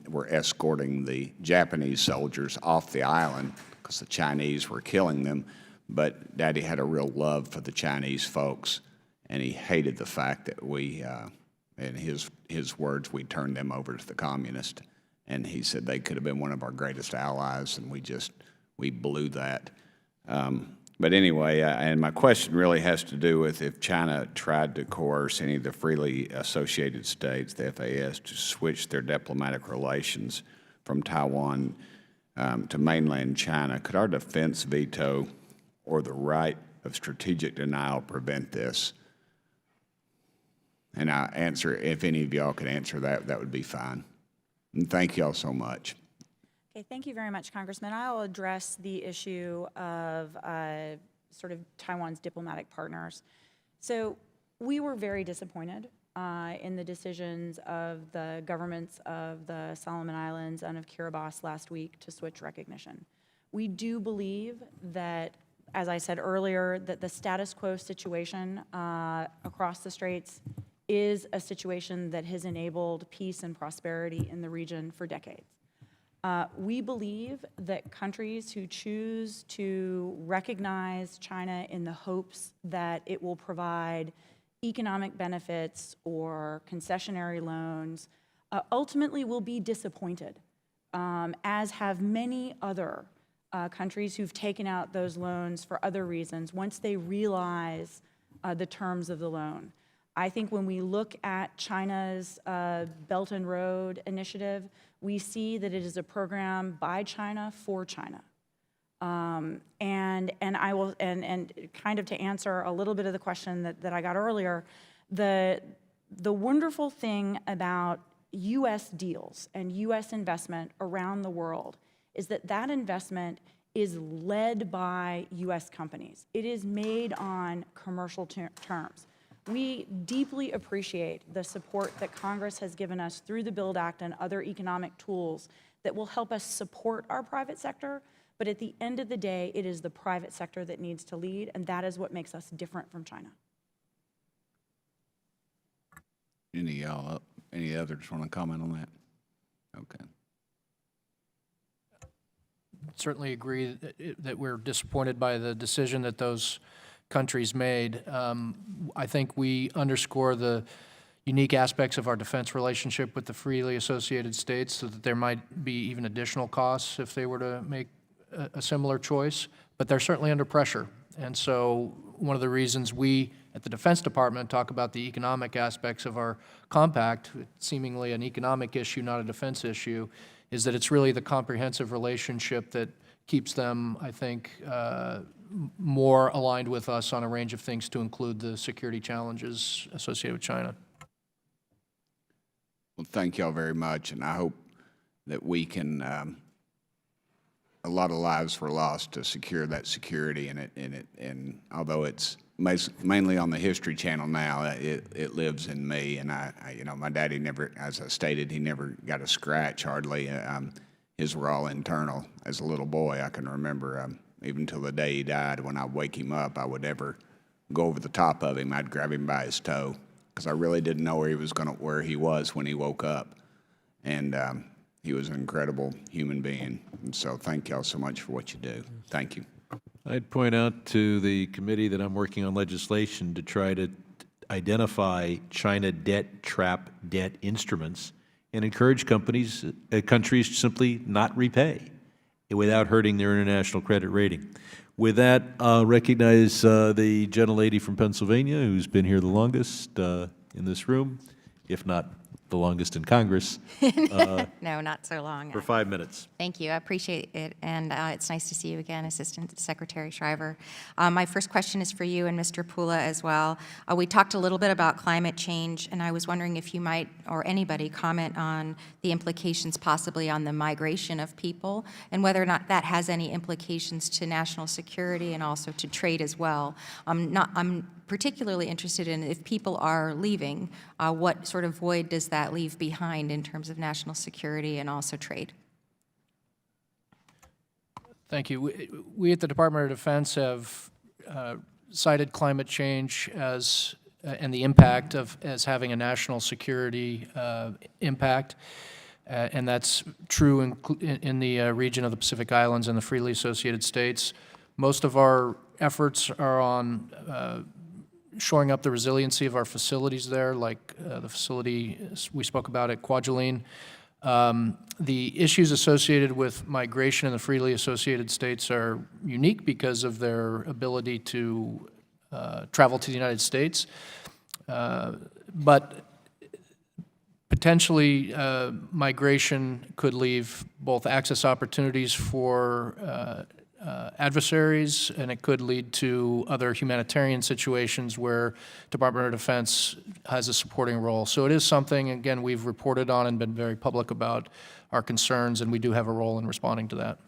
were escorting the Japanese soldiers off the island because the Chinese were killing them. But Daddy had a real love for the Chinese folks, and he hated the fact that we, in his words, we turned them over to the communists. And he said they could have been one of our greatest allies, and we blew that. But anyway, and my question really has to do with if China tried to coerce any of the freely associated states, the FAS, to switch their diplomatic relations from Taiwan to mainland China, could our defense veto or the right of strategic denial prevent this? And I answer, if any of y'all could answer that, that would be fine. And thank y'all so much. Okay, thank you very much, Congressman. I'll address the issue of sort of Taiwan's diplomatic partners. So we were very disappointed in the decisions of the governments of the Solomon Islands and of Kiribati last week to switch recognition. We do believe that, as I said earlier, that the status quo situation across the straits is a situation that has enabled peace and prosperity in the region for decades. We believe that countries who choose to recognize China in the hopes that it will provide economic benefits or concessionary loans ultimately will be disappointed, as have many other countries who've taken out those loans for other reasons once they realize the terms of the loan. I think when we look at China's Belt and Road Initiative, we see that it is a program by China for China. And kind of to answer a little bit of the question that I got earlier, the wonderful thing about U.S. deals and U.S. investment around the world is that that investment is led by U.S. companies. It is made on commercial terms. We deeply appreciate the support that Congress has given us through the BUILD Act and other economic tools that will help us support our private sector, but at the end of the day, it is the private sector that needs to lead, and that is what makes us different from China. Any others want to comment on that? Okay. Certainly agree that we're disappointed by the decision that those countries made. I think we underscore the unique aspects of our defense relationship with the freely associated states, so that there might be even additional costs if they were to make a similar choice, but they're certainly under pressure. And so one of the reasons we at the Defense Department talk about the economic aspects of our compact, seemingly an economic issue, not a defense issue, is that it's really the comprehensive relationship that keeps them, I think, more aligned with us on a range of things, to include the security challenges associated with China. Well, thank y'all very much, and I hope that we can, a lot of lives were lost to secure that security, and although it's mainly on the History Channel now, it lives in me, and you know, my daddy never, as I stated, he never got a scratch hardly. His were all internal. As a little boy, I can remember, even till the day he died, when I'd wake him up, I would never go over the top of him. I'd grab him by his toe, because I really didn't know where he was when he woke up. And he was an incredible human being. And so thank y'all so much for what you do. Thank you. I'd point out to the committee that I'm working on legislation to try to identify China debt trap debt instruments and encourage countries to simply not repay without hurting their international credit rating. With that, I'll recognize the gentlelady from Pennsylvania who's been here the longest in this room, if not the longest in Congress, No, not so long. for 5 minutes. Thank you. I appreciate it. And it's nice to see you again, Assistant Secretary Shriver. My first question is for you and Mr. Pula as well. We talked a little bit about climate change, and I was wondering if you might, or anybody, comment on the implications possibly on the migration of people and whether or not that has any implications to national security and also to trade as well. I'm particularly interested in if people are leaving, what sort of void does that leave behind in terms of national security and also trade? Thank you. We at the Department of Defense have cited climate change as and the impact as having a national security impact, and that's true in the region of the Pacific Islands and the freely associated states. Most of our efforts are on shoring up the resiliency of our facilities there, like the facility we spoke about at Kwajalein. The issues associated with migration in the freely associated states are unique because of their ability to travel to the United States. But potentially, migration could leave both access opportunities for adversaries, and it could lead to other humanitarian situations where Department of Defense has a supporting role. So it is something, again, we've reported on and been very public about our concerns, and we do have a role in responding to that.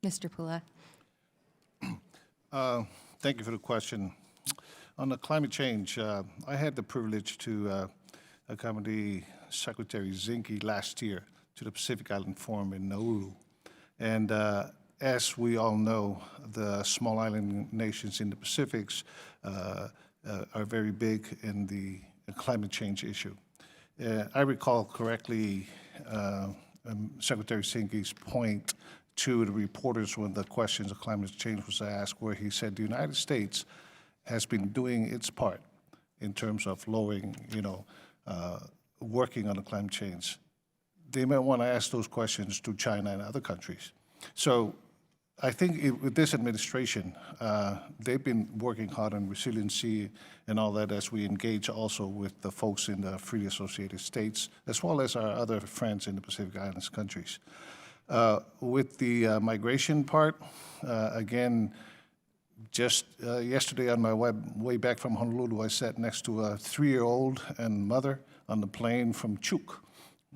Mr. Pula. Thank you for the question. On the climate change, I had the privilege to accompany Secretary Zinke last year to the Pacific Island Forum in Nauru. And as we all know, the small island nations in the Pacifics are very big in the climate change issue. I recall correctly Secretary Zinke's point to the reporters when the questions of climate change was asked, where he said the United States has been doing its part in terms of lowering, working on the climate change. They might want to ask those questions to China and other countries. So I think with this administration, they've been working hard on resiliency and all that as we engage also with the folks in the freely associated states, as well as our other friends in the Pacific Islands countries. With the migration part, again, just yesterday on my way back from Honolulu, I sat next to a 3-year-old and mother on the plane from Chuuk.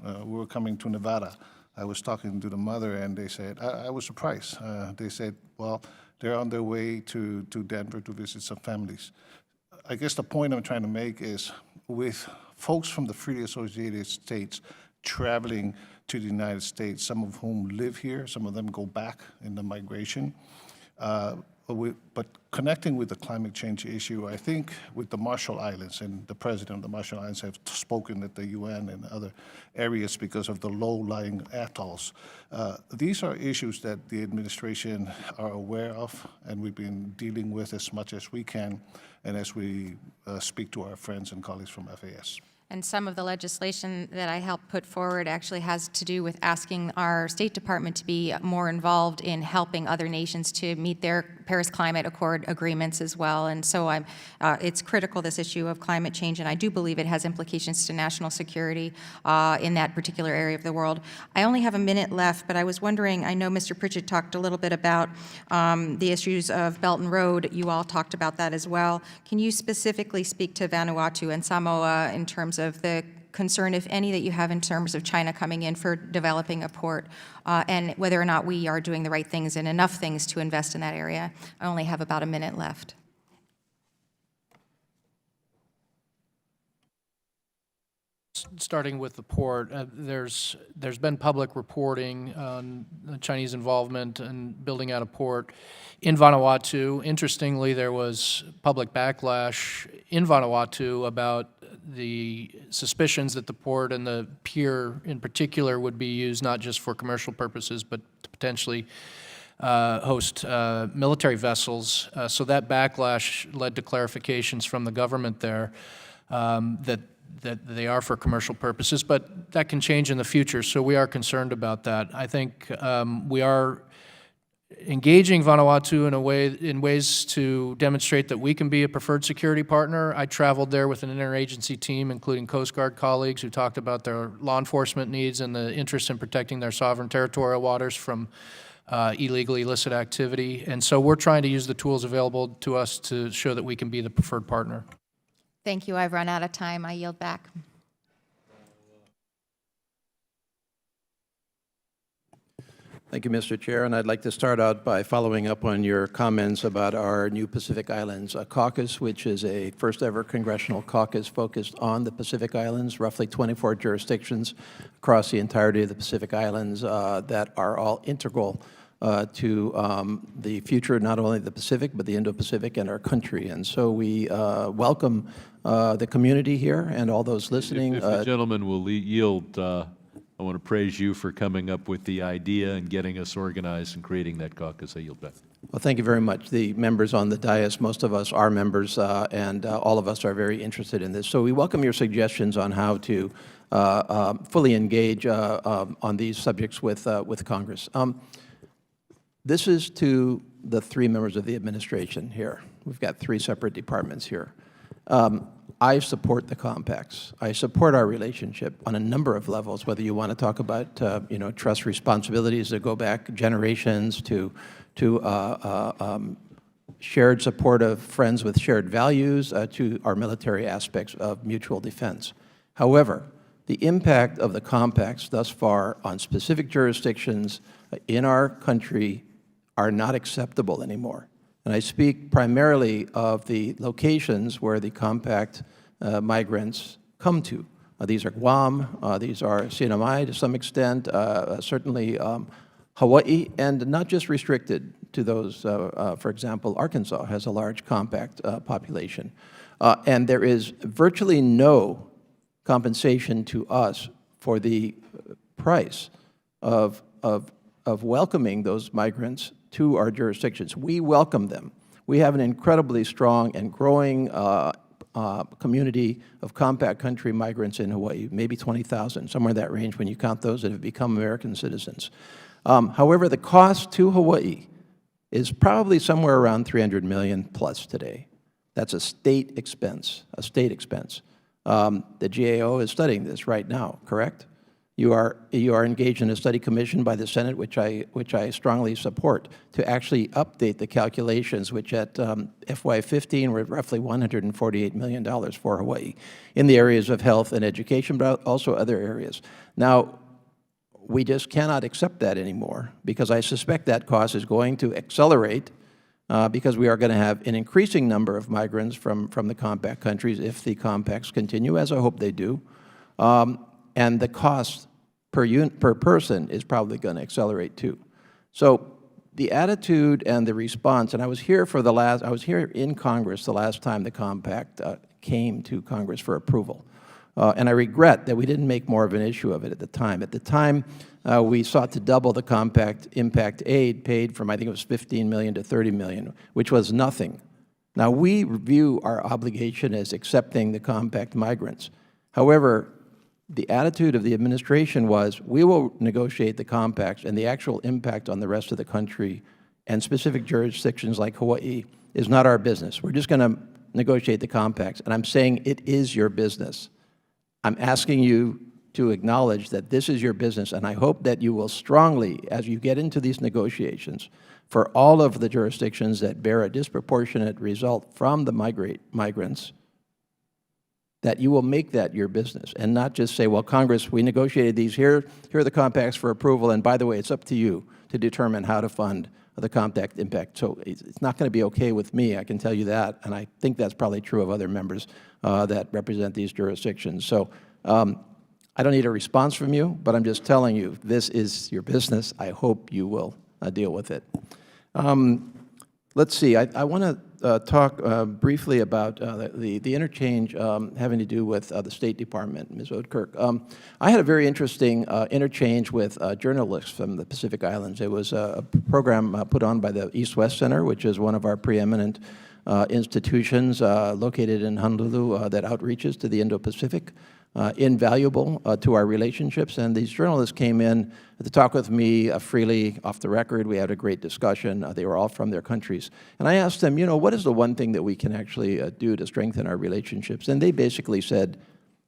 We were coming to Nevada. I was talking to the mother, and they said, I was surprised. They said, well, they're on their way to Denver to visit some families. I guess the point I'm trying to make is with folks from the freely associated states traveling to the United States, some of whom live here, some of them go back in the migration, but connecting with the climate change issue, I think with the Marshall Islands, and the president of the Marshall Islands have spoken at the UN and other areas because of the low-lying atolls. These are issues that the administration are aware of, and we've been dealing with as much as we can, and as we speak to our friends and colleagues from FAS. And some of the legislation that I helped put forward actually has to do with asking our State Department to be more involved in helping other nations to meet their Paris Climate Accord agreements as well. And so it's critical, this issue of climate change, and I do believe it has implications to national security in that particular area of the world. I only have a minute left, but I was wondering, I know Mr. Pritchett talked a little bit about the issues of Belt and Road. You all talked about that as well. Can you specifically speak to Vanuatu and Samoa in terms of the concern, if any, that you have in terms of China coming in for developing a port, and whether or not we are doing the right things and enough things to invest in that area? I only have about a minute left. Starting with the port, there's been public reporting on the Chinese involvement in building out a port in Vanuatu. Interestingly, there was public backlash in Vanuatu about the suspicions that the port and the pier in particular would be used not just for commercial purposes, but to potentially host military vessels. So that backlash led to clarifications from the government there that they are for commercial purposes, but that can change in the future, so we are concerned about that. I think we are engaging Vanuatu in ways to demonstrate that we can be a preferred security partner. I traveled there with an interagency team, including Coast Guard colleagues, who talked about their law enforcement needs and the interest in protecting their sovereign territorial waters from illegal, illicit activity. And so we're trying to use the tools available to us to show that we can be the preferred partner. Thank you. I've run out of time. I yield back. Thank you, Mr. Chair, and I'd like to start out by following up on your comments about our new Pacific Islands caucus, which is a first-ever congressional caucus focused on the Pacific Islands, roughly 24 jurisdictions across the entirety of the Pacific Islands that are all integral to the future, not only the Pacific, but the Indo-Pacific and our country. And so we welcome the community here and all those listening. If the gentleman will yield, I want to praise you for coming up with the idea and getting us organized and creating that caucus. I yield back. Well, thank you very much. The members on the dais, most of us are members, and all of us are very interested in this. So we welcome your suggestions on how to fully engage on these subjects with Congress. This is to the three members of the administration here. We've got three separate departments here. I support the compacts. I support our relationship on a number of levels, whether you want to talk about trust responsibilities that go back generations to shared support of friends with shared values, to our military aspects of mutual defense. However, the impact of the compacts thus far on specific jurisdictions in our country are not acceptable anymore. And I speak primarily of the locations where the compact migrants come to. These are Guam, these are Sinai to some extent, certainly Hawaii, and not just restricted to those. For example, Arkansas has a large compact population. And there is virtually no compensation to us for the price of welcoming those migrants to our jurisdictions. We welcome them. We have an incredibly strong and growing community of compact country migrants in Hawaii, maybe 20,000, somewhere in that range when you count those that have become American citizens. However, the cost to Hawaii is probably somewhere around $300 million plus today. That's a state expense, a state expense. The GAO is studying this right now, correct? You are engaged in a study commission by the Senate, which I strongly support, to actually update the calculations, which at FY15 were roughly $148 million for Hawaii in the areas of health and education, but also other areas. Now, we just cannot accept that anymore, because I suspect that cost is going to accelerate because we are going to have an increasing number of migrants from the compact countries if the compacts continue, as I hope they do. And the cost per person is probably going to accelerate too. So the attitude and the response, and I was here in Congress the last time the compact came to Congress for approval. And I regret that we didn't make more of an issue of it at the time. At the time, we sought to double the compact impact aid paid from, I think it was $15 million to $30 million, which was nothing. Now, we view our obligation as accepting the compact migrants. However, the attitude of the administration was, we will negotiate the compacts, and the actual impact on the rest of the country and specific jurisdictions like Hawaii is not our business. We're just going to negotiate the compacts. And I'm saying it is your business. I'm asking you to acknowledge that this is your business, and I hope that you will strongly, as you get into these negotiations, for all of the jurisdictions that bear a disproportionate result from the migrants, that you will make that your business and not just say, well, Congress, we negotiated these here are the compacts for approval, and by the way, it's up to you to determine how to fund the compact impact. So it's not going to be okay with me, I can tell you that, and I think that's probably true of other members that represent these jurisdictions. So I don't need a response from you, but I'm just telling you, this is your business. I hope you will deal with it. Let's see, I want to talk briefly about the interchange having to do with the State Department, Ms. Oudkirk. I had a very interesting interchange with journalists from the Pacific Islands. It was a program put on by the East-West Center, which is one of our preeminent institutions located in Honolulu that outreaches to the Indo-Pacific. invaluable to our relationships. And these journalists came in to talk with me freely off the record. We had a great discussion. They were all from their countries. And I asked them, you know, what is the one thing that we can actually do to strengthen our relationships? And they basically said,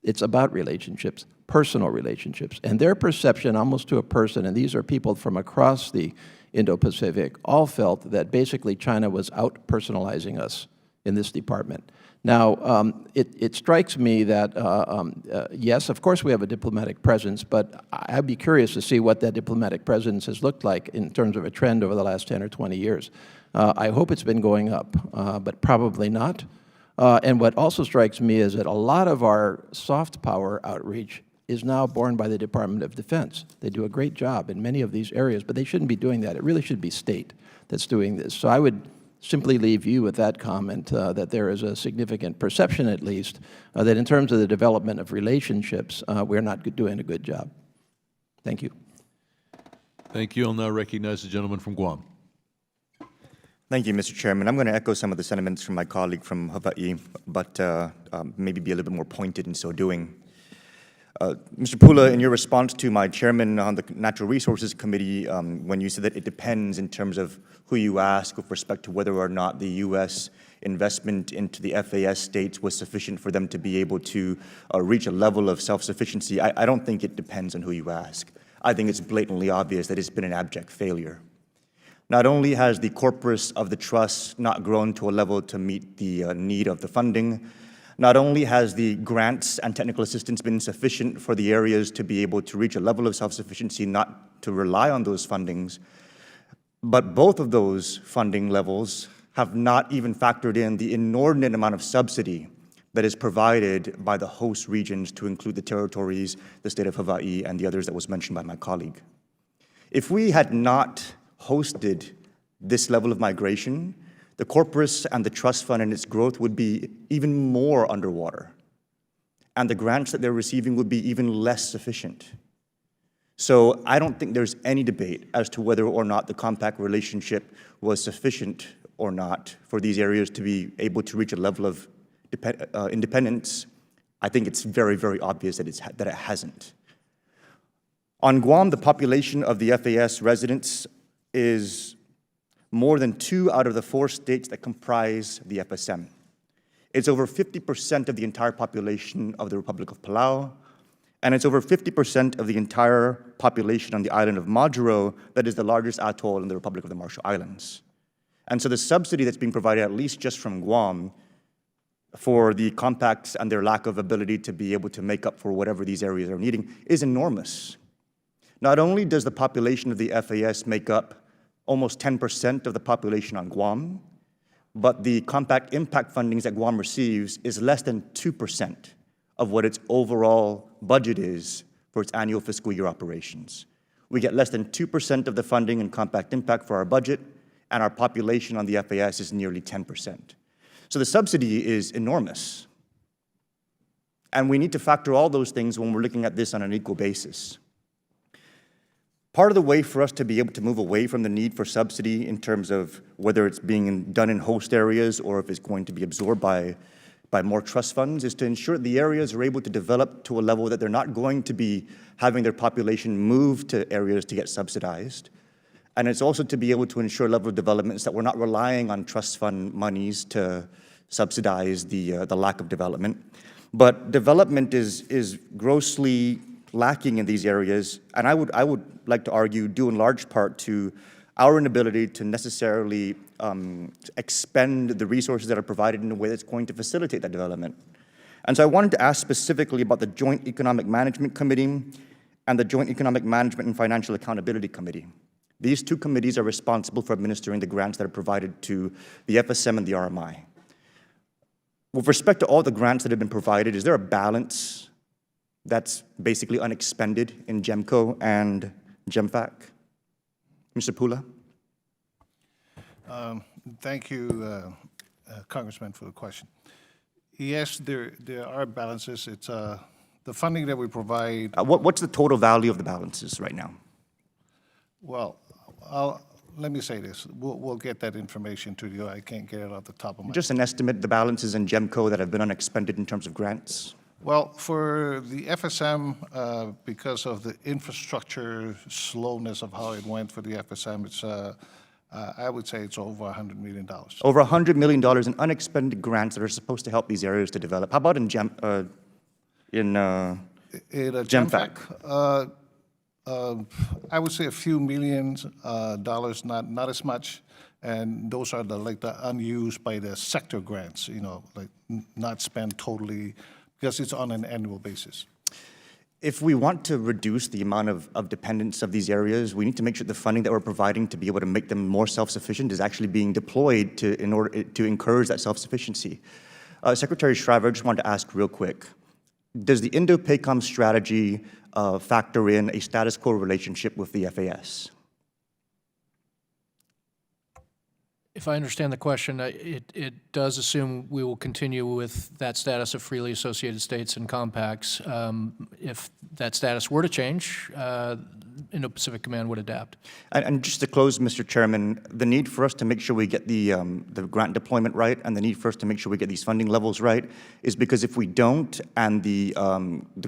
it's about relationships, personal relationships. And their perception, almost to a person, and these are people from across the Indo-Pacific, all felt that basically China was out-personalizing us in this department. Now, it strikes me that, yes, of course we have a diplomatic presence, but I'd be curious to see what that diplomatic presence has looked like in terms of a trend over the last 10 or 20 years. I hope it's been going up, but probably not. And what also strikes me is that a lot of our soft power outreach is now borne by the Department of Defense. They do a great job in many of these areas, but they shouldn't be doing that. It really should be state that's doing this. So I would simply leave you with that comment, that there is a significant perception, at least, that in terms of the development of relationships, we're not doing a good job. Thank you. Thank you. I'll now recognize the gentleman from Guam. Thank you, Mr. Chairman. I'm going to echo some of the sentiments from my colleague from Hawaii, but maybe be a little bit more pointed in so doing. Mr. Pula, in your response to my chairman on the Natural Resources Committee, when you said that it depends in terms of who you ask with respect to whether or not the U.S. investment into the FAS states was sufficient for them to be able to reach a level of self-sufficiency, I don't think it depends on who you ask. I think it's blatantly obvious that it's been an abject failure. Not only has the corpus of the trust not grown to a level to meet the need of the funding, not only has the grants and technical assistance been sufficient for the areas to be able to reach a level of self-sufficiency, not to rely on those fundings, but both of those funding levels have not even factored in the inordinate amount of subsidy that is provided by the host regions, to include the territories, the state of Hawaii, and the others that was mentioned by my colleague. If we had not hosted this level of migration, the corpus and the trust fund and its growth would be even more underwater, and the grants that they're receiving would be even less sufficient. So I don't think there's any debate as to whether or not the compact relationship was sufficient or not for these areas to be able to reach a level of independence. I think it's very, very obvious that it hasn't. On Guam, the population of the FAS residents is more than 2 out of the 4 states that comprise the FSM. It's over 50% of the entire population of the Republic of Palau, and it's over 50% of the entire population on the island of Majuro, that is the largest atoll in the Republic of the Marshall Islands. And so the subsidy that's being provided, at least just from Guam, for the compacts and their lack of ability to be able to make up for whatever these areas are needing, is enormous. Not only does the population of the FAS make up almost 10% of the population on Guam, but the compact impact fundings that Guam receives is less than 2% of what its overall budget is for its annual fiscal year operations. We get less than 2% of the funding in compact impact for our budget, and our population on the FAS is nearly 10%. So the subsidy is enormous. And we need to factor all those things when we're looking at this on an equal basis. Part of the way for us to be able to move away from the need for subsidy in terms of whether it's being done in host areas or if it's going to be absorbed by more trust funds is to ensure the areas are able to develop to a level that they're not going to be having their population move to areas to get subsidized. And it's also to be able to ensure level of developments that we're not relying on trust fund monies to subsidize the lack of development. But development is grossly lacking in these areas, and I would like to argue due in large part to our inability to necessarily expend the resources that are provided in a way that's going to facilitate that development. And so I wanted to ask specifically about the Joint Economic Management Committee and the Joint Economic Management and Financial Accountability Committee. These 2 committees are responsible for administering the grants that are provided to the FSM and the RMI. With respect to all the grants that have been provided, is there a balance that's basically unexpended in GEMCO and GEMFAC? Mr. Pula? Thank you, Congressman, for the question. Yes, there are balances. It's the funding that we provide. What's the total value of the balances right now? Well, let me say this. We'll get that information to you. I can't get it off the top of my head. Just an estimate, the balances in GEMCO that have been unexpended in terms of grants? Well, for the FSM, because of the infrastructure slowness of how it went for the FSM, it's, I would say it's over $100 million. Over $100 million in unexpended grants that are supposed to help these areas to develop. How about in GEMFAC? I would say a few millions dollars, not as much, and those are the unused by the sector grants, like not spent totally, because it's on an annual basis. If we want to reduce the amount of dependence of these areas, we need to make sure the funding that we're providing to be able to make them more self-sufficient is actually being deployed in order to encourage that self-sufficiency. Secretary Shriver, I just wanted to ask real quick, does the Indo-PACOM strategy factor in a status quo relationship with the FAS? If I understand the question, it does assume we will continue with that status of freely associated states and compacts. If that status were to change, Indo-Pacific Command would adapt. And just to close, Mr. Chairman, the need for us to make sure we get the grant deployment right and the need for us to make sure we get these funding levels right is because if we don't and the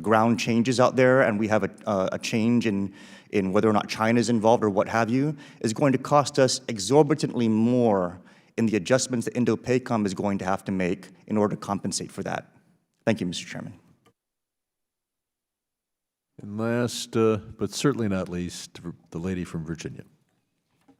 ground changes out there and we have a change in whether or not China is involved or what have you, is going to cost us exorbitantly more in the adjustments that Indo-PACOM is going to have to make in order to compensate for that. Thank you, Mr. Chairman. And last, but certainly not least, the lady from Virginia.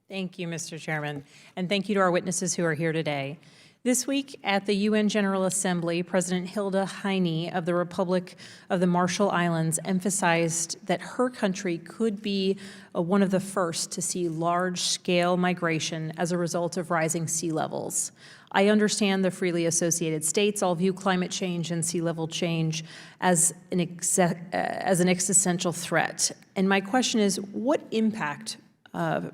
Thank you, Mr. Chairman, and thank you to our witnesses who are here today. This week at the UN General Assembly, President Hilda Heine of the Republic of the Marshall Islands emphasized that her country could be one of the first to see large-scale migration as a result of rising sea levels. I understand the freely associated states all view climate change and sea level change as an existential threat. And my question is, what impact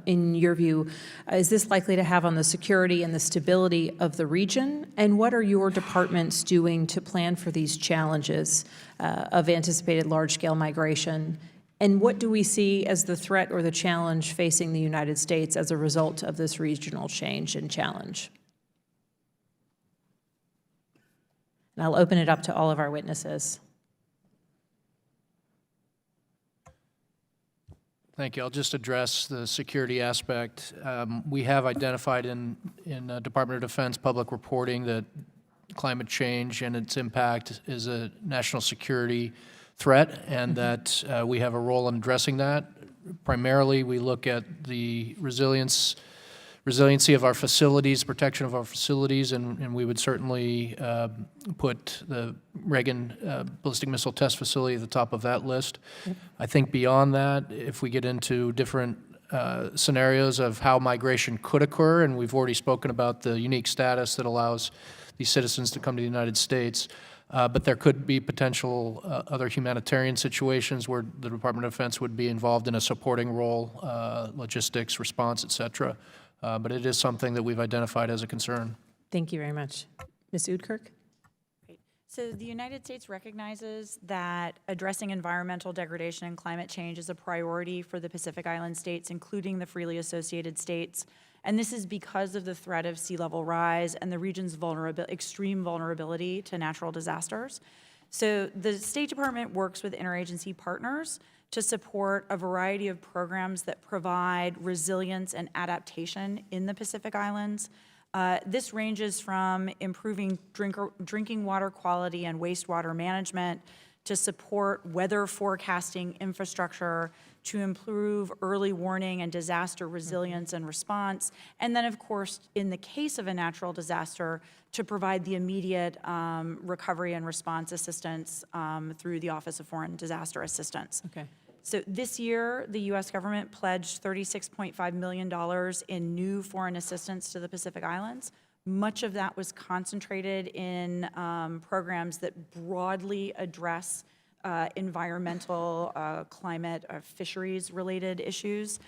in your view, is this likely to have on the security and the stability of the region? And what are your departments doing to plan for these challenges of anticipated large-scale migration? And what do we see as the threat or the challenge facing the United States as a result of this regional change and challenge? And I'll open it up to all of our witnesses. Thank you. I'll just address the security aspect. We have identified in Department of Defense public reporting that climate change and its impact is a national security threat, and that we have a role in addressing that. Primarily, we look at the resiliency of our facilities, protection of our facilities, and we would certainly put the Reagan ballistic missile test facility at the top of that list. I think beyond that, if we get into different scenarios of how migration could occur, and we've already spoken about the unique status that allows these citizens to come to the United States, but there could be potential other humanitarian situations where the Department of Defense would be involved in a supporting role, logistics, response, et cetera. But it is something that we've identified as a concern. Thank you very much. Ms. Udkirk? Great. So the United States recognizes that addressing environmental degradation and climate change is a priority for the Pacific Island states, including the freely associated states. And this is because of the threat of sea level rise and the region's extreme vulnerability to natural disasters. So the State Department works with interagency partners to support a variety of programs that provide resilience and adaptation in the Pacific Islands. This ranges from improving drinking water quality and wastewater management to support weather forecasting infrastructure, to improve early warning and disaster resilience and response, and then, of course, in the case of a natural disaster, to provide the immediate recovery and response assistance through the Office of Foreign Disaster Assistance. Okay. So this year, the U.S. government pledged $36.5 million in new foreign assistance to the Pacific Islands. Much of that was concentrated in programs that broadly address environmental, climate, fisheries-related issues.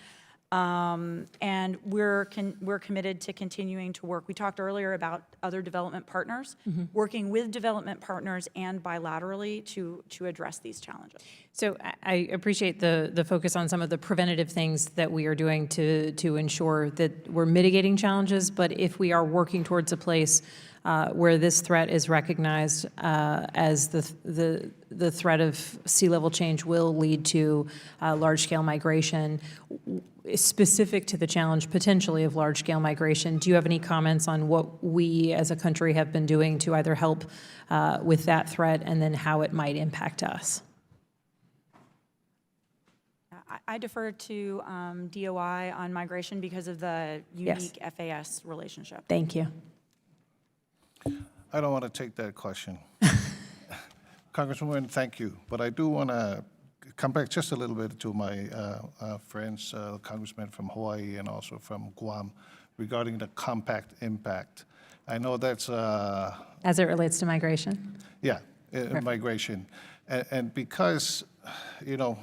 And we're committed to continuing to work. We talked earlier about other development partners, working with development partners and bilaterally to address these challenges. So I appreciate the focus on some of the preventative things that we are doing to ensure that we're mitigating challenges, but if we are working towards a place where this threat is recognized as the threat of sea level change will lead to large-scale migration. Specific to the challenge potentially of large-scale migration, do you have any comments on what we as a country have been doing to either help with that threat and then how it might impact us? I defer to DOI on migration because of the unique FAS relationship. Thank you. I don't want to take that question. Congresswoman, thank you. But I do want to come back just a little bit to my friends, congressmen from Hawaii and also from Guam, regarding the compact impact. I know that's... As it relates to migration? Yeah, migration. And because, you know,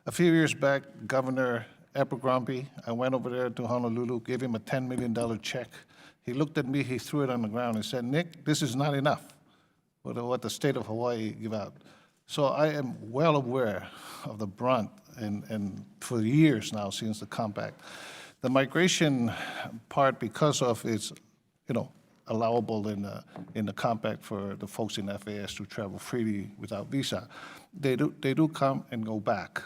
a few years back, Governor Abercrombie, I went over there to Honolulu, gave him a $10 million check. He looked at me, he threw it on the ground and said, Nick, this is not enough for what the state of Hawaii give out. So I am well aware of the brunt, and for years now since the compact. The migration part, because of its, you know, allowable in the compact for the folks in FAS to travel freely without visa, they do come and go back.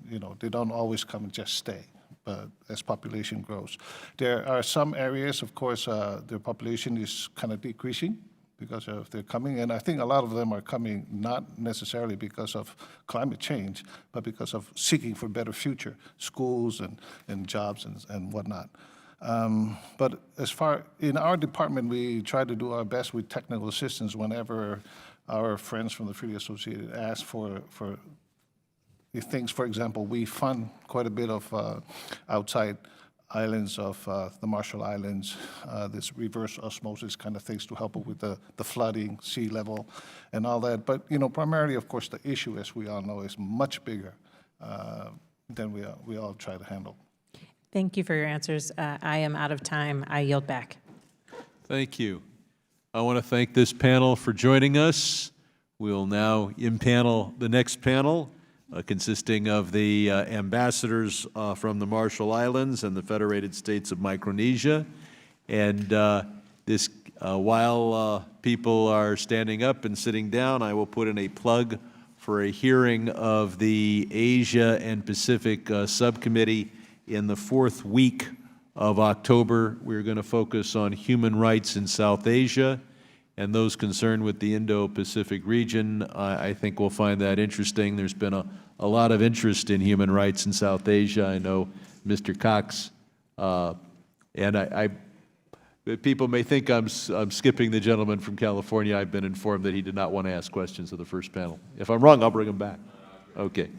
You know, they don't always come and just stay. But as population grows, there are some areas, of course, their population is kind of decreasing because of their coming, and I think a lot of them are coming not necessarily because of climate change, but because of seeking for a better future, schools and jobs and whatnot. But as far, in our department, we try to do our best with technical assistance whenever our friends from the Freely Associated ask for things. For example, we fund quite a bit of outside islands of the Marshall Islands, this reverse osmosis kind of things to help with the flooding, sea level, and all that. But, you know, primarily, of course, the issue, as we all know, is much bigger than we all try to handle. Thank you for your answers. I am out of time. I yield back. Thank you. I want to thank this panel for joining us. We'll now impanel the next panel, consisting of the ambassadors from the Marshall Islands and the Federated States of Micronesia. And while people are standing up and sitting down, I will put in a plug for a hearing of the Asia and Pacific Subcommittee in the 4th week of October. We're going to focus on human rights in South Asia, and those concerned with the Indo-Pacific region, I think will find that interesting. There's been a lot of interest in human rights in South Asia. I know Mr. Cox, and people may think I'm skipping the gentleman from California. I've been informed that he did not want to ask questions of the first panel. If I'm wrong, I'll bring him back. Okay.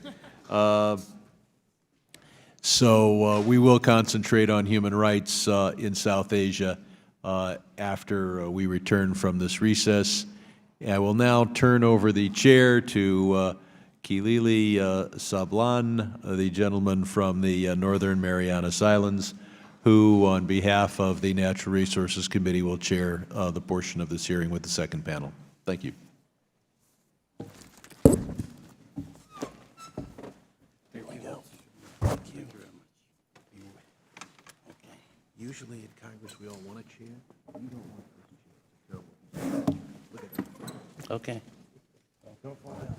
So we will concentrate on human rights in South Asia after we return from this recess. I will now turn over the chair to Kilili Sablan, the gentleman from the Northern Marianas Islands, who, on behalf of the Natural Resources Committee, will chair the portion of this hearing with the second panel. Thank you. Usually in Congress, we all want a chair. You don't want a chair. Look at that. Okay. Don't fall down.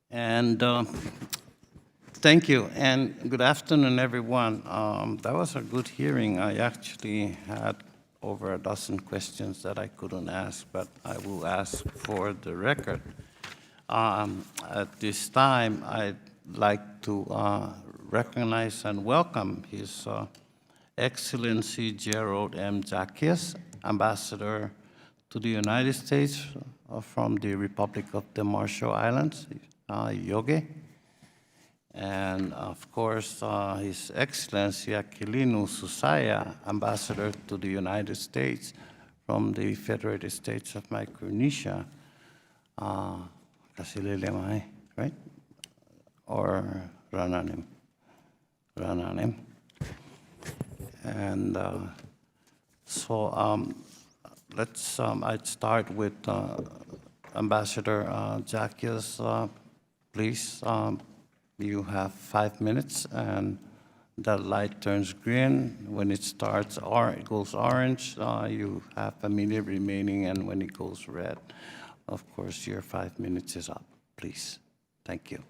And thank you, and good afternoon, everyone. That was a good hearing. I actually had over a dozen questions that I couldn't ask, but I will ask for the record. At this time, I'd like to recognize and welcome His Excellency Gerald M. Zacchaeus, Ambassador to the United States from the Republic of the Marshall Islands, Yoge. and of course, His Excellency Aquilino Susaya, Ambassador to the United States from the Federated States of Micronesia, Kasilelemai, right? Or Rananim. And I'd start with Ambassador Zacchius. Please, you have 5 minutes, and that light turns green. When it starts, it goes orange, you have a minute remaining, and when it goes red, of course, your 5 minutes is up. Please. Thank you.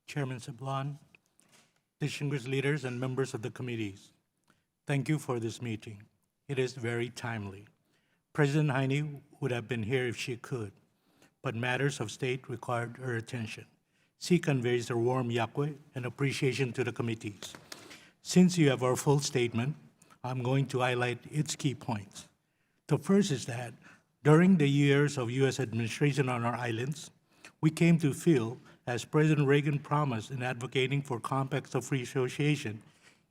Chairman Sablan, distinguished leaders and members of the committees, thank you for this meeting. It is very timely. President Heine would have been here if she could, but matters of state required her attention. She conveys her warm yakwe and appreciation to the committees. Since you have our full statement, I'm going to highlight its key points. The first is that during the years of U.S. administration on our islands, we came to feel, as President Reagan promised in advocating for compacts of free association,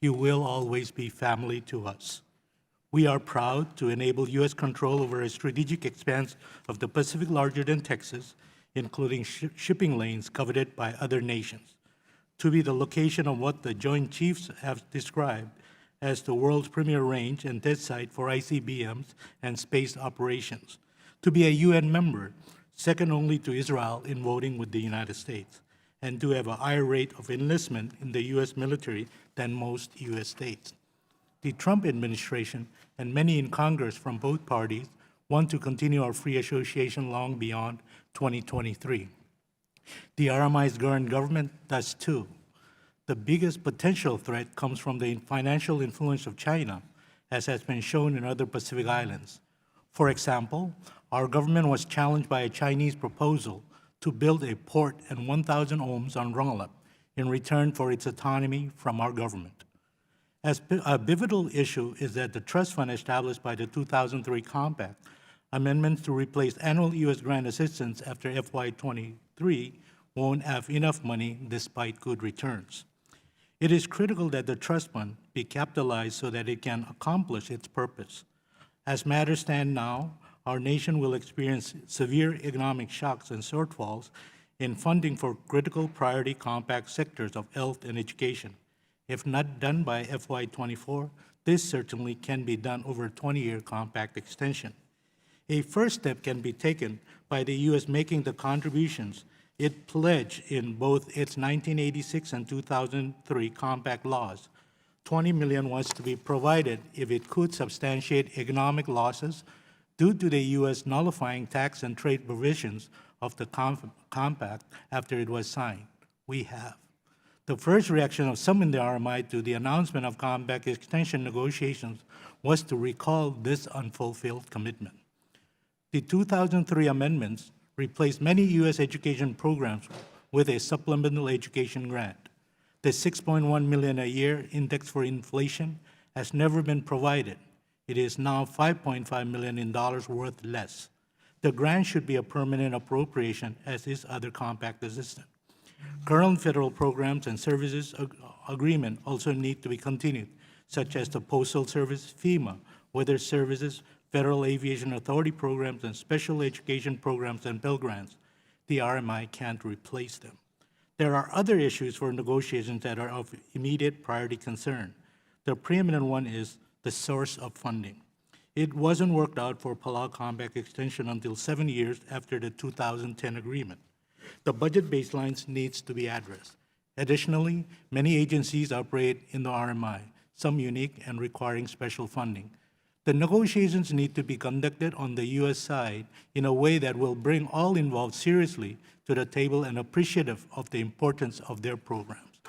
you will always be family to us. We are proud to enable U.S. control over a strategic expanse of the Pacific larger than Texas, including shipping lanes coveted by other nations, to be the location of what the Joint Chiefs have described as the world's premier range and test site for ICBMs and space operations, to be a UN member, second only to Israel in voting with the United States, and to have a higher rate of enlistment in the U.S. military than most U.S. states. The Trump administration and many in Congress from both parties want to continue our free association long beyond 2023. The RMI's current government does too. The biggest potential threat comes from the financial influence of China, as has been shown in other Pacific islands. For example, our government was challenged by a Chinese proposal to build a port and 1,000 homes on Rongelap in return for its autonomy from our government. As a pivotal issue is that the trust fund established by the 2003 Compact, amendments to replace annual U.S. grant assistance after FY23 won't have enough money despite good returns. It is critical that the trust fund be capitalized so that it can accomplish its purpose. As matters stand now, our nation will experience severe economic shocks and shortfalls in funding for critical priority compact sectors of health and education. If not done by FY24, this certainly can be done over a 20-year compact extension. A first step can be taken by the U.S. making the contributions it pledged in both its 1986 and 2003 compact laws. $20 million was to be provided if it could substantiate economic losses due to the U.S. nullifying tax and trade provisions of the compact after it was signed. We have. The first reaction of some in the RMI to the announcement of compact extension negotiations was to recall this unfulfilled commitment. The 2003 amendments replaced many U.S. education programs with a supplemental education grant. The $6.1 million a year indexed for inflation has never been provided. It is now $5.5 million worth less. The grant should be a permanent appropriation, as is other compact assistance. Current federal programs and services agreement also need to be continued, such as the Postal Service, FEMA, Weather Services, Federal Aviation Authority programs, and special education programs and Pell Grants. The RMI can't replace them. There are other issues for negotiations that are of immediate priority concern. The preeminent one is the source of funding. It wasn't worked out for Palau Compact extension until 7 years after the 2010 agreement. The budget baselines needs to be addressed. Additionally, many agencies operate in the RMI, some unique and requiring special funding. The negotiations need to be conducted on the U.S. side in a way that will bring all involved seriously to the table and appreciative of the importance of their programs.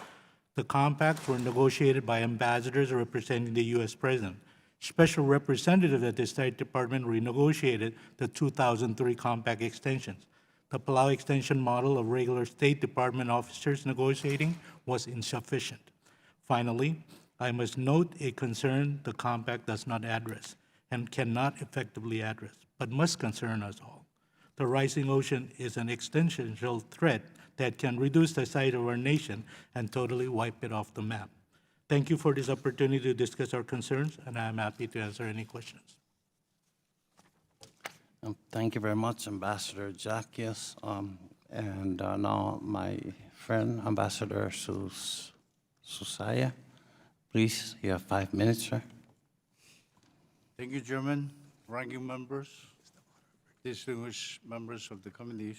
The compacts were negotiated by ambassadors representing the U.S. President. Special representatives at the State Department renegotiated the 2003 compact extensions. The Palau extension model of regular State Department officers negotiating was insufficient. Finally, I must note a concern the compact does not address and cannot effectively address, but must concern us all. the rising ocean is an existential threat that can reduce the size of our nation and totally wipe it off the map. Thank you for this opportunity to discuss our concerns, and I'm happy to answer any questions. Thank you very much, Ambassador Jacquias. Now my friend, Ambassador Susaya. Please, you have 5 minutes, sir. Thank you, Chairman, ranking members, distinguished members of the committees.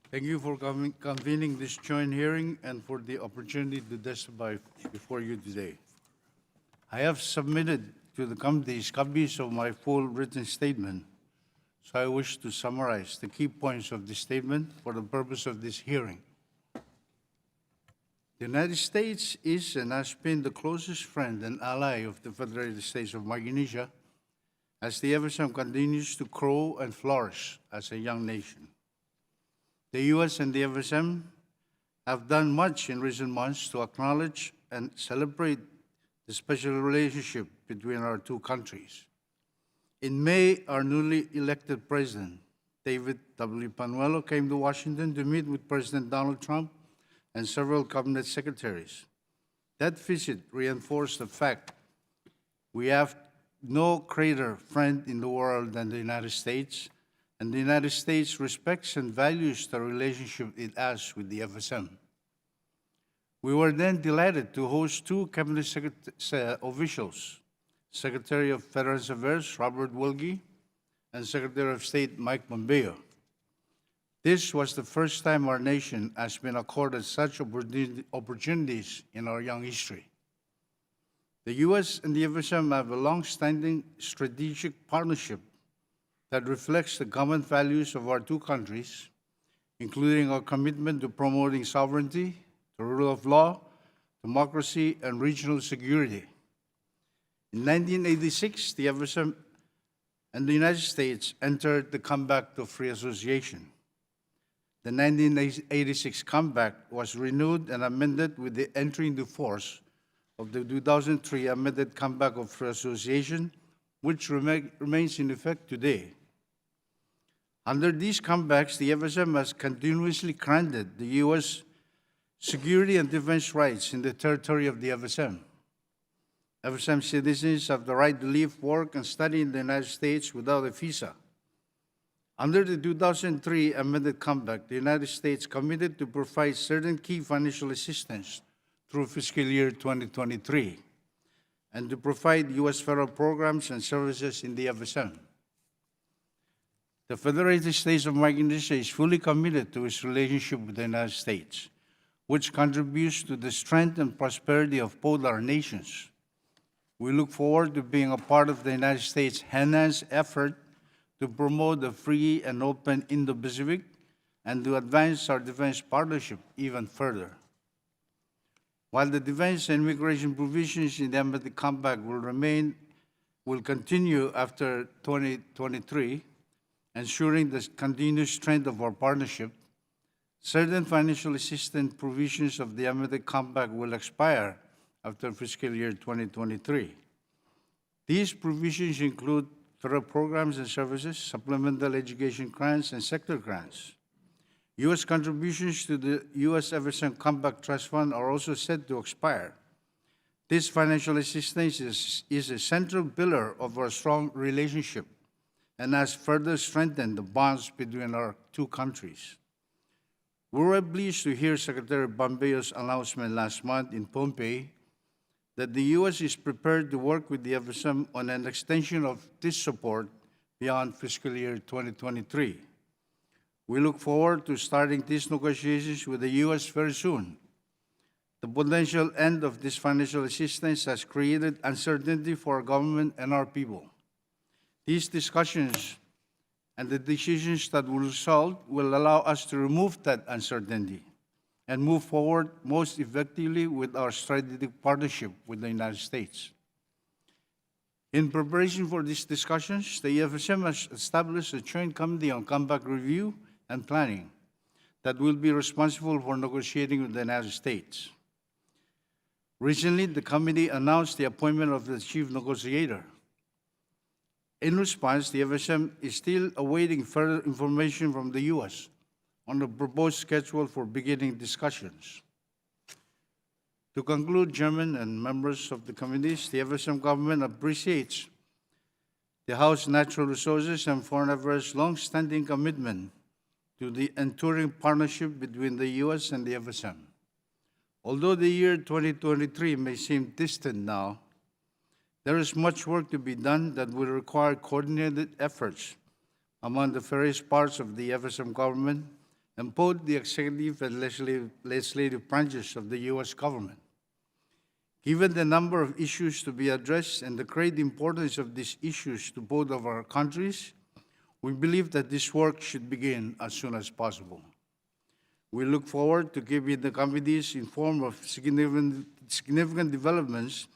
Thank you for convening this joint hearing and for the opportunity to testify before you today. I have submitted to the committees copies of my full written statement, so I wish to summarize the key points of this statement for the purpose of this hearing. The United States is and has been the closest friend and ally of the Federated States of Micronesia as the FSM continues to grow and flourish as a young nation. The U.S. and the FSM have done much in recent months to acknowledge and celebrate the special relationship between our two countries. In May, our newly elected president, David W. Panuelo, came to Washington to meet with President Donald Trump and several cabinet secretaries. That visit reinforced the fact we have no greater friend in the world than the United States, and the United States respects and values the relationship it has with the FSM. We were then delighted to host 2 cabinet officials, Secretary of Veterans Affairs Robert Wilkie and Secretary of State Mike Pompeo. This was the first time our nation has been accorded such opportunities in our young history. The U.S. and the FSM have a long-standing strategic partnership that reflects the common values of our two countries, including our commitment to promoting sovereignty, the rule of law, democracy, and regional security. In 1986, the FSM and the United States entered the Compact of Free Association. The 1986 Compact was renewed and amended with the entry into force of the 2003 amended Compact of Free Association, which remains in effect today. Under these compacts, the FSM has continuously granted the U.S. security and defense rights in the territory of the FSM. FSM citizens have the right to live, work, and study in the United States without a visa. Under the 2003 amended compact, the United States committed to provide certain key financial assistance through fiscal year 2023 and to provide U.S. federal programs and services in the FSM. The Federated States of Micronesia is fully committed to its relationship with the United States, which contributes to the strength and prosperity of both our nations. We look forward to being a part of the United States' enhanced effort to promote the free and open Indo-Pacific and to advance our defense partnership even further. While the defense and immigration provisions in the amended compact will continue after 2023, ensuring the continued strength of our partnership, certain financial assistance provisions of the amended compact will expire after fiscal year 2023. These provisions include federal programs and services, supplemental education grants, and sector grants. U.S. contributions to the U.S. FSM Compact Trust Fund are also set to expire. This financial assistance is a central pillar of our strong relationship and has further strengthened the bonds between our two countries. We were pleased to hear Secretary Pompeo's announcement last month in Pompeii that the U.S. is prepared to work with the FSM on an extension of this support beyond fiscal year 2023. We look forward to starting these negotiations with the U.S. very soon. The potential end of this financial assistance has created uncertainty for our government and our people. These discussions and the decisions that will result will allow us to remove that uncertainty and move forward most effectively with our strategic partnership with the United States. In preparation for these discussions, the FSM has established a joint committee on compact review and planning that will be responsible for negotiating with the United States. Recently, the committee announced the appointment of the chief negotiator. In response, the FSM is still awaiting further information from the U.S. on the proposed schedule for beginning discussions. To conclude, Chairman and members of the committees, the FSM government appreciates the House Natural Resources and Foreign Affairs' long-standing commitment to the enduring partnership between the U.S. and the FSM. Although the year 2023 may seem distant now, there is much work to be done that will require coordinated efforts among the various parts of the FSM government and both the executive and legislative branches of the U.S. government. Given the number of issues to be addressed and the great importance of these issues to both of our countries, we believe that this work should begin as soon as possible. We look forward to keeping the committees informed of significant developments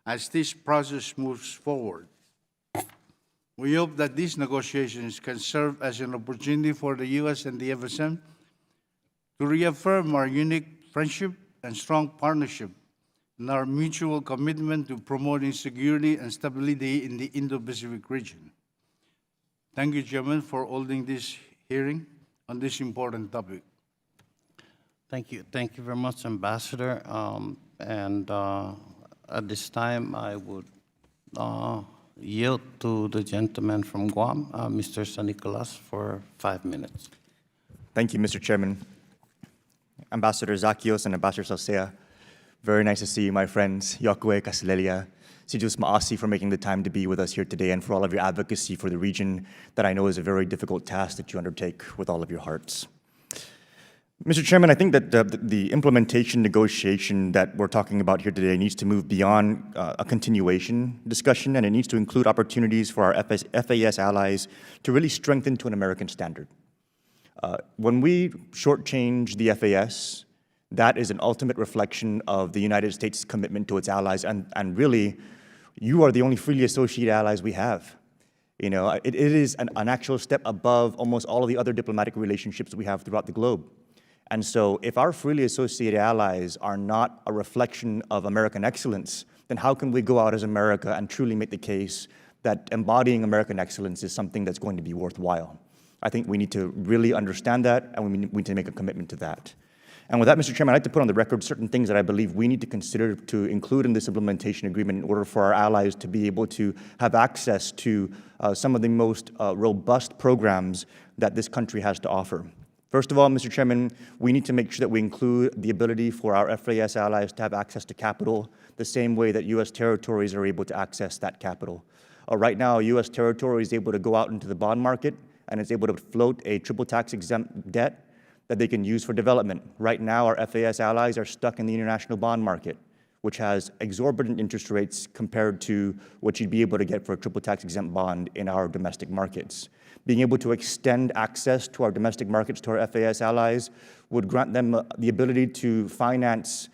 as this process moves forward. We hope that these negotiations can serve as an opportunity for the U.S. and the FSM to reaffirm our unique friendship and strong partnership and our mutual commitment to promoting security and stability in the Indo-Pacific region. Thank you, Chairman, for holding this hearing on this important topic. Thank you. Thank you very much, Ambassador. At this time, I would yield to the gentleman from Guam, Mr. San Nicolas, for 5 minutes. Thank you, Mr. Chairman. Ambassador Zakios and Ambassador Salcea, very nice to see you, my friends. Yokwe Kasilelia, Sijus Maasi for making the time to be with us here today and for all of your advocacy for the region that I know is a very difficult task that you undertake with all of your hearts. Mr. Chairman, I think that the implementation negotiation that we're talking about here today needs to move beyond a continuation discussion, and it needs to include opportunities for our FAS allies to really strengthen to an American standard. When we shortchange the FAS, that is an ultimate reflection of the United States' commitment to its allies, and really, you are the only freely associated allies we have. You know, it is an actual step above almost all of the other diplomatic relationships we have throughout the globe. And so if our freely associated allies are not a reflection of American excellence, then how can we go out as America and truly make the case that embodying American excellence is something that's going to be worthwhile? I think we need to really understand that, and we need to make a commitment to that. And with that, Mr. Chairman, I'd like to put on the record certain things that I believe we need to consider to include in this implementation agreement in order for our allies to be able to have access to some of the most robust programs that this country has to offer. First of all, Mr. Chairman, we need to make sure that we include the ability for our FAS allies to have access to capital the same way that U.S. territories are able to access that capital. Right now, a U.S. territory is able to go out into the bond market and is able to float a triple tax exempt debt that they can use for development. Right now, our FAS allies are stuck in the international bond market, which has exorbitant interest rates compared to what you'd be able to get for a triple tax exempt bond in our domestic markets. Being able to extend access to our domestic markets to our FAS allies would grant them the ability to finance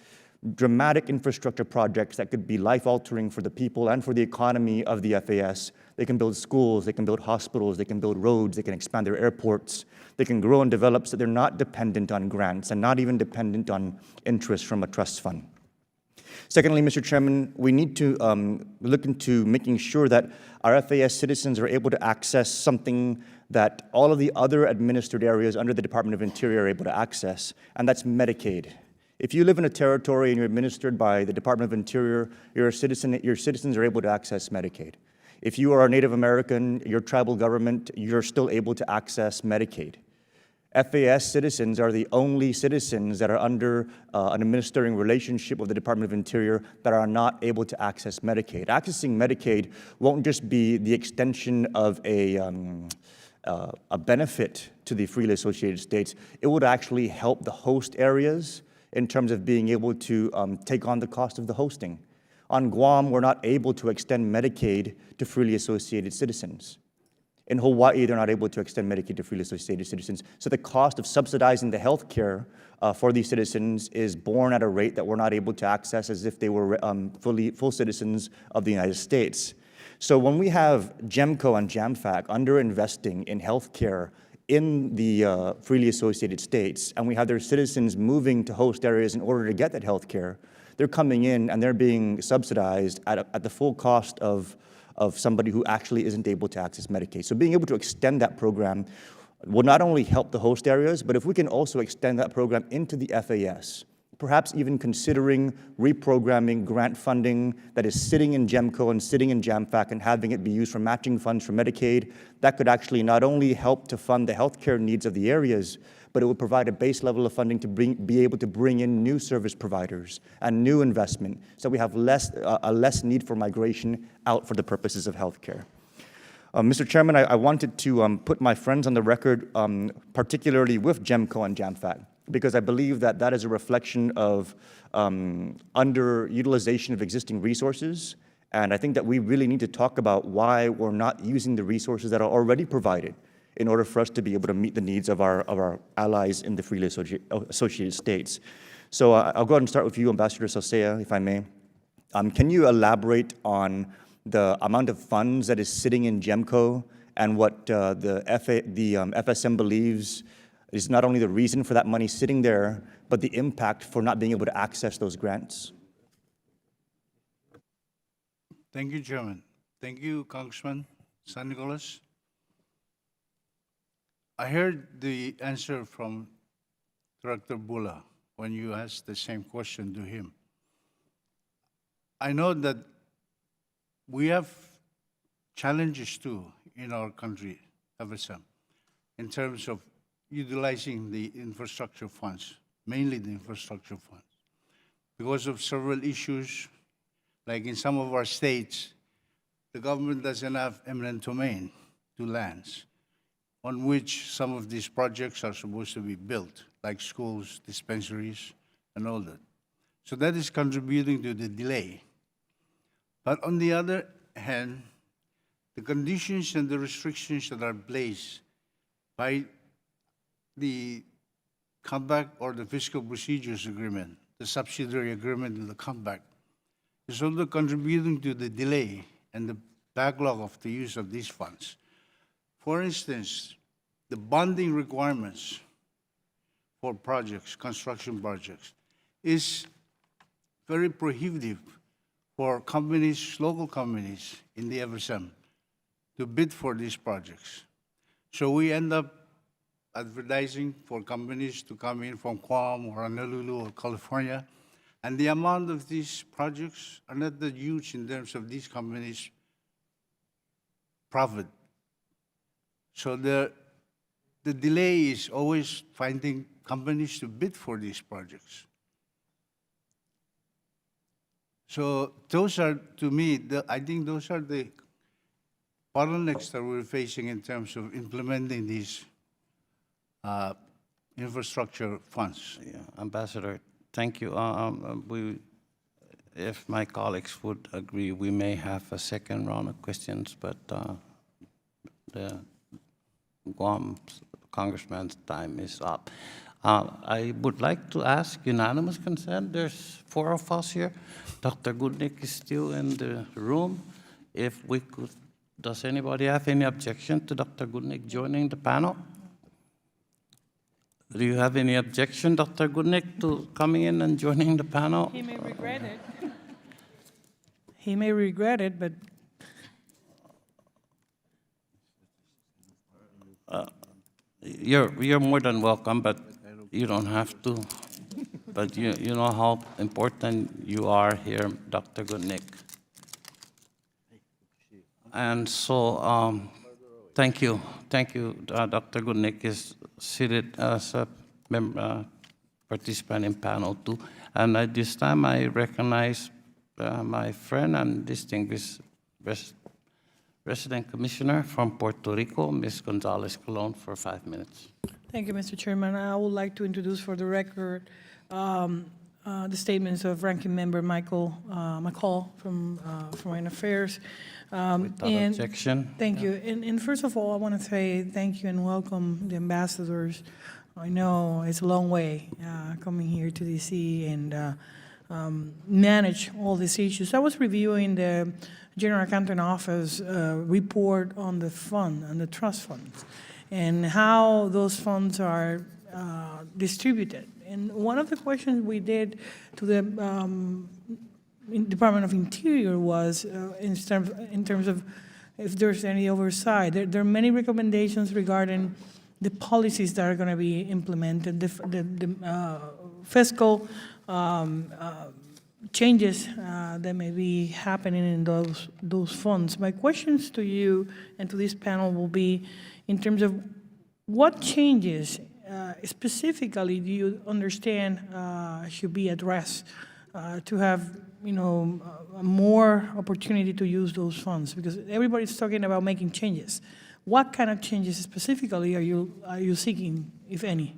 dramatic infrastructure projects that could be life-altering for the people and for the economy of the FAS. They can build schools, they can build hospitals, they can build roads, they can expand their airports, they can grow and develop so they're not dependent on grants and not even dependent on interest from a trust fund. Secondly, Mr. Chairman, we need to look into making sure that our FAS citizens are able to access something that all of the other administered areas under the Department of Interior are able to access, and that's Medicaid. If you live in a territory and you're administered by the Department of Interior, your citizens are able to access Medicaid. If you are a Native American, your tribal government, you're still able to access Medicaid. FAS citizens are the only citizens that are under an administering relationship with the Department of Interior that are not able to access Medicaid. Accessing Medicaid won't just be the extension of a benefit to the freely associated states. It would actually help the host areas in terms of being able to take on the cost of the hosting. On Guam, we're not able to extend Medicaid to freely associated citizens. In Hawaii, they're not able to extend Medicaid to freely associated citizens. So the cost of subsidizing the health care for these citizens is borne at a rate that we're not able to access as if they were full citizens of the United States. So when we have GEMCO and JAMFAC underinvesting in health care in the freely associated states, and we have their citizens moving to host areas in order to get that health care, they're coming in and they're being subsidized at the full cost of of somebody who actually isn't able to access Medicaid. So being able to extend that program will not only help the host areas, but if we can also extend that program into the FAS, perhaps even considering reprogramming grant funding that is sitting in GEMCO and sitting in JAMFAC and having it be used for matching funds for Medicaid, that could actually not only help to fund the healthcare needs of the areas, but it would provide a base level of funding to be able to bring in new service providers and new investment, so we have less need for migration out for the purposes of healthcare. Mr. Chairman, I wanted to put my friends on the record, particularly with GEMCO and JAMFAC, because I believe that that is a reflection of underutilization of existing resources. And I think that we really need to talk about why we're not using the resources that are already provided in order for us to be able to meet the needs of our allies in the freely associated states. So I'll go ahead and start with you, Ambassador Sosea, if I may. Can you elaborate on the amount of funds that is sitting in GEMCO and what the FSM believes is not only the reason for that money sitting there, but the impact for not being able to access those grants? Thank you, Chairman. Thank you, Congressman San Nicolas. I heard the answer from Director Bula when you asked the same question to him. I know that we have challenges too in our country, FSM, in terms of utilizing the infrastructure funds, mainly the infrastructure funds, because of several issues. Like in some of our states, the government doesn't have eminent domain to lands on which some of these projects are supposed to be built, like schools, dispensaries, and all that. So that is contributing to the delay. But on the other hand, the conditions and the restrictions that are placed by the Compact or the Fiscal Procedures Agreement, the subsidiary agreement in the Compact, is also contributing to the delay and the backlog of the use of these funds. For instance, the bonding requirements for projects, construction projects, is very prohibitive for companies, local companies in the FSM to bid for these projects. So we end up advertising for companies to come in from Guam or Honolulu or California, and the amount of these projects are not that huge in terms of these companies' profit. So the delay is always finding companies to bid for these projects. So those are, to me, I think those are the bottlenecks that we're facing in terms of implementing these infrastructure funds. Yeah, Ambassador, thank you. If my colleagues would agree, we may have a second round of questions, but the Guam Congressman's time is up. I would like to ask unanimous consent. There's 4 of us here. Dr. Goodnick is still in the room. If we could, does anybody have any objection to Dr. Goodnick joining the panel? Do you have any objection, Dr. Goodnick, to coming in and joining the panel? He may regret it. He may regret it, but You're more than welcome, but you don't have to. But you know how important you are here, Dr. Goodnick. And so, thank you. Thank you. Dr. Goodnick is seated as a participant in panel 2. And at this time, I recognize my friend and distinguished Resident Commissioner from Puerto Rico, Ms. Gonzalez-Colon, for 5 minutes. thank you, Mr. Chairman. I would like to introduce for the record the statements of Ranking Member Michael McCall from Foreign Affairs. Without objection. Thank you. And first of all, I want to say thank you and welcome the ambassadors. I know it's a long way coming here to D.C. and manage all these issues. I was reviewing the General Accountant Office report on the fund, on the trust funds, and how those funds are distributed. And one of the questions we did to the Department of Interior was in terms of if there's any oversight. There are many recommendations regarding the policies that are going to be implemented, the fiscal changes that may be happening in those funds. My questions to you and to this panel will be in terms of what changes specifically do you understand should be addressed to have, more opportunity to use those funds? Because everybody's talking about making changes. What kind of changes specifically are you seeking, if any?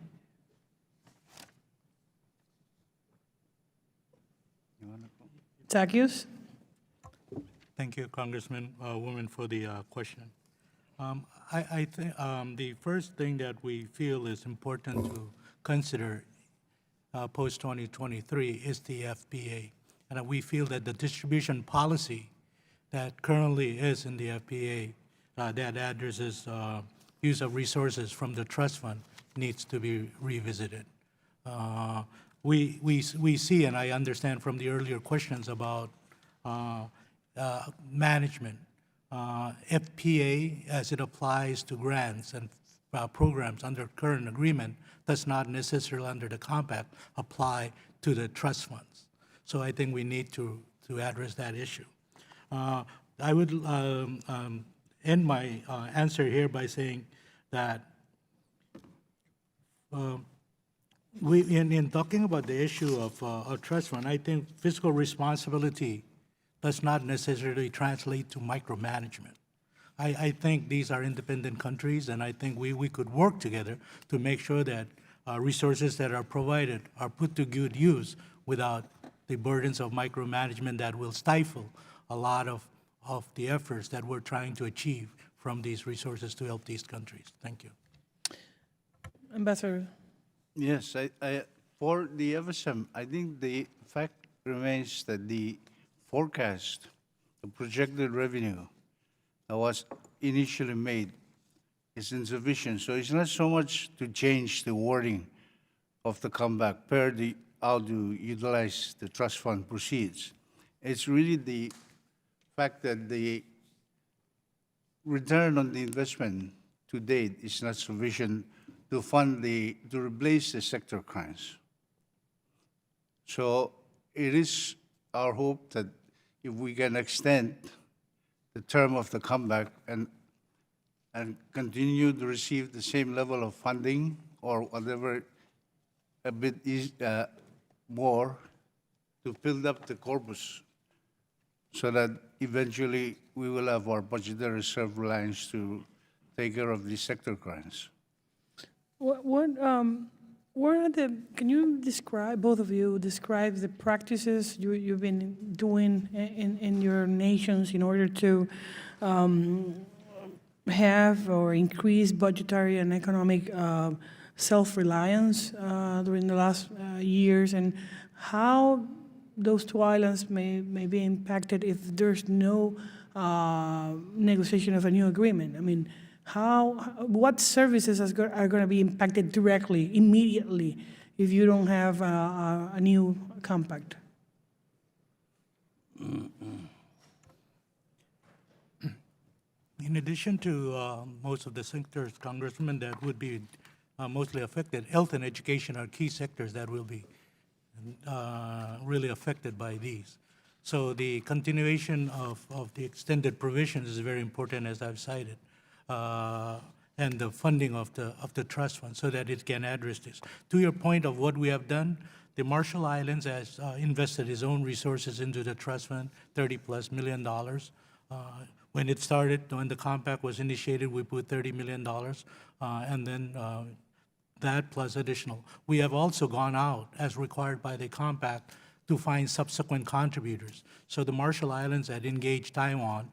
Zacchaeus? Thank you, Woman, for the question. I think the first thing that we feel is important to consider post-2023 is the FPA. And we feel that the distribution policy that currently is in the FPA that addresses use of resources from the trust fund needs to be revisited. We see, and I understand from the earlier questions about management, FPA, as it applies to grants and programs under current agreement, does not necessarily under the compact apply to the trust funds. So I think we need to address that issue. I would end my answer here by saying that in talking about the issue of a trust fund, I think fiscal responsibility does not necessarily translate to micromanagement. I think these are independent countries, and I think we could work together to make sure that resources that are provided are put to good use without the burdens of micromanagement that will stifle a lot of the efforts that we're trying to achieve from these resources to help these countries. Thank you. Ambassador. Yes, for the FSM, I think the fact remains that the forecast, the projected revenue that was initially made is insufficient. So it's not so much to change the wording of the comeback per how to utilize the trust fund proceeds. It's really the fact that the return on the investment to date is not sufficient to to replace the sector crimes. So it is our hope that if we can extend the term of the comeback and continue to receive the same level of funding or whatever, a bit more to build up the corpus so that eventually we will have our budgetary reserve lines to take care of these sector crimes. Can you describe, both of you, describe the practices you've been doing in your nations in order to have or increase budgetary and economic self-reliance during the last years, and how those two islands may be impacted if there's no negotiation of a new agreement? I mean, what services are going to be impacted directly, immediately, if you don't have a new compact? In addition to most of the sectors, Congressman, that would be mostly affected, health and education are key sectors that will be really affected by these. So the continuation of the extended provisions is very important, as I've cited, and the funding of the trust fund so that it can address this. To your point of what we have done, the Marshall Islands has invested its own resources into the trust fund, $30+ million. When it started, when the compact was initiated, we put $30 million, and then that plus additional. We have also gone out, as required by the compact, to find subsequent contributors. So the Marshall Islands had engaged Taiwan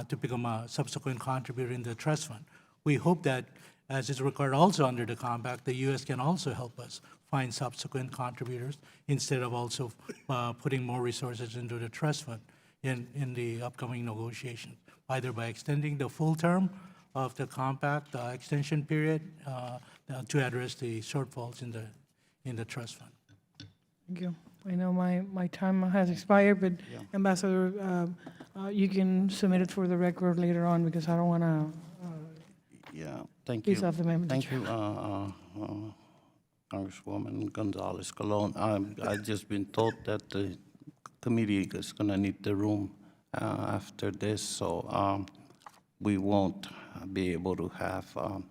to become a subsequent contributor in the trust fund. We hope that, as is required also under the compact, the U.S. can also help us find subsequent contributors instead of also putting more resources into the trust fund in the upcoming negotiations, either by extending the full term of the compact extension period to address the shortfalls in the trust fund. Thank you. I know my time has expired, but Ambassador, you can submit it for the record later on because I don't want to Yeah, thank you. piece off the member. Thank you, Congresswoman Gonzalez Colon. I've just been told that the committee is going to need the room after this, so we won't be able to have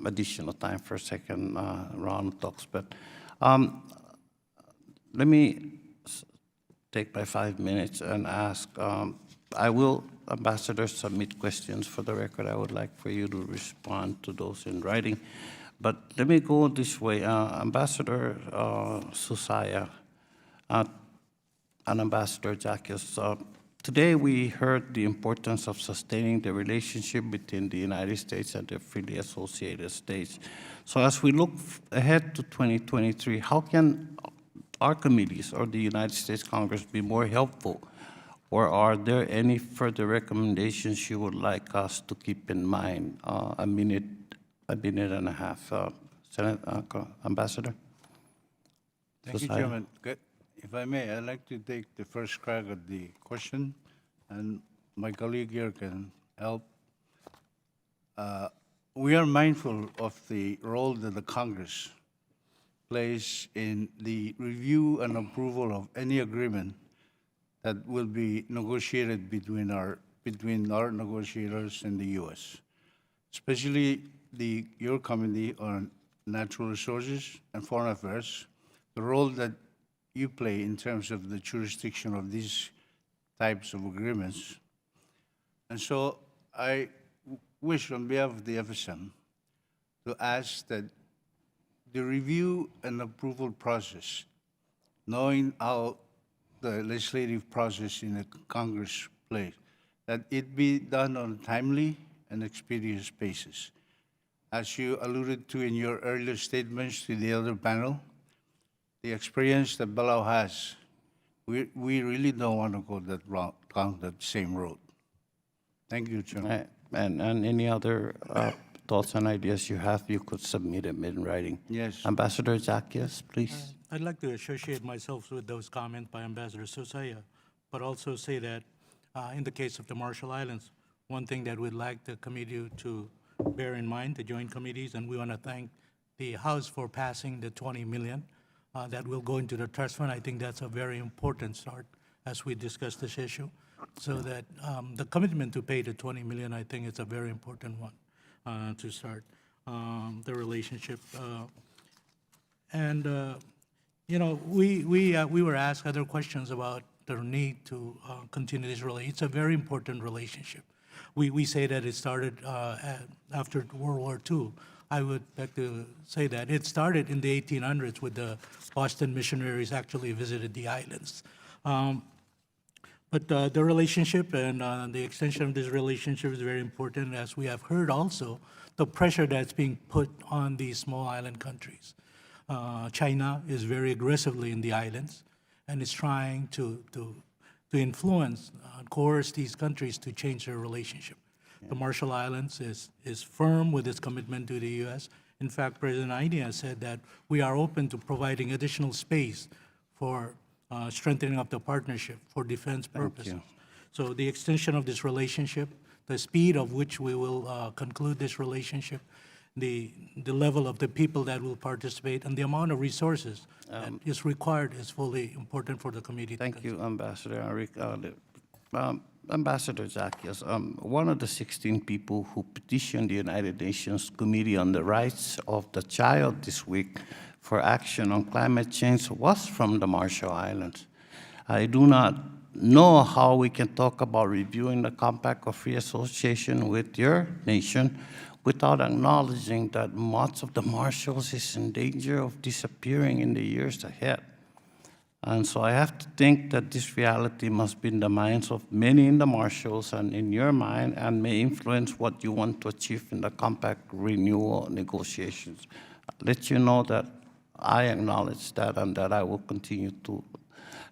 additional time for a second round of talks. But let me take my 5 minutes and ask. I will, Ambassador, submit questions for the record. I would like for you to respond to those in writing. But let me go this way. Ambassador Susaya and Ambassador Jacques, today we heard the importance of sustaining the relationship between the United States and the freely associated states. So as we look ahead to 2023, how can our committees or the United States Congress be more helpful? Or are there any further recommendations you would like us to keep in mind? A minute and a half. Ambassador? Thank you, Chairman. If I may, I'd like to take the first crack at the question, and my colleague here can help. We are mindful of the role that the Congress plays in the review and approval of any agreement that will be negotiated between our negotiators and the U.S., especially your Committee on Natural Resources and Foreign Affairs, the role that you play in terms of the jurisdiction of these types of agreements. And so I wish on behalf of the FSM to ask that the review and approval process, knowing how the legislative process in the Congress plays, that it be done on a timely and expeditious basis. As you alluded to in your earlier statements to the other panel, the experience that Palau has, we really don't want to go down that same road. Thank you, Chairman. And any other thoughts and ideas you have, you could submit them in writing. Yes. Ambassador Jacques, please. I'd like to associate myself with those comments by Ambassador Susaya, but also say that in the case of the Marshall Islands, one thing that we'd like the committee to bear in mind, the joint committees, and we want to thank the House for passing the $20 million that will go into the trust fund. I think that's a very important start as we discuss this issue, so that the commitment to pay the $20 million, I think it's a very important one to start the relationship. You know, we were asked other questions about the need to continue this relationship. It's a very important relationship. We say that it started after World War II. I would like to say that it started in the 1800s with the Boston missionaries actually visited the islands. But the relationship and the extension of this relationship is very important, as we have heard also, the pressure that's being put on these small island countries. China is very aggressively in the islands and is trying to influence, coerce these countries to change their relationship. The Marshall Islands is firm with its commitment to the U.S. In fact, President Heine has said that we are open to providing additional space for strengthening of the partnership for defense purposes. So the extension of this relationship, the speed of which we will conclude this relationship, the level of the people that will participate, and the amount of resources that is required is fully important for the committee. Thank you, Ambassador Enrique. Ambassador Jacques, one of the 16 people who petitioned the United Nations Committee on the Rights of the Child this week for action on climate change was from the Marshall Islands. I do not know how we can talk about reviewing the Compact of Free Association with your nation without acknowledging that much of the Marshalls is in danger of disappearing in the years ahead. And so I have to think that this reality must be in the minds of many in the Marshalls and in your mind, and may influence what you want to achieve in the compact renewal negotiations. I'll let you know that I acknowledge that, and that I will continue to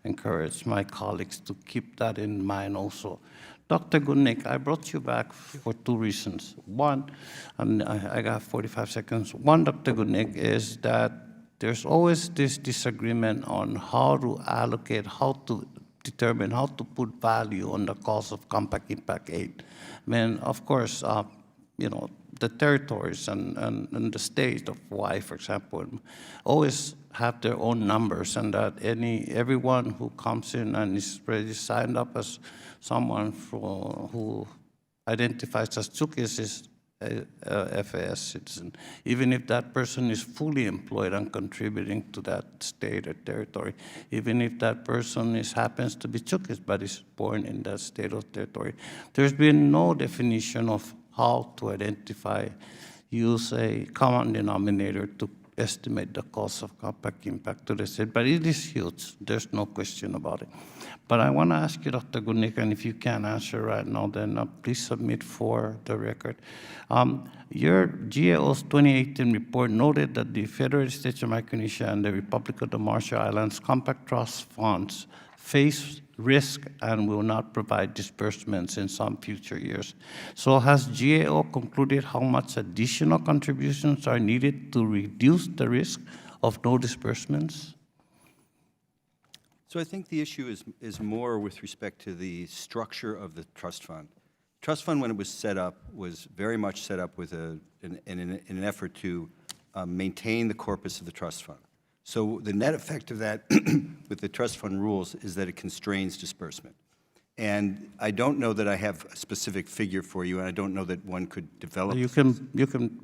encourage my colleagues to keep that in mind also. Dr. Gurnik, I brought you back for two reasons. One, and I got 45 seconds. One, Dr. Gurnik, is that there's always this disagreement on how to allocate, how to determine, how to put value on the cost of compact impact aid. I mean, of course, you know, the territories and the state of Hawaii, for example, always have their own numbers, and that everyone who comes in and is already signed up as someone who identifies as Tsukis is a FAS citizen, even if that person is fully employed and contributing to that state or territory, even if that person happens to be Tsukis but is born in that state or territory. There's been no definition of how to identify, use a common denominator to estimate the cost of compact impact to the state, but it is huge. There's no question about it. But I want to ask you, Dr. Gunik, and if you can answer right now, then please submit for the record. Your GAO's 2018 report noted that the Federated States of Micronesia and the Republic of the Marshall Islands Compact Trust Funds face risk and will not provide disbursements in some future years. So has GAO concluded how much additional contributions are needed to reduce the risk of no disbursements? So I think the issue is more with respect to the structure of the trust fund. Trust fund, when it was set up, was very much set up with in an effort to maintain the corpus of the trust fund. So the net effect of that with the trust fund rules is that it constrains disbursement. And I don't know that I have a specific figure for you, and I don't know that one could develop. You can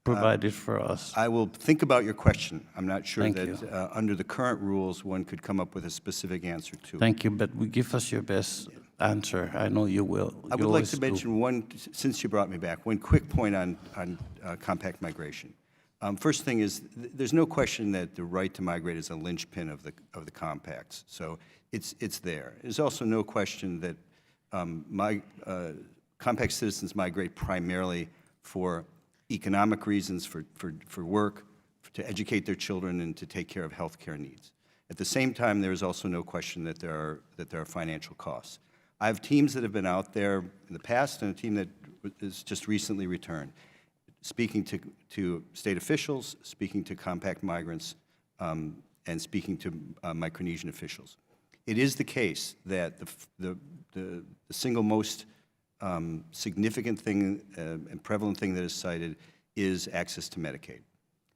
provide it for us. I will think about your question. I'm not sure Thank that under the current rules, one could come up with a specific answer to it. Thank you, but give us your best answer. I know you will. I would like to mention one, since you brought me back, one quick point on compact migration. First thing is, there's no question that the right to migrate is a linchpin of the compacts. So it's there. There's also no question that compact citizens migrate primarily for economic reasons, for work, to educate their children, and to take care of health care needs. At the same time, there is also no question that there are financial costs. I have teams that have been out there in the past and a team that is just recently returned, speaking to state officials, speaking to compact migrants, and speaking to Micronesian officials. It is the case that the single most significant thing and prevalent thing that is cited is access to Medicaid.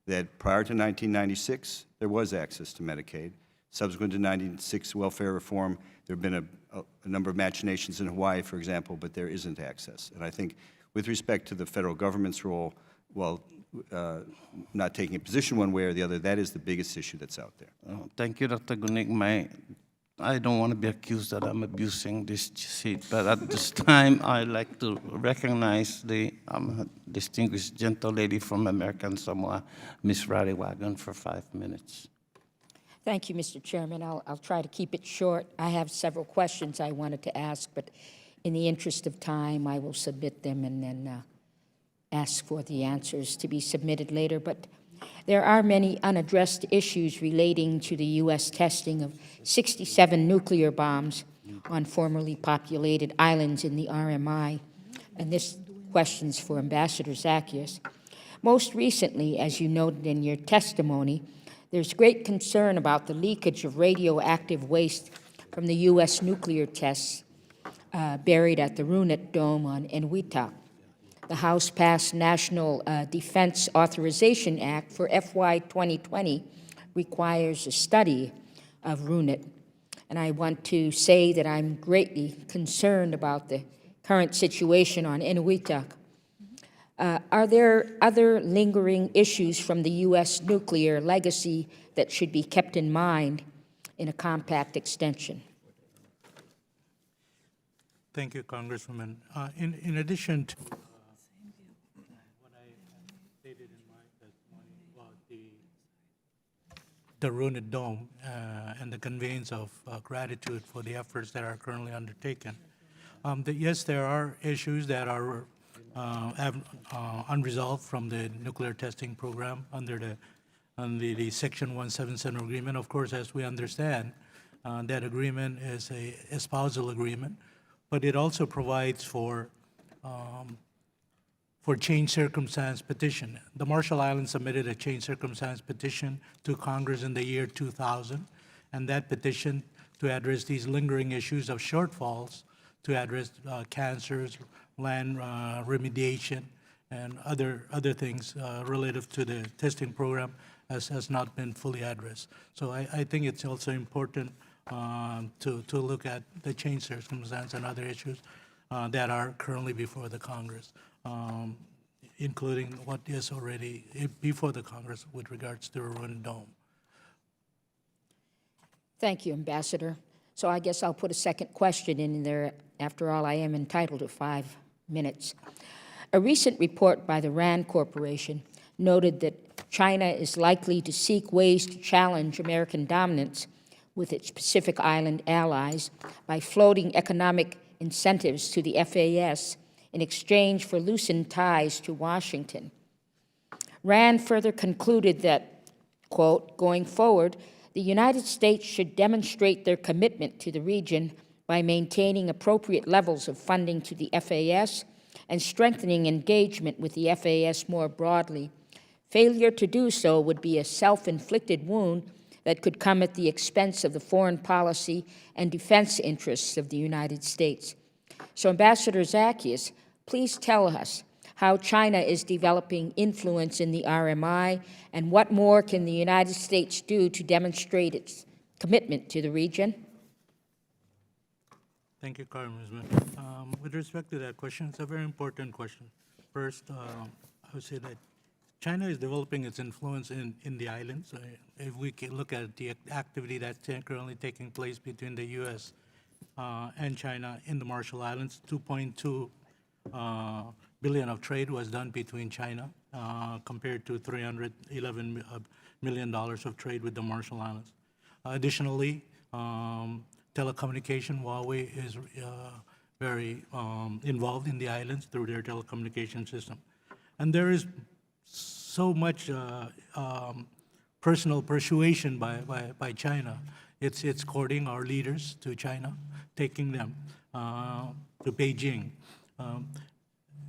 That prior to 1996, there was access to Medicaid. Subsequent to 1996 welfare reform, there have been a number of machinations in Hawaii, for example, but there isn't access. And I think with respect to the federal government's role, well, not taking a position one way or the other, that is the biggest issue that's out there. Thank you, Dr. Gunik. I don't want to be accused that I'm abusing this seat, but at this time, I'd like to recognize the distinguished gentle lady from American Samoa, Ms. Rariwagan, for 5 minutes. Thank you, Mr. Chairman. I'll try to keep it short. I have several questions I wanted to ask, but in the interest of time, I will submit them and then ask for the answers to be submitted later. But there are many unaddressed issues relating to the U.S. testing of 67 nuclear bombs on formerly populated islands in the RMI, and this question's for Ambassador Zackius. Most recently, as you noted in your testimony, there's great concern about the leakage of radioactive waste from the U.S. nuclear tests buried at the Runit Dome on Enuitak. The House passed National Defense Authorization Act for FY 2020 requires a study of Runit. And I want to say that I'm greatly concerned about the current situation on Enuitak. Are there other lingering issues from the U.S. nuclear legacy that should be kept in mind in a compact extension? Thank you, Congresswoman. In addition to what I stated in my testimony about the Runit Dome and the conveyance of gratitude for the efforts that are currently undertaken, yes, there are issues that are unresolved from the nuclear testing program under the Section 177 agreement. Of course, as we understand, that agreement is a spousal agreement, but it also provides for for change circumstance petition. The Marshall Islands submitted a change circumstance petition to Congress in the year 2000, and that petition to address these lingering issues of shortfalls, to address cancers, land remediation, and other things relative to the testing program has not been fully addressed. So I think it's also important to look at the change circumstance and other issues that are currently before the Congress, including what is already before the Congress with regards to Ruined Dome. Thank you, Ambassador. So I guess I'll put a second question in there. After all, I am entitled to 5 minutes. A recent report by the RAND Corporation noted that China is likely to seek ways to challenge American dominance with its Pacific Island allies by floating economic incentives to the FAS in exchange for loosened ties to Washington. RAND further concluded that, quote, going forward, the United States should demonstrate their commitment to the region by maintaining appropriate levels of funding to the FAS and strengthening engagement with the FAS more broadly. Failure to do so would be a self-inflicted wound that could come at the expense of the foreign policy and defense interests of the United States. So, Ambassador Zackius, please tell us how China is developing influence in the RMI, and what more can the United States do to demonstrate its commitment to the region? Thank you, Congressman. With respect to that question, it's a very important question. First, I would say that China is developing its influence in the islands. If we can look at the activity that's currently taking place between the U.S. And China in the Marshall Islands, 2.2 billion of trade was done between China compared to $311 million of trade with the Marshall Islands. Additionally, telecommunication, Huawei is very involved in the islands through their telecommunication system. And there is so much personal persuasion by China. It's courting our leaders to China, taking them to Beijing.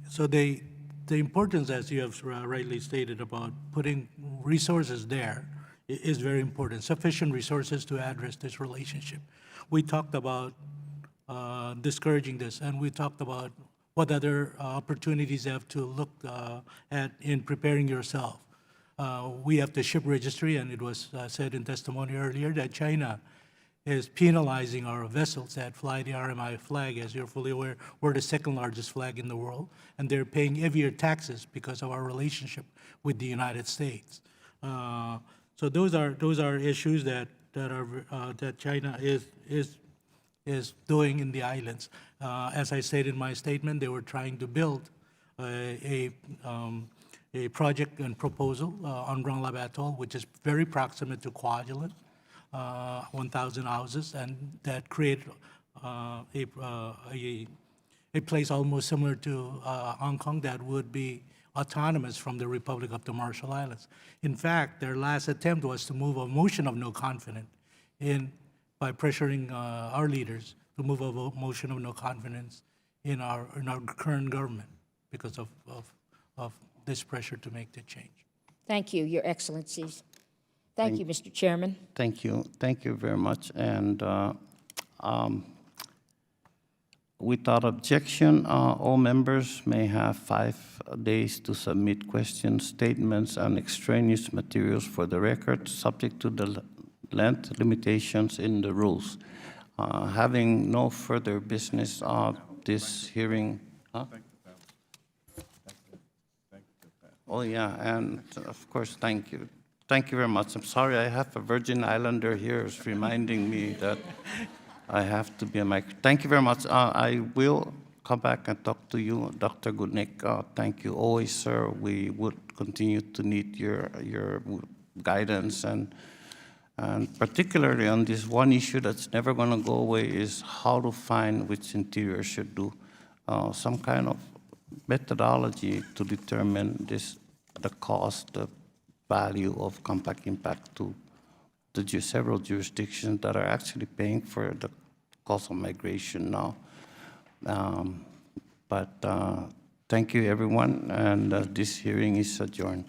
So the importance, as you have rightly stated, about putting resources there is very important, sufficient resources to address this relationship. We talked about discouraging this, and we talked about what other opportunities you have to look at in preparing yourself. We have the ship registry, and it was said in testimony earlier that China is penalizing our vessels that fly the RMI flag. As you're fully aware, we're the second largest flag in the world, and they're paying heavier taxes because of our relationship with the United States. So those are issues that China is doing in the islands. As I said in my statement, they were trying to build a project and proposal on Grand Lab Atoll, which is very proximate to Kwajalein, 1,000 houses, and that created a place almost similar to Hong Kong that would be autonomous from the Republic of the Marshall Islands. In fact, their last attempt was to move a motion of no confidence by pressuring our leaders to move a motion of no confidence in our current government because of this pressure to make the change. Thank you, Your Excellencies. Thank you, Mr. Chairman. Thank you. Thank you very much. And without objection, all members may have 5 days to submit questions, statements, and extraneous materials for the record, subject to the length limitations in the rules. Having no further business of this hearing. Huh? Oh, yeah, and of course, thank you. Thank you very much. I'm sorry, I have a Virgin Islander here who's reminding me that I have to be a mic. Thank you very much. I will come back and talk to you, Dr. Goodnick. Thank you always, sir. We would continue to need your guidance, and particularly on this one issue that's never going to go away is how to find which Interior should do some kind of methodology to determine the cost, the value of compact impact to the several jurisdictions that are actually paying for the cost of migration now. But Thank you, everyone, and this hearing is adjourned.